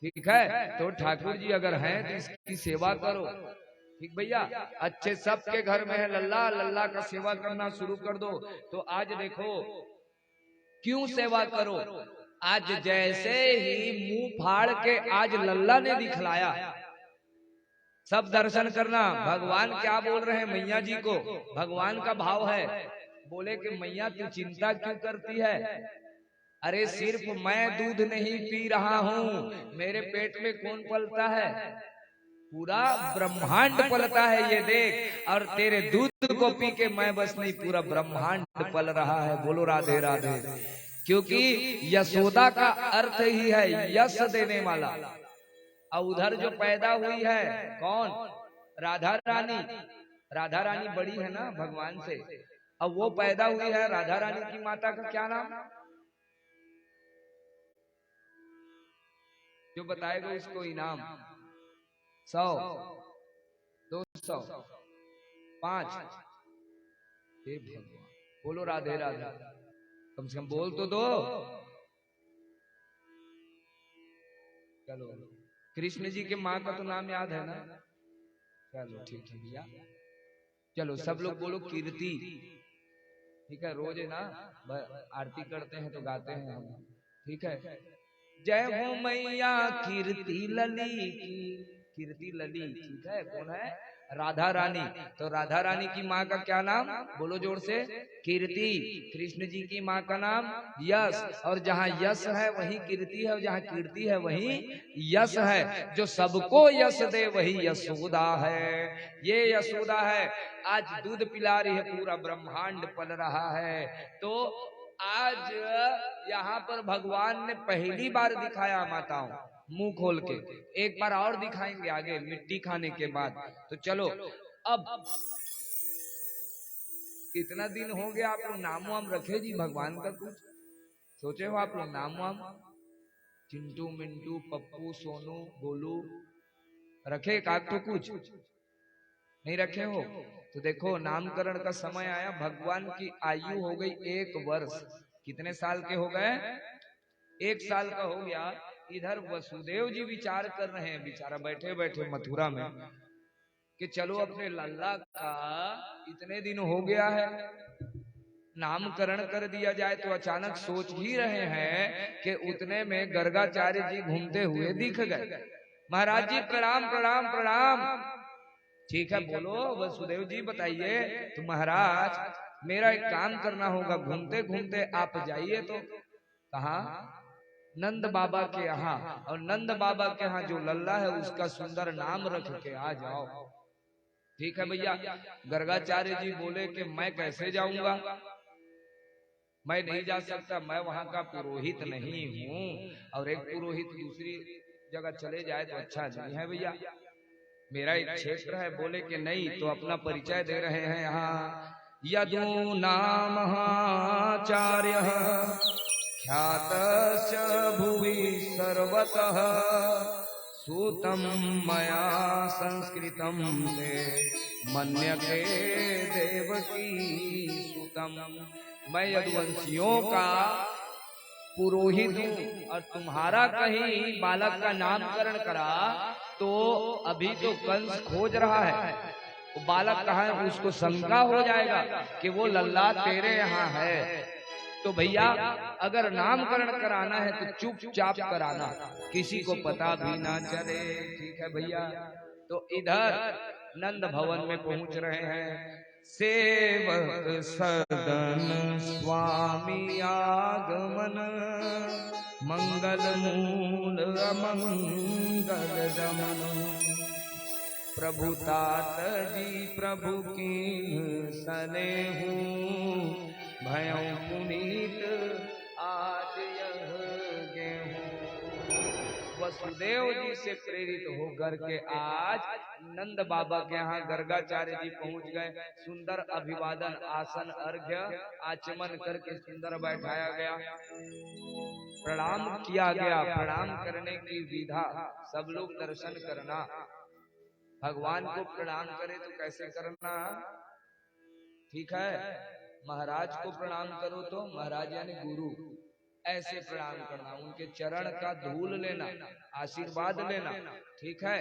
[SPEAKER 1] ठीक है? तो ठाकुर जी अगर हैं तो इसकी सेवा करो, ठीक भैया? अच्छे सबके घर में है लल्ला, लल्ला का सेवा करना शुरू कर दो। तो आज देखो क्यों सेवा करो, आज जैसे ही मुंह फाड़ के आज लल्ला ने दिखलाया, सब दर्शन करना। भगवान क्या बोल रहे हैं मैया जी को? भगवान का भाव है, बोले कि मैया तू चिंता क्यों करती है? अरे सिर्फ मैं दूध नहीं पी रहा हूँ, मेरे पेट में कौन पलता है? पूरा ब्रह्मांड पलता है, ये देख। और तेरे दूध को पी के मैं बस नहीं, पूरा ब्रह्मांड पल रहा है। बोलो राधे राधे। क्योंकि यशोदा का अर्थ ही है यश देने वाला। और उधर जो पैदा हुई है कौन? राधा रानी। राधा रानी बड़ी है ना भगवान से, अब वो पैदा हुई है। राधा रानी की माता का क्या नाम? जो बताएगा उसको इनाम 100, 200, 5। हे भगवान, बोलो राधे राधे। कम से कम बोल तो दो। चलो, कृष्ण जी के माँ का तो नाम याद है ना? चलो ठीक है भैया, चलो सब लोग बोलो कीर्ति। ठीक है, रोज है ना आरती करते हैं तो गाते हैं हम, ठीक है? जय हो मैया कीर्ति लली की, कीर्ति लली, ठीक है? कौन है? राधा रानी। तो राधा रानी की माँ का क्या नाम? बोलो जोर से, कीर्ति। कृष्ण जी की माँ का नाम यश। और जहाँ यश है वही कीर्ति है, और जहाँ कीर्ति है वही यश है। जो सबको यश दे वही यशोदा है। ये यशोदा है, आज दूध पिला रही है, पूरा ब्रह्मांड पल रहा है। तो आज यहाँ पर भगवान ने पहली बार दिखाया माताओं, मुंह खोल के। एक बार और दिखाएंगे आगे मिट्टी खाने के बाद। तो चलो, अब इतना दिन हो गया, आप लोग नाम वाम रखे जी भगवान का? कुछ सोचे हो आप लोग नाम वाम? चिंटू मिंटू पप्पू सोनू गोलू रखे? काक तो कुछ नहीं रखे हो? तो देखो नामकरण का समय आया। भगवान की आयु हो गई 1 वर्ष। कितने साल के हो गए? 1 साल का हो गया। इधर वसुदेव जी विचार कर रहे हैं, बेचारा बैठे बैठे मथुरा में, कि चलो अपने लल्ला का इतने दिन हो गया है, नामकरण कर दिया जाए। तो अचानक सोच ही रहे हैं कि उतने में गर्गाचार्य जी घूमते हुए दिख गए। महाराज जी प्रणाम प्रणाम प्रणाम। ठीक है, बोलो वसुदेव जी बताइए। तो महाराज मेरा एक काम करना होगा, घूमते घूमते आप जाइए। तो कहा? नंद बाबा के यहाँ। और नंद बाबा के यहाँ जो लल्ला है उसका सुंदर नाम रख के आ जाओ। ठीक है भैया। गर्गाचार्य जी बोले कि मैं कैसे जाऊंगा, मैं नहीं जा सकता, मैं वहां का पुरोहित नहीं हूँ, और एक पुरोहित दूसरी जगह चले जाए तो अच्छा नहीं है भैया, मेरा एक क्षेत्र है। बोले कि नहीं, तो अपना परिचय दे रहे हैं यहाँ। यदु नाम आचार्य ख्यातश्च भुवि सर्वतः, सूतम मया संस्कृतम ते मन्यते देवकी सूतम। मैं यदुवंशियों का पुरोहित हूँ, और तुम्हारा कहीं बालक का नामकरण करा तो अभी तो कंस खोज रहा है, वो बालक कहाँ है, उसको शंका हो जाएगा कि वो लल्ला तेरे यहाँ है। तो भैया अगर नामकरण कराना है तो चुपचाप कराना, किसी को पता भी ना चले। ठीक है भैया। तो इधर नंद भवन में पहुंच रहे हैं। सेवक सदन स्वामी आगमन, मंगल मंगल मूल अमंगल दमन। प्रभु तात जी प्रभु की सने हूँ, भयं पुनीत आज यह गेहूं। वसुदेव जी से प्रेरित होकर के आज नंद बाबा के यहाँ गर्गाचार्य जी पहुंच गए। सुंदर अभिवादन, आसन, अर्घ्य आचमन करके सुंदर बैठाया गया, प्रणाम किया गया। प्रणाम करने की विधा, सब लोग दर्शन करना। भगवान को प्रणाम करे तो कैसे करना, ठीक है? महाराज को प्रणाम करो तो महाराज यानी गुरु, ऐसे प्रणाम करना, उनके चरण का धूल लेना, आशीर्वाद लेना, ठीक है?